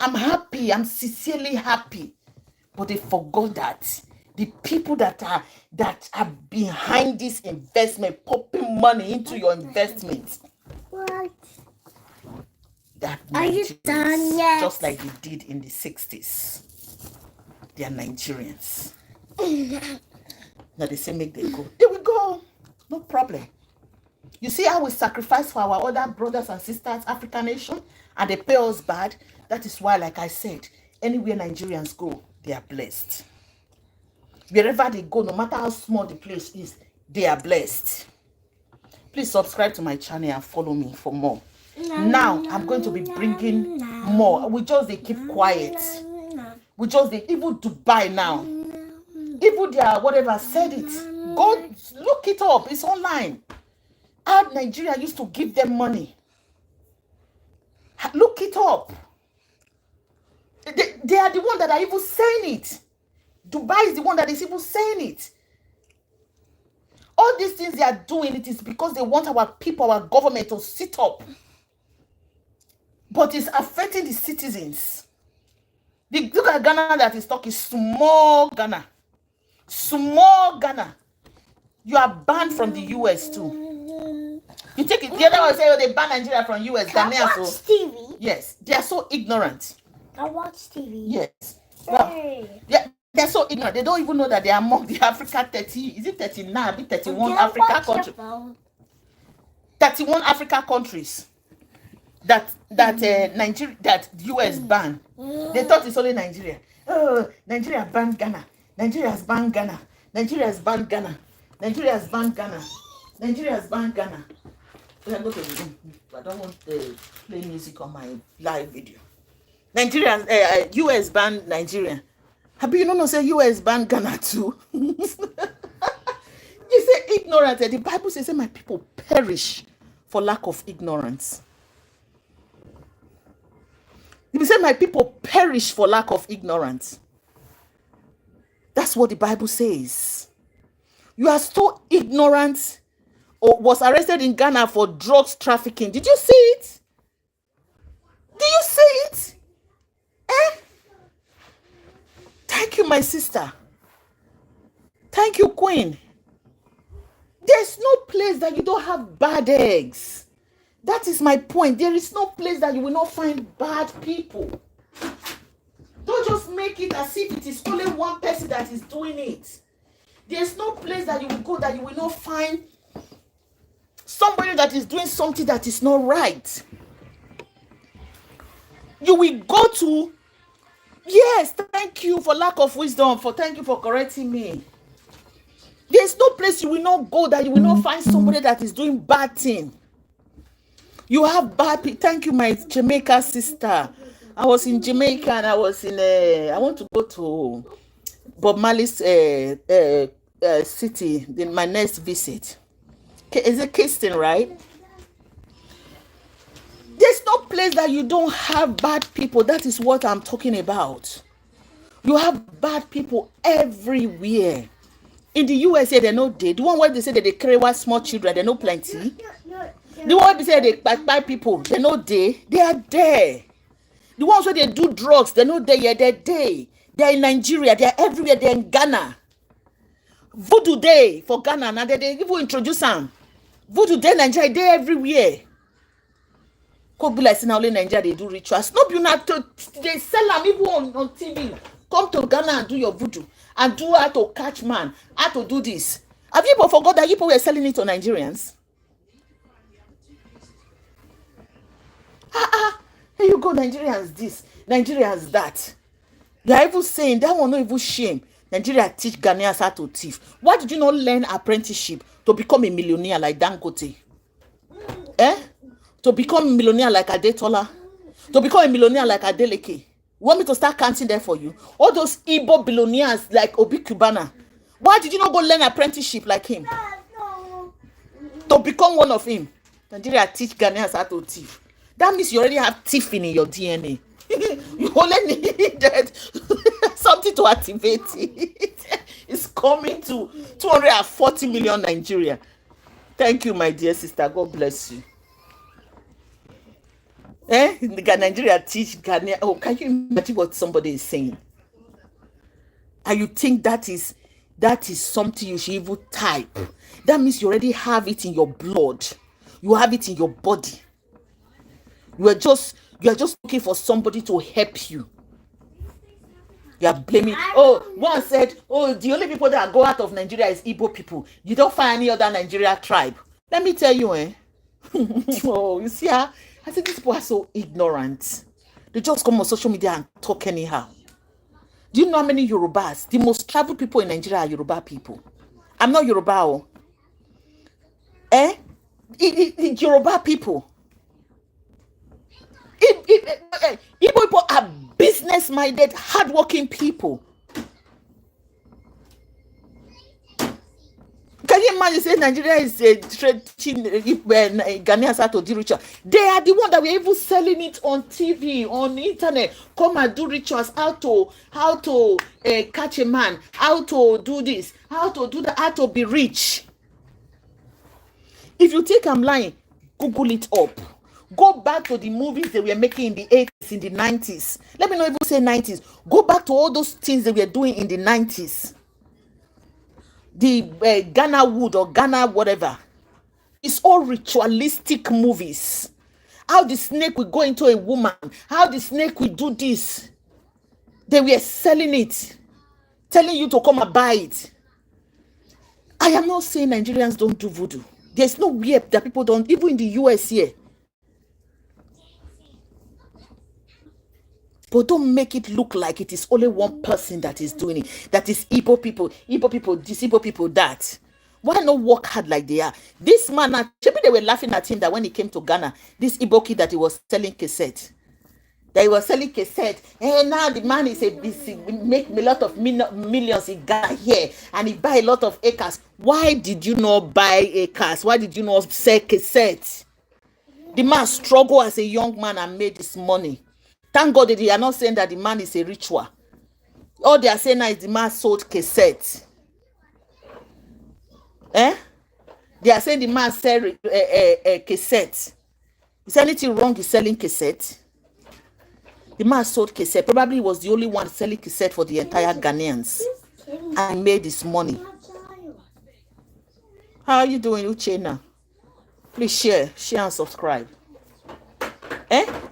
I'm happy. I'm sincerely happy. But they forgot that the people that are behind this investment, popping money into your investment. What? That Are you done yet? just like they did in the 60s. They are Nigerians. Now they say make them go. They will go. No problem. You see how we sacrifice for our other brothers and sisters, African nation, and they pay us bad. That is why, like I said, anywhere Nigerians go, they are blessed. Wherever they go, no matter how small the place is, they are blessed. Please subscribe to my channel and follow me for more. Now, I'm going to be bringing more. We just they keep quiet. We just they even Dubai now. Even their whatever said it. Go look it up. It's online. How Nigeria used to give them money. Look it up. They are the one that are even saying it. Dubai is the one that is even saying it. All these things they are doing, it is because they want our people, our government to sit up. But it's affecting the citizens. Look at Ghana that is talking, small Ghana. Small Ghana. You are banned from the US too. You take it, the other one say, oh, they ban Nigeria from US. I watch TV. Yes, they are so ignorant. I watch TV. Yes. Well, they're so ignorant. They don't even know that they are among the Africa 30. Is it 39? 31 Africa countries. 31 Africa countries that Nigeria, that US ban. They thought it's only Nigeria. Oh, Nigeria banned Ghana. Nigeria has banned Ghana. Nigeria has banned Ghana. Nigeria has banned Ghana. Nigeria has banned Ghana. I don't want to play music on my live video. Nigeria, US banned Nigeria. Have you know say US banned Ghana too? You say ignorant. The Bible says my people perish for lack of ignorance. You say my people perish for lack of ignorance. That's what the Bible says. You are so ignorant. Or was arrested in Ghana for drugs trafficking. Did you see it? Did you see it? Thank you, my sister. Thank you, Queen. There's no place that you don't have bad eggs. That is my point. There is no place that you will not find bad people. Don't just make it as if it is only one person that is doing it. There's no place that you will go that you will not find somebody that is doing something that is not right. You will go to Yes, thank you for lack of wisdom. Thank you for correcting me. There's no place you will not go that you will not find somebody that is doing bad thing. You have bad people. Thank you, my Jamaica sister. I was in Jamaica and I was in I want to go to Bob Marley's city in my next visit. Is it Kingston, right? There's no place that you don't have bad people. That is what I'm talking about. You have bad people everywhere. In the USA, they know they. The one where they say that they carry one small children, they know plenty. The one where they say they buy people, they know they are there. The ones where they do drugs, they know they're there. They're in Nigeria, they're everywhere, they're in Ghana. Voodoo Day for Ghana, now they even introduce them. Voodoo Day, Nigeria, they everywhere. Could be like only Nigeria they do rituals. No, you not to they sell them even on TV. Come to Ghana and do your voodoo and do how to catch man, how to do this. Have you people forgot that people were selling it to Nigerians? Here you go, Nigerians this, Nigerians that. You are even saying that one not even shame. Nigeria teach Ghanaians how to thief. Why did you not learn apprenticeship to become a millionaire like Dangote? To become a millionaire like Adetola? To become a millionaire like Adeleke? You want me to start counting there for you? All those Igbo billionaires like Obi Kubana. Why did you not go learn apprenticeship like him? To become one of him. Nigeria teach Ghanaians how to thief. That means you already have thieving in your DNA. You only needed something to activate it. It's coming to 240 million Nigeria. Thank you, my dear sister. God bless you. Nigeria teach Ghana. Oh, can you imagine what somebody is saying? And you think that is something you should even type? That means you already have it in your blood. You have it in your body. You are just looking for somebody to help you. You are blaming. Oh, one said, oh, the only people that go out of Nigeria is Igbo people. You don't find any other Nigeria tribe. Let me tell you, oh, you see how I think these people are so ignorant. They just come on social media and talk anyhow. Do you know how many Yorubas? The most traveled people in Nigeria are Yoruba people. I'm not Yoruba. Yoruba people. Igbo people are business-minded, hardworking people. Can you imagine saying Nigeria is teaching Ghanaians how to do rituals? They are the one that we're even selling it on TV, on the internet. Come and do rituals, how to catch a man, how to do this, how to do that, how to be rich. If you think I'm lying, Google it up. Go back to the movies they were making in the 80s, in the 90s. Let me not even say 90s. Go back to all those things they were doing in the 90s. The Ghana Wood or Ghana whatever. It's all ritualistic movies. How the snake will go into a woman. How the snake will do this. They were selling it. Telling you to come and buy it. I am not saying Nigerians don't do voodoo. There's no way that people don't, even in the US here. But don't make it look like it is only one person that is doing it. That is Igbo people this, Igbo people that. Why not work hard like they are? This man, maybe they were laughing at him that when he came to Ghana, this Igbo kid that he was selling cassette. That he was selling cassette. Now the man is make a lot of millions in Ghana here. And he buy a lot of acres. Why did you not buy acres? Why did you not sell cassette? The man struggled as a young man and made this money. Thank God that they are not saying that the man is a ritual. All they are saying now is the man sold cassette. They are saying the man sell cassette. Is anything wrong with selling cassette? The man sold cassette. Probably he was the only one selling cassette for the entire Ghanaians. And made his money. How are you doing, Uchena? Please share and subscribe.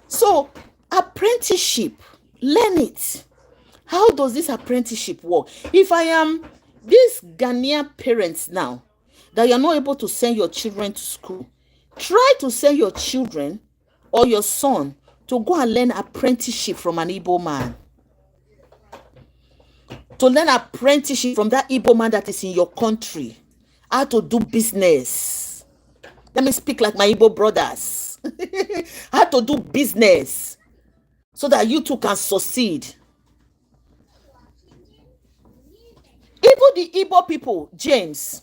So, apprenticeship, learn it. How does this apprenticeship work? If I am these Ghanaian parents now, that you're not able to send your children to school, try to send your children or your son to go and learn apprenticeship from an Igbo man. to learn apprenticeship from that Igbo man that is in your country, how to do business. Let me speak like my Igbo brothers. How to do business so that you too can succeed. Even the Igbo people, James,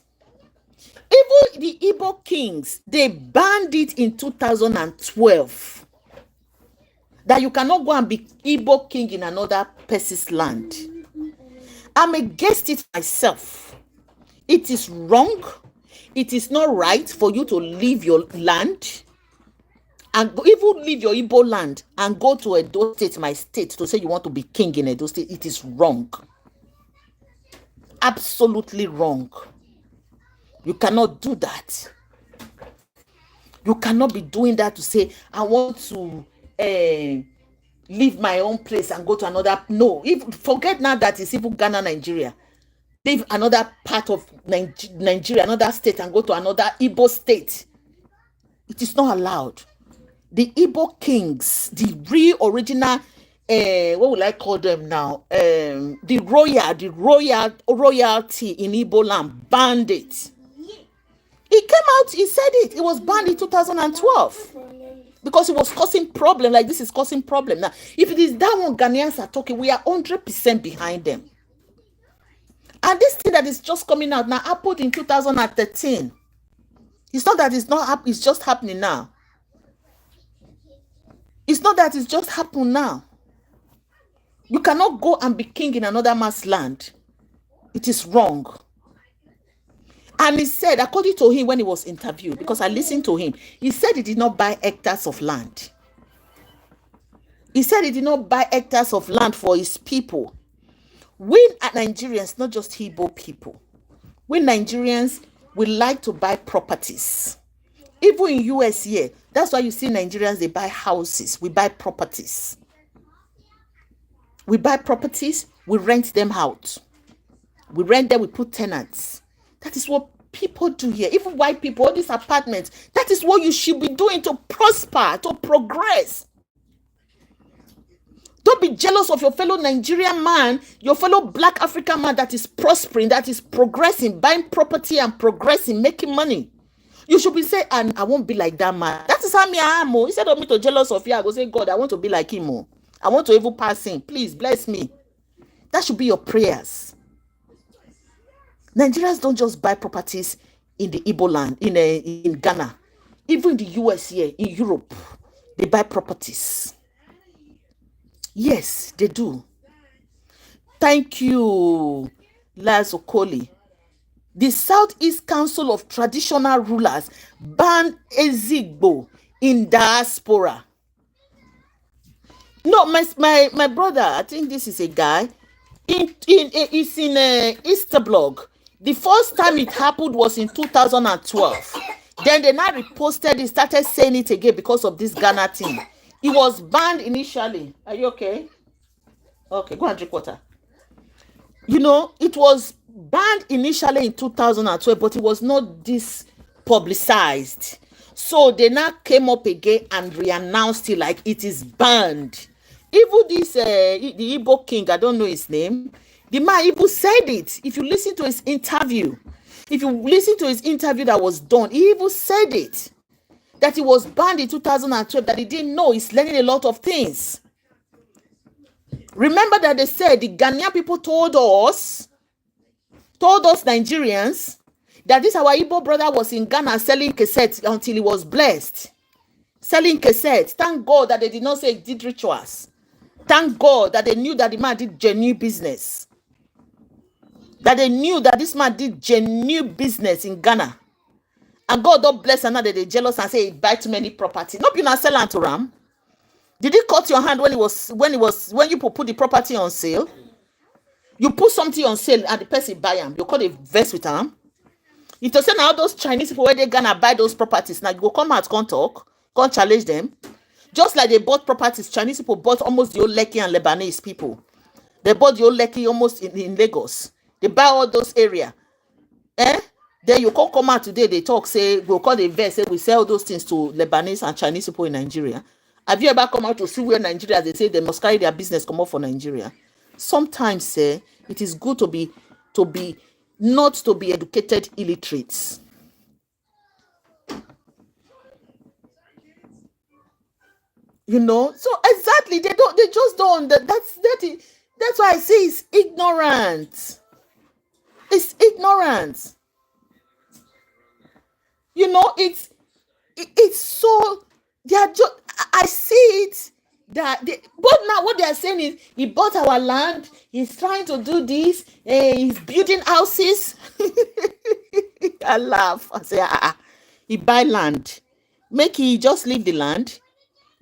even the Igbo kings, they banned it in 2012. That you cannot go and be Igbo king in another person's land. I'm against it myself. It is wrong. It is not right for you to leave your land and even leave your Igbo land and go to Edo State, my state, to say you want to be king in Edo State. It is wrong. Absolutely wrong. You cannot do that. You cannot be doing that to say, I want to leave my own place and go to another. No, forget now that it's even Ghana, Nigeria. Leave another part of Nigeria, another state, and go to another Igbo state. It is not allowed. The Igbo kings, the real original, what will I call them now? The royalty in Igbo land banned it. He came out, he said it. It was banned in 2012 because it was causing problem. Like this is causing problem. Now, if it is that one Ghanaians are talking, we are 100% behind them. And this thing that is just coming out now happened in 2013. It's not that it's not it's just happening now. It's not that it's just happened now. You cannot go and be king in another man's land. It is wrong. And he said, according to him when he was interviewed, because I listened to him, he said he did not buy hectares of land. He said he did not buy hectares of land for his people. We Nigerians, not just Igbo people, we Nigerians, we like to buy properties. Even in US here, that's why you see Nigerians, they buy houses. We buy properties. We buy properties, we rent them out. We rent them, we put tenants. That is what people do here. Even white people, all these apartments, that is what you should be doing to prosper, to progress. Don't be jealous of your fellow Nigerian man, your fellow black African man that is prospering, that is progressing, buying property and progressing, making money. You should be saying, and I won't be like that man. That is how me I am. Instead of me to jealous of you, I go say, God, I want to be like him. I want to even pass him. Please bless me. That should be your prayers. Nigerians don't just buy properties in the Igbo land, in Ghana. Even in the US here, in Europe, they buy properties. Yes, they do. Thank you, Laz Okoli. The Southeast Council of Traditional Rulers banned Ezigbo in diaspora. No, my brother, I think this is a guy. It's in Easterblog. The first time it happened was in 2012. Then they now reposted it, started saying it again because of this Ghana thing. It was banned initially. Are you okay? Okay, go and drink water. You know, it was banned initially in 2012, but it was not this publicized. So they now came up again and re-announced it like it is banned. Even this, the Igbo king, I don't know his name, the man even said it. If you listen to his interview, that was done, he even said it. That it was banned in 2012, that he didn't know. He's learning a lot of things. Remember that they said the Ghanaian people told us Nigerians, that this our Igbo brother was in Ghana selling cassettes until he was blessed. Selling cassettes. Thank God that they did not say he did rituals. Thank God that they knew that the man did genuine business. That they knew that this man did genuine business in Ghana. And God don't bless another, they jealous and say he buy too many property. Not you not sell to Ram. Did he cut your hand when you put the property on sale? You put something on sale and the person buy them. You call a verse with them. If you say now those Chinese people where they gonna buy those properties, now you go come out, can't talk, can't challenge them. Just like they bought properties, Chinese people bought almost the old Lekki and Lebanese people. They bought the old Lekki almost in Lagos. They buy all those areas. Then you can't come out today, they talk, say, we'll call the verse, say we sell those things to Lebanese and Chinese people in Nigeria. Have you ever come out to see where Nigeria, they say they must carry their business come out for Nigeria? Sometimes it is good to be not to be educated illiterates. You know, so exactly they just don't. That's why I say it's ignorant. It's ignorant. You know, it's so they are just. I see it that but now what they are saying is he bought our land. He's trying to do this. He's building houses. I laugh. I say, he buy land. Make he just leave the land.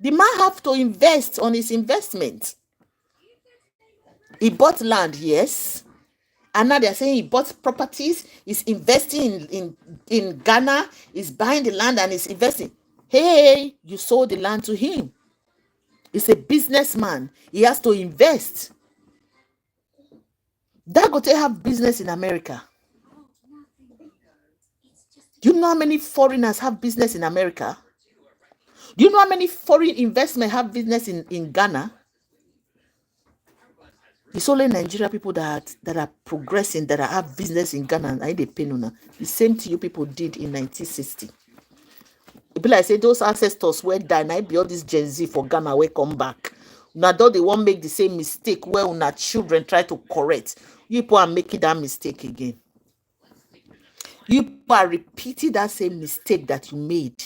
The man have to invest on his investment. He bought land, yes. And now they're saying he bought properties, he's investing in Ghana, he's buying the land and he's investing. Hey, you sold the land to him. He's a businessman. He has to invest. Dangote have business in America. Do you know how many foreigners have business in America? Do you know how many foreign investment have business in Ghana? It's only Nigeria people that are progressing, that have business in Ghana, and they pay no. The same thing you people did in 1960. It be like say those ancestors were die, now be all this Gen Z for Ghana will come back. Now though they won't make the same mistake where una children try to correct. You people are making that mistake again. You people are repeating that same mistake that you made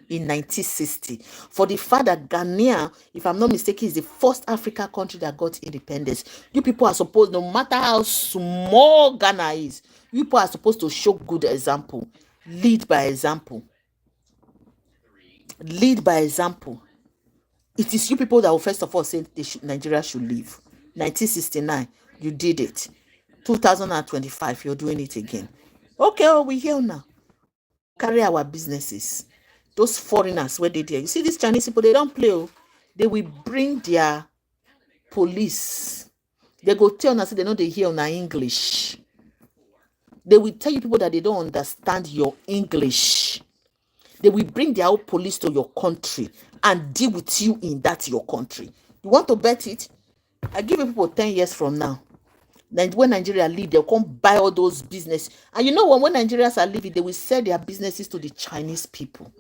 in 1960. For the fact that Ghana, if I'm not mistaken, is the first African country that got independence. You people are supposed, no matter how small Ghana is, you people are supposed to show good example. Lead by example. Lead by example. It is you people that will first of all say Nigeria should leave. 1969, you did it. 2025, you're doing it again. Okay, we're here now. Carry our businesses. Those foreigners where they there. You see these Chinese people, they don't play. They will bring their police. They go tell us they know they hear on English. They will tell you people that they don't understand your English. They will bring their own police to your country and deal with you in that your country. You want to bet it? I give you people 10 years from now. When Nigeria leave, they'll come buy all those business. And you know when Nigerians are leaving, they will sell their businesses to the Chinese people.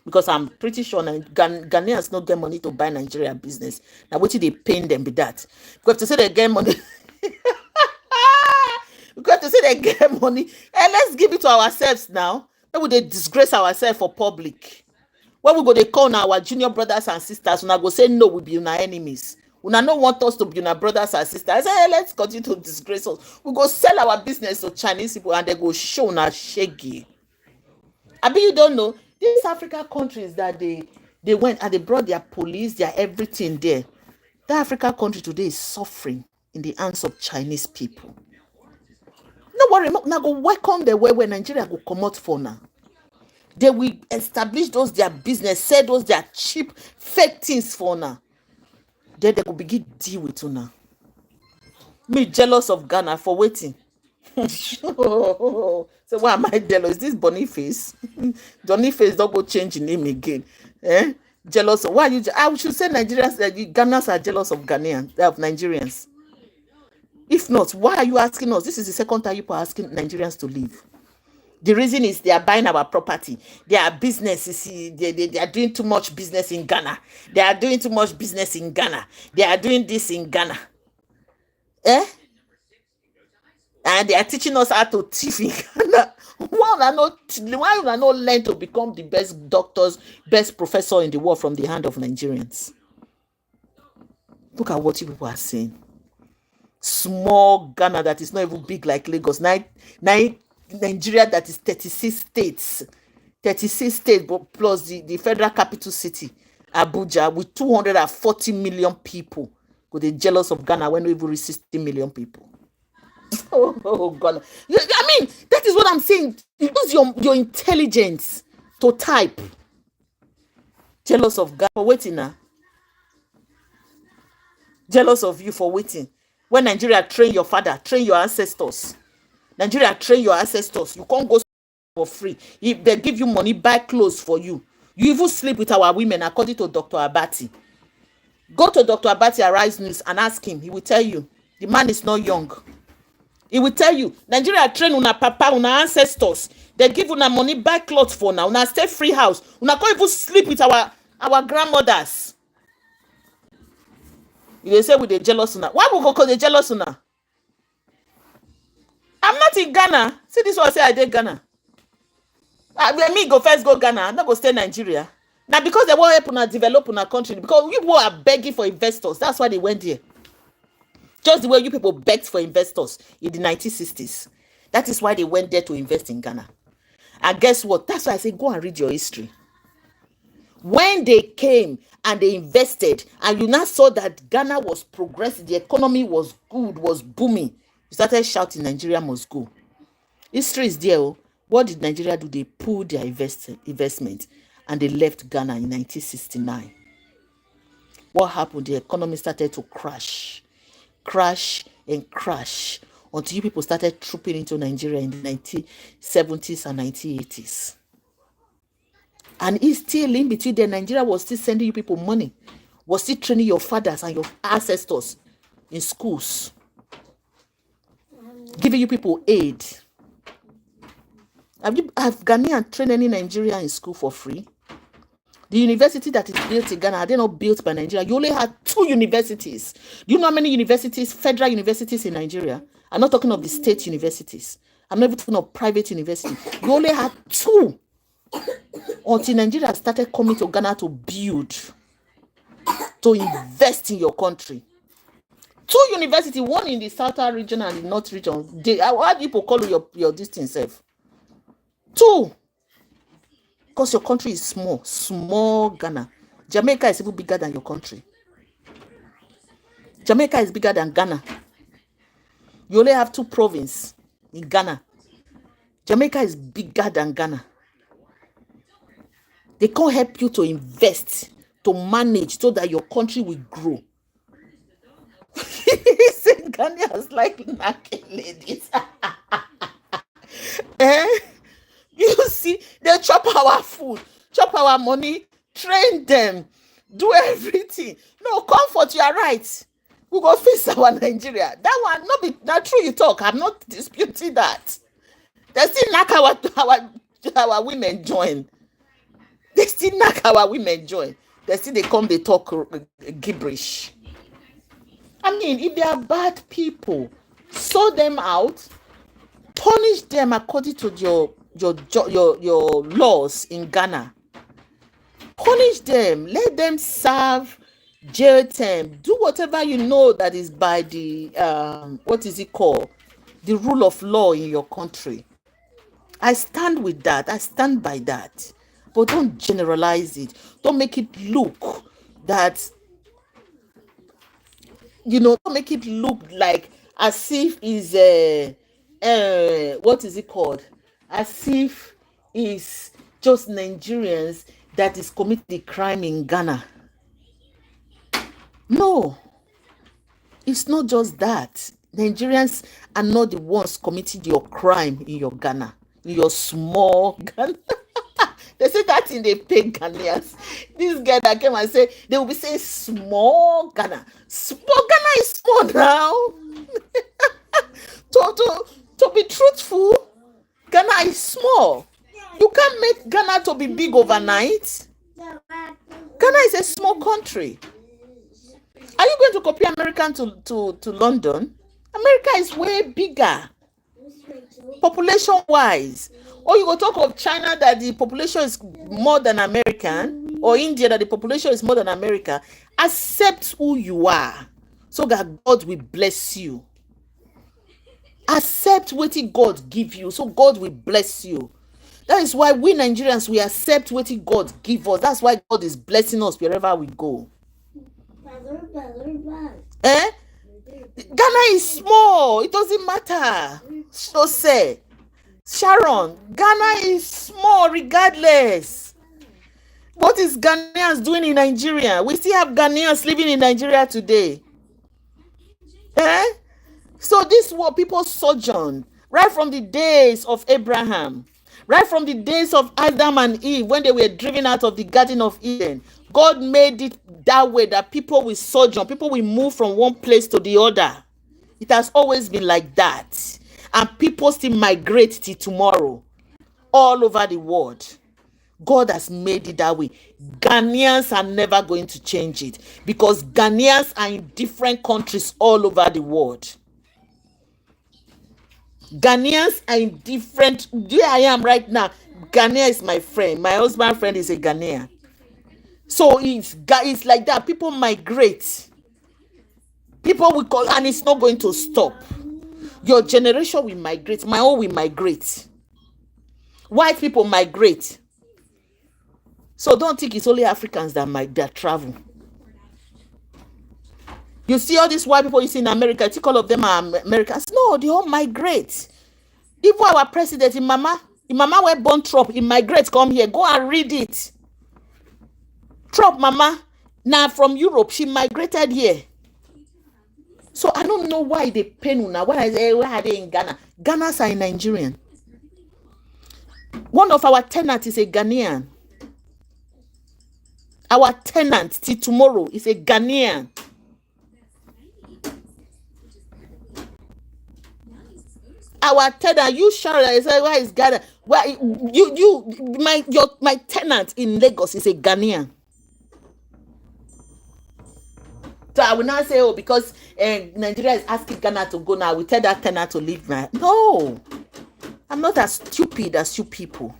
Because I'm pretty sure Ghanaians don't get money to buy Nigeria business. Now what they paying them with that? Because to say they get money. Because to say they get money. Hey, let's give it to ourselves now. Why would they disgrace ourselves for public? When we go, they call now our junior brothers and sisters. When I go say no, we be our enemies. Una no want us to be our brothers and sisters. I say, hey, let's continue to disgrace us. We go sell our business to Chinese people and they go show na shaggy. I mean, you don't know these African countries that they went and they brought their police, their everything there. That African country today is suffering in the hands of Chinese people. No worry, now go welcome the way where Nigeria go come out for now. They will establish those their business, sell those their cheap fake things for now. Then they will begin deal with you now. Me jealous of Ghana for waiting. So why am I jealous? This Boniface. Boniface don't go change in name again. Jealous of why you I should say Nigerians Ghanaians are jealous of Ghanaians, of Nigerians. If not, why are you asking us? This is the second time you are asking Nigerians to leave. The reason is they are buying our property. Their business is they are doing too much business in Ghana. They are doing too much business in Ghana. They are doing this in Ghana. And they are teaching us how to thief in Ghana. Why would I not learn to become the best doctors, best professor in the world from the hand of Nigerians? Look at what you people are saying. Small Ghana that is not even big like Lagos. Nigeria that is 36 states. 36 states plus the federal capital city, Abuja, with 240 million people. Because they're jealous of Ghana when we even reach 60 million people. Oh God. I mean, that is what I'm saying. Use your intelligence to type. Jealous of Ghana for waiting now. Jealous of you for waiting. When Nigeria train your father, train your ancestors. Nigeria train your ancestors. You can't go for free. If they give you money, buy clothes for you. You even sleep with our women, according to Dr. Abati. Go to Dr. Abati Arise News and ask him. He will tell you. The man is not young. He will tell you. Nigeria train una papa, una ancestors. They give una money, buy clothes for now. Una stay free house. Una can't even sleep with our grandmothers. They say with the jealous una. Why we go call the jealous una? I'm not in Ghana. See this one say I did Ghana. Let me go first go Ghana. I'm not go stay Nigeria. Now because they won't help una develop una country. Because you people are begging for investors. That's why they went there. Just the way you people begged for investors in the 1960s. That is why they went there to invest in Ghana. And guess what? That's why I say go and read your history. When they came and they invested, and you now saw that Ghana was progressing, the economy was good, was booming, you started shouting, Nigeria must go. History is there. Oh. What did Nigeria do? They pulled their investment and they left Ghana in 1969. What happened? The economy started to crash and crash until you people started trooping into Nigeria in the 1970s and 1980s. And it's still in between there. Nigeria was still sending you people money, was still training your fathers and your ancestors in schools, giving you people aid. Have Ghanaian trained any Nigerian in school for free? The university that is built in Ghana, are they not built by Nigeria? You only had 2 universities. Do you know how many universities, federal universities in Nigeria? I'm not talking of the state universities. I'm not even talking of private universities. You only had 2 until Nigeria started coming to Ghana to build, to invest in your country. 2 universities, one in the southern region and the north region. How do people call your distance self? 2. Because your country is small Ghana. Jamaica is even bigger than your country. Jamaica is bigger than Ghana. You only have 2 provinces in Ghana. Jamaica is bigger than Ghana. They can't help you to invest, to manage so that your country will grow. He said Ghanaians like knocking ladies. You see, they chop our food, chop our money, train them, do everything. No, comfort, you are right. We go face our Nigeria. That one, not true you talk. I'm not disputing that. They still knock our women join. They still knock our women join. They come, they talk gibberish. I mean, if they are bad people, sort them out, punish them according to your laws in Ghana. Punish them, let them serve jail term, do whatever you know that is by the what is it called? The rule of law in your country. I stand with that. I stand by that. But don't generalize it. Don't make it look that, don't make it look like as if is what is it called? As if it's just Nigerians that is committing the crime in Ghana. No, it's not just that. Nigerians are not the ones committing your crime in your Ghana, in your small Ghana. They say that in the pay Ghanaians. This guy that came and say they will be saying small Ghana. Small Ghana is small now. To be truthful, Ghana is small. You can't make Ghana to be big overnight. Ghana is a small country. Are you going to compare America to London? America is way bigger, population-wise. Or you go talk of China that the population is more than American, or India that the population is more than America. Accept who you are, so that God will bless you. Accept what God give you, so God will bless you. That is why we Nigerians, we accept what God give us. That's why God is blessing us wherever we go. Ghana is small. It doesn't matter. So say, Sharon, Ghana is small regardless. What is Ghanaians doing in Nigeria? We still have Ghanaians living in Nigeria today. So this is what people sojourn right from the days of Abraham, right from the days of Adam and Eve when they were driven out of the Garden of Eden. God made it that way, that people will sojourn, people will move from one place to the other. It has always been like that. And people still migrate till tomorrow, all over the world. God has made it that way. Ghanaians are never going to change it, because Ghanaians are in different countries all over the world. Ghanaians are in different. Where I am right now, Ghanaian is my friend. My husband's friend is a Ghanaian. So it's like that. People migrate. People will call, and it's not going to stop. Your generation will migrate. My own will migrate. White people migrate. So don't think it's only Africans that travel. You see all these white people you see in America, I think all of them are Americans. No, they all migrate. Even our president, Imama were born Trump, he migrates, come here. Go and read it. Trump mama, now from Europe, she migrated here. So I don't know why they pain now. Why are they in Ghana? Ghanaians are in Nigerian. One of our tenants is a Ghanaian. Our tenant till tomorrow is a Ghanaian. Our tenant, you shout and say, why is Ghana? Why my tenant in Lagos is a Ghanaian. So I will not say, oh, because Nigeria is asking Ghana to go now, we tell that tenant to leave. No, I'm not as stupid as you people.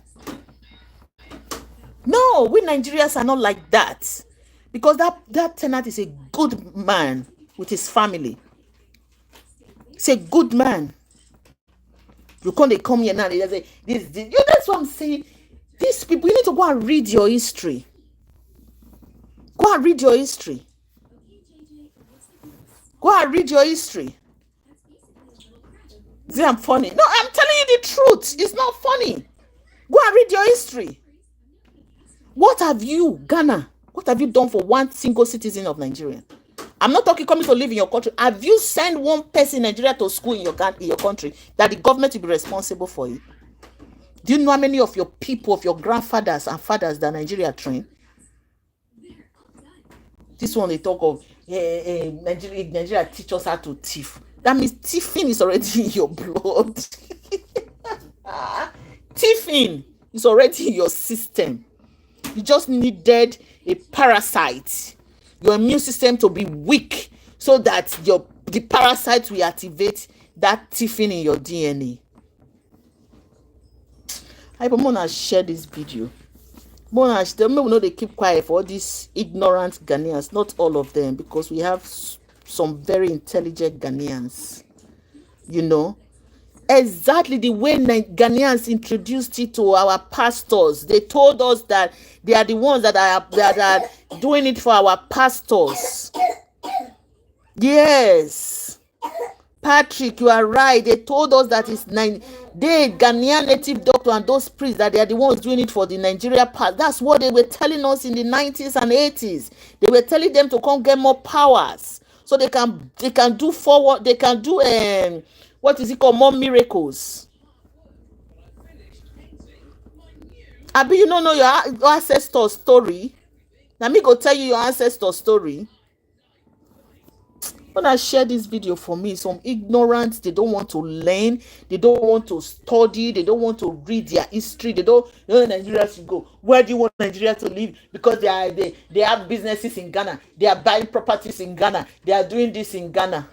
No, we Nigerians are not like that, because that tenant is a good man with his family. He's a good man. You can't come here now. They say this. That's what I'm saying. These people, you need to go and read your history. Go and read your history. Go and read your history. See, I'm funny. No, I'm telling you the truth. It's not funny. Go and read your history. What have you, Ghana? What have you done for one single citizen of Nigeria? I'm not talking coming to live in your country. Have you sent one person in Nigeria to school in your country that the government will be responsible for it? Do you know how many of your people, of your grandfathers and fathers that Nigeria trained? This one they talk of Nigeria teach us how to thief. That means thieving is already in your blood. Thieving is already in your system. You just needed a parasite, your immune system to be weak, so that the parasite will activate that thieving in your DNA. I'm gonna share this video. They know they keep quiet for all these ignorant Ghanaians. Not all of them, because we have some very intelligent Ghanaians. You know, exactly the way Ghanaians introduced it to our pastors. They told us that they are the ones that are doing it for our pastors. Yes, Patrick, you are right. They told us that they Ghanaian native doctor and those priests, that they are the ones doing it for the Nigeria part. That's what they were telling us in the 90s and 80s. They were telling them to come get more powers, so they can do forward. They can do what is it called, more miracles. Abi, you don't know your ancestor story. Let me go tell you your ancestor story. When I share this video, for me, some ignorant, they don't want to learn, they don't want to study, they don't want to read their history. They don't know Nigeria should go. Where do you want Nigeria to live? Because they have businesses in Ghana, they are buying properties in Ghana, they are doing this in Ghana.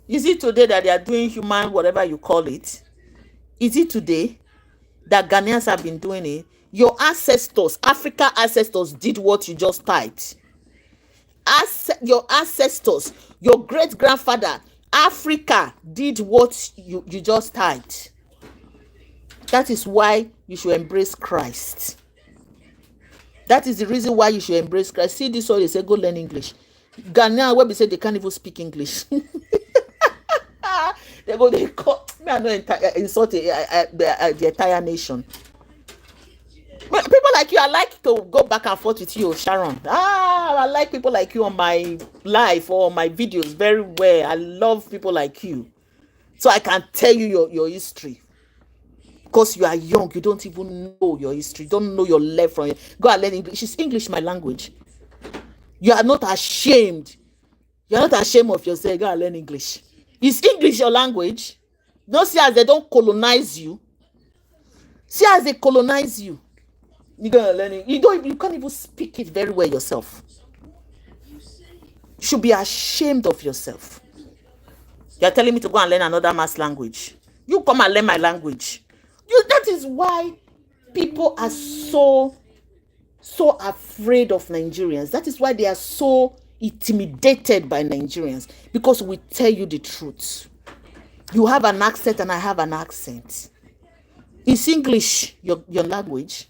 Is it today that they are doing human, whatever you call it? Is it today that Ghanaians have been doing it? Your ancestors, Africa ancestors, did what you just typed. Your ancestors, your great-grandfather, Africa, did what you just typed. That is why you should embrace Christ. That is the reason why you should embrace Christ. See this one, they say, go learn English. Ghanaian, where we say they can't even speak English. They call me, I don't insult the entire nation. People like you, I like to go back and forth with you, Sharon. I like people like you on my live or my videos very well. I love people like you, so I can tell you your history. Because you are young, you don't even know your history, you don't know your left from it. Go and learn English. Is English my language? You are not ashamed. You're not ashamed of yourself. Go and learn English. Is English your language? Don't see as they don't colonize you. See as they colonize you. You're gonna learn it. You can't even speak it very well yourself. You should be ashamed of yourself. You're telling me to go and learn another mass language. You come and learn my language. That is why people are so afraid of Nigerians. That is why they are so intimidated by Nigerians, because we tell you the truth. You have an accent and I have an accent. Is English your language?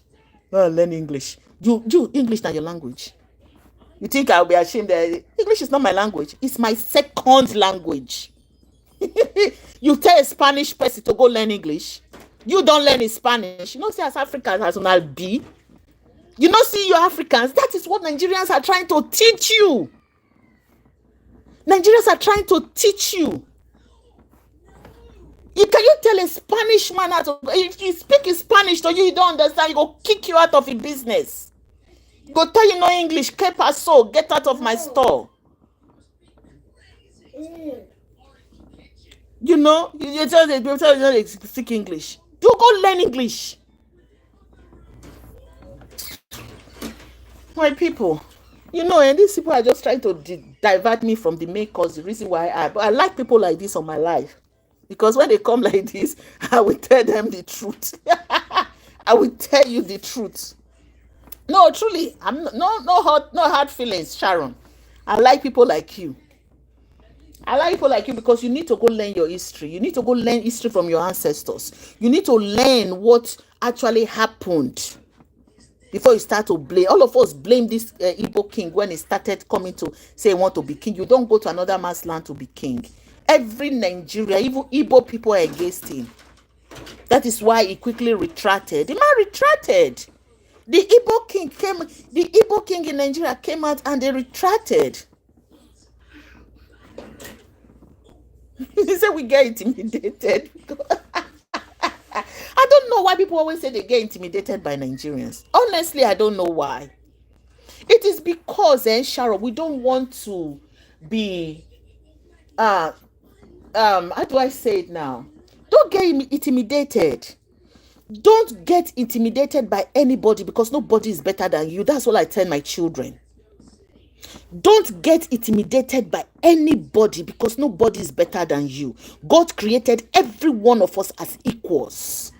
Well, learn English. You English not your language. You think I'll be ashamed that English is not my language? It's my second language. You tell a Spanish person to go learn English. You don't learn in Spanish. You know, see as Africans as an be. You know, see you Africans. That is what Nigerians are trying to teach you. Nigerians are trying to teach you. Can you tell a Spanish man how to, if he speak in Spanish to you, you don't understand, he go kick you out of his business. He go tell you no English, que paso, get out of my store. You know, you tell the people you don't speak English. You go learn English. My people, you know, and these people are just trying to divert me from the main cause, the reason why I like people like this on my life. Because when they come like this, I will tell them the truth. I will tell you the truth. No, truly, I'm no hard feelings, Sharon. I like people like you. I like people like you because you need to go learn your history. You need to go learn history from your ancestors. You need to learn what actually happened before you start to blame. All of us blame this Igbo king when he started coming to say he want to be king. You don't go to another man's land to be king. Every Nigeria, even Igbo people are against him. That is why he quickly retracted. The man retracted. The Igbo king in Nigeria came out and they retracted. He said we get intimidated. I don't know why people always say they get intimidated by Nigerians. Honestly, I don't know why. It is because, Sharon, we don't want to be how do I say it now? Don't get intimidated. Don't get intimidated by anybody because nobody is better than you. That's what I tell my children. Don't get intimidated by anybody because nobody is better than you. God created every one of us as equals.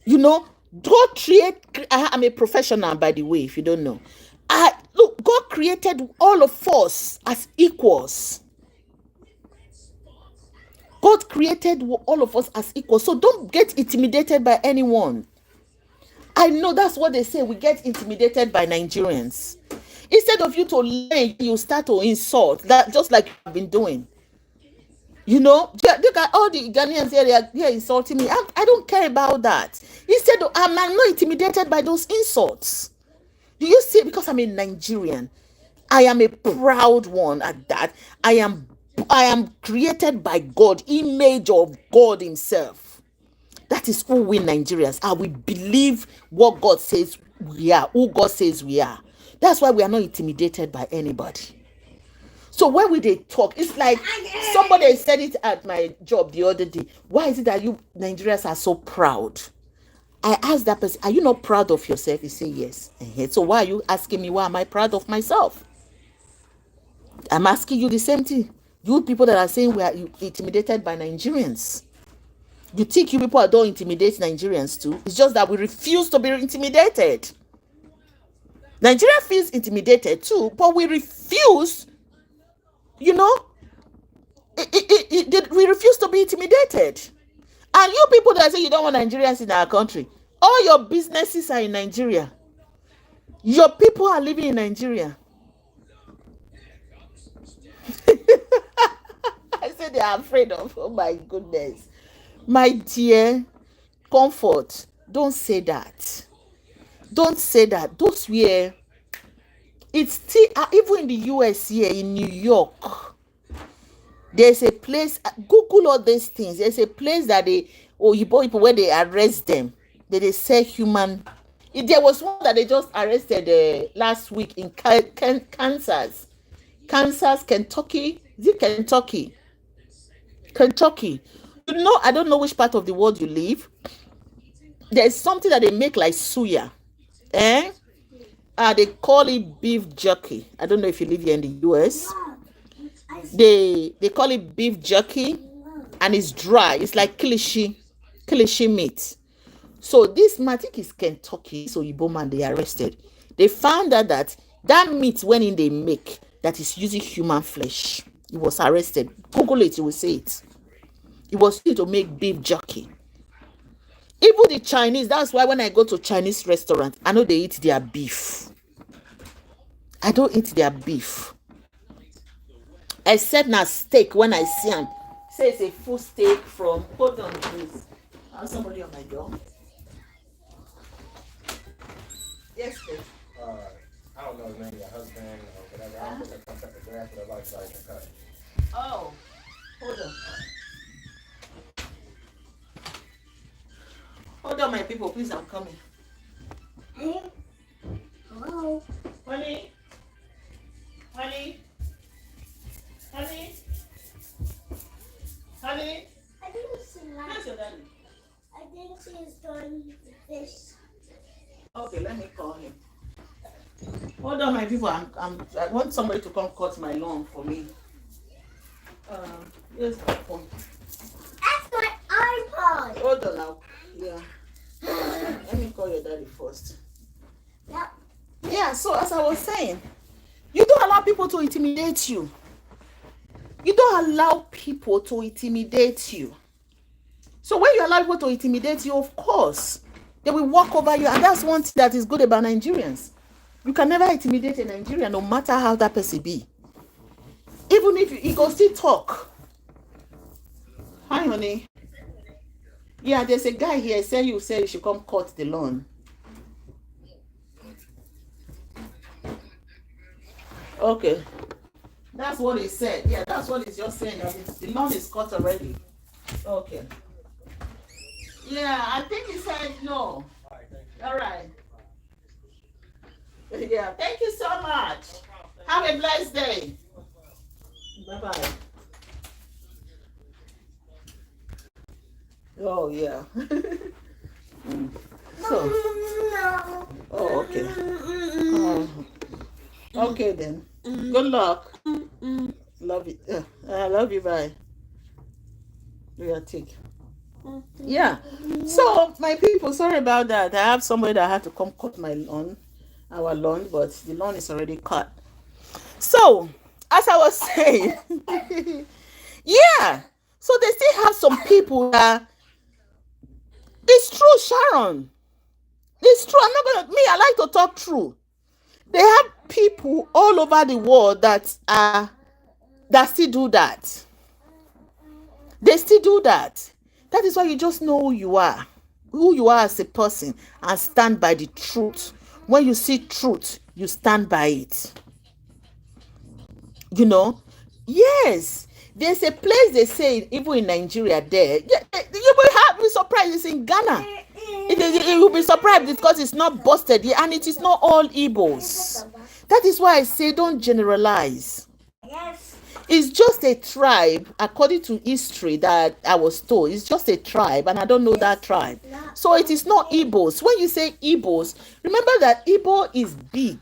You know, I'm a professional, by the way, if you don't know. Look, God created all of us as equals. God created all of us as equals. So don't get intimidated by anyone. I know that's what they say. We get intimidated by Nigerians. Instead of you to learn, you start to insult. That just like you've been doing. You know, look at all the Ghanaians here, they are insulting me. I don't care about that. Instead, I'm not intimidated by those insults. Do you see? Because I'm a Nigerian. I am a proud one at that. I am created by God, image of God himself. That is who we Nigerians are. We believe what God says we are, who God says we are. That's why we are not intimidated by anybody. So when they talk, it's like somebody said it at my job the other day. Why is it that you Nigerians are so proud? I asked that person, are you not proud of yourself? He said yes. So why are you asking me why am I proud of myself? I'm asking you the same thing. You people that are saying we are intimidated by Nigerians. You think you people don't intimidate Nigerians too? It's just that we refuse to be intimidated. Nigeria feels intimidated too, but we refuse, you know, we refuse to be intimidated. And you people that say you don't want Nigerians in our country, all your businesses are in Nigeria. Your people are living in Nigeria. I said they are afraid of, oh my goodness. My dear, comfort, don't say that. Don't say that. Those were, it's still, even in the US here, in New York, There's a place, Google all these things. There's a place that they, Oyibo people, where they arrest them, they sell human. There was one that they just arrested last week in Kansas, Kentucky. Is it Kentucky? Kentucky. You know, I don't know which part of the world you live. There's something that they make like suya. They call it beef jerky. I don't know if you live here in the US. They call it beef jerky, and it's dry. It's like kilishi meat. So this man, I think it's Kentucky, so Igbo man, they arrested. They found out that meat when in they make, that is using human flesh. He was arrested. Google it, you will see it. It was used to make beef jerky. Even the Chinese, that's why when I go to Chinese restaurant, I know they eat their beef. I don't eat their beef. Except now steak, when I see them. Say it's a full steak from, hold on please. I have somebody on my door. Yes, please. I don't know the name of your husband or whatever. I don't think I contact the draft, but I'd like to cut. Oh, hold on. Hold on, my people, please, I'm coming. Hello. Honey? Honey? Honey? Honey? I think she's Where's your daddy? I think she's doing fish. Okay, let me call him. Hold on, my people. I want somebody to come cut my lawn for me. Here's my phone. That's my iPod. Hold on now. Yeah. Let me call your daddy first. Yep. Yeah, so as I was saying, you don't allow people to intimidate you. You don't allow people to intimidate you. So when you allow people to intimidate you, of course, they will walk over you. And that's one thing that is good about Nigerians. You can never intimidate a Nigerian, no matter how that person be. Even if he go still talk. Hi, honey. Yeah, there's a guy here. Said you should come cut the lawn. Okay. That's what he said. Yeah, that's what he's just saying. That the lawn is cut already. Okay. Yeah, I think he said no. All right. Yeah, thank you so much. Have a blessed day. Bye-bye. Oh, yeah. So. Oh, okay. Oh. Okay, then. Good luck. Love you. I love you. Bye. Yeah, take. Yeah. So, my people, sorry about that. I have somebody that had to come cut our lawn, but the lawn is already cut. So, as I was saying, yeah. So they still have some people that it's true, Sharon. It's true. I like to talk true. They have people all over the world that still do that. They still do that. That is why you just know who you are as a person, and stand by the truth. When you see truth, you stand by it. You know? Yes. There's a place they say, even in Nigeria there. You will be surprised. It's in Ghana. You will be surprised because it's not busted here, and it is not all Igbos. That is why I say don't generalize. Yes. It's just a tribe, according to history that I was told. It's just a tribe, and I don't know that tribe. So it is not Igbos. When you say Igbos, remember that Igbo is big.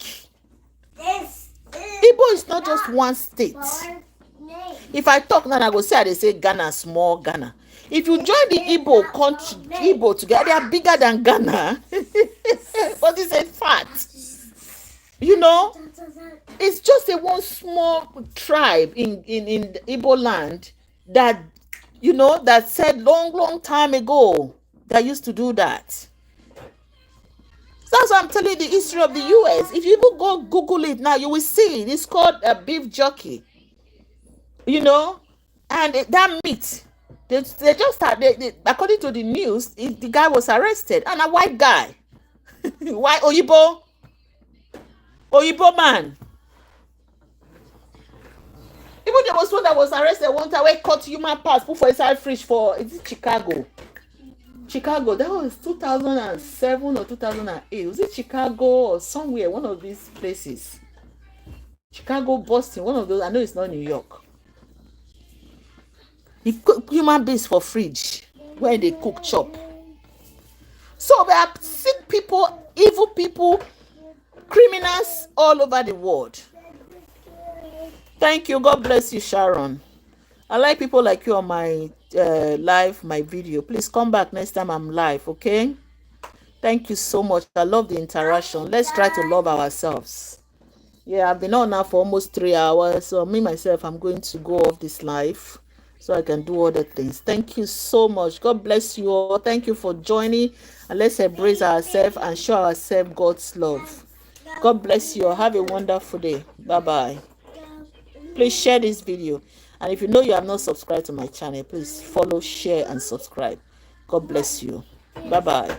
Igbo is not just one state. If I talk now, I go say they say Ghana, small Ghana. If you join the Igbo together, they are bigger than Ghana. But it's a fact. You know, it's just a one small tribe in Igbo land that, you know, that said long time ago that used to do that. That's why I'm telling you the history of the US. If you even go Google it now, you will see it. It's called a beef jerky. You know, and that meat, they just started, according to the news, the guy was arrested, and a white guy. White Oyibo man. Even there was one that was arrested one time where cut human parts, put for inside fridge for, is it Chicago? Chicago, that was 2007 or 2008. Was it Chicago or somewhere, one of these places? Chicago, Boston, one of those. I know it's not New York. You cook human beings for fridge where they cook chop. So we have seen people, evil people, criminals all over the world. Thank you. God bless you, Sharon. I like people like you on my live, my video. Please come back next time I'm live, okay? Thank you so much. I love the interaction. Let's try to love ourselves. Yeah, I've been on now for almost 3 hours. So me, myself, I'm going to go off this live so I can do other things. Thank you so much. God bless you all. Thank you for joining. And let's embrace ourselves and show ourselves God's love. God bless you all. Have a wonderful day. Bye-bye. Please share this video. And if you know you have not subscribed to my channel, please follow, share, and subscribe. God bless you. Bye-bye.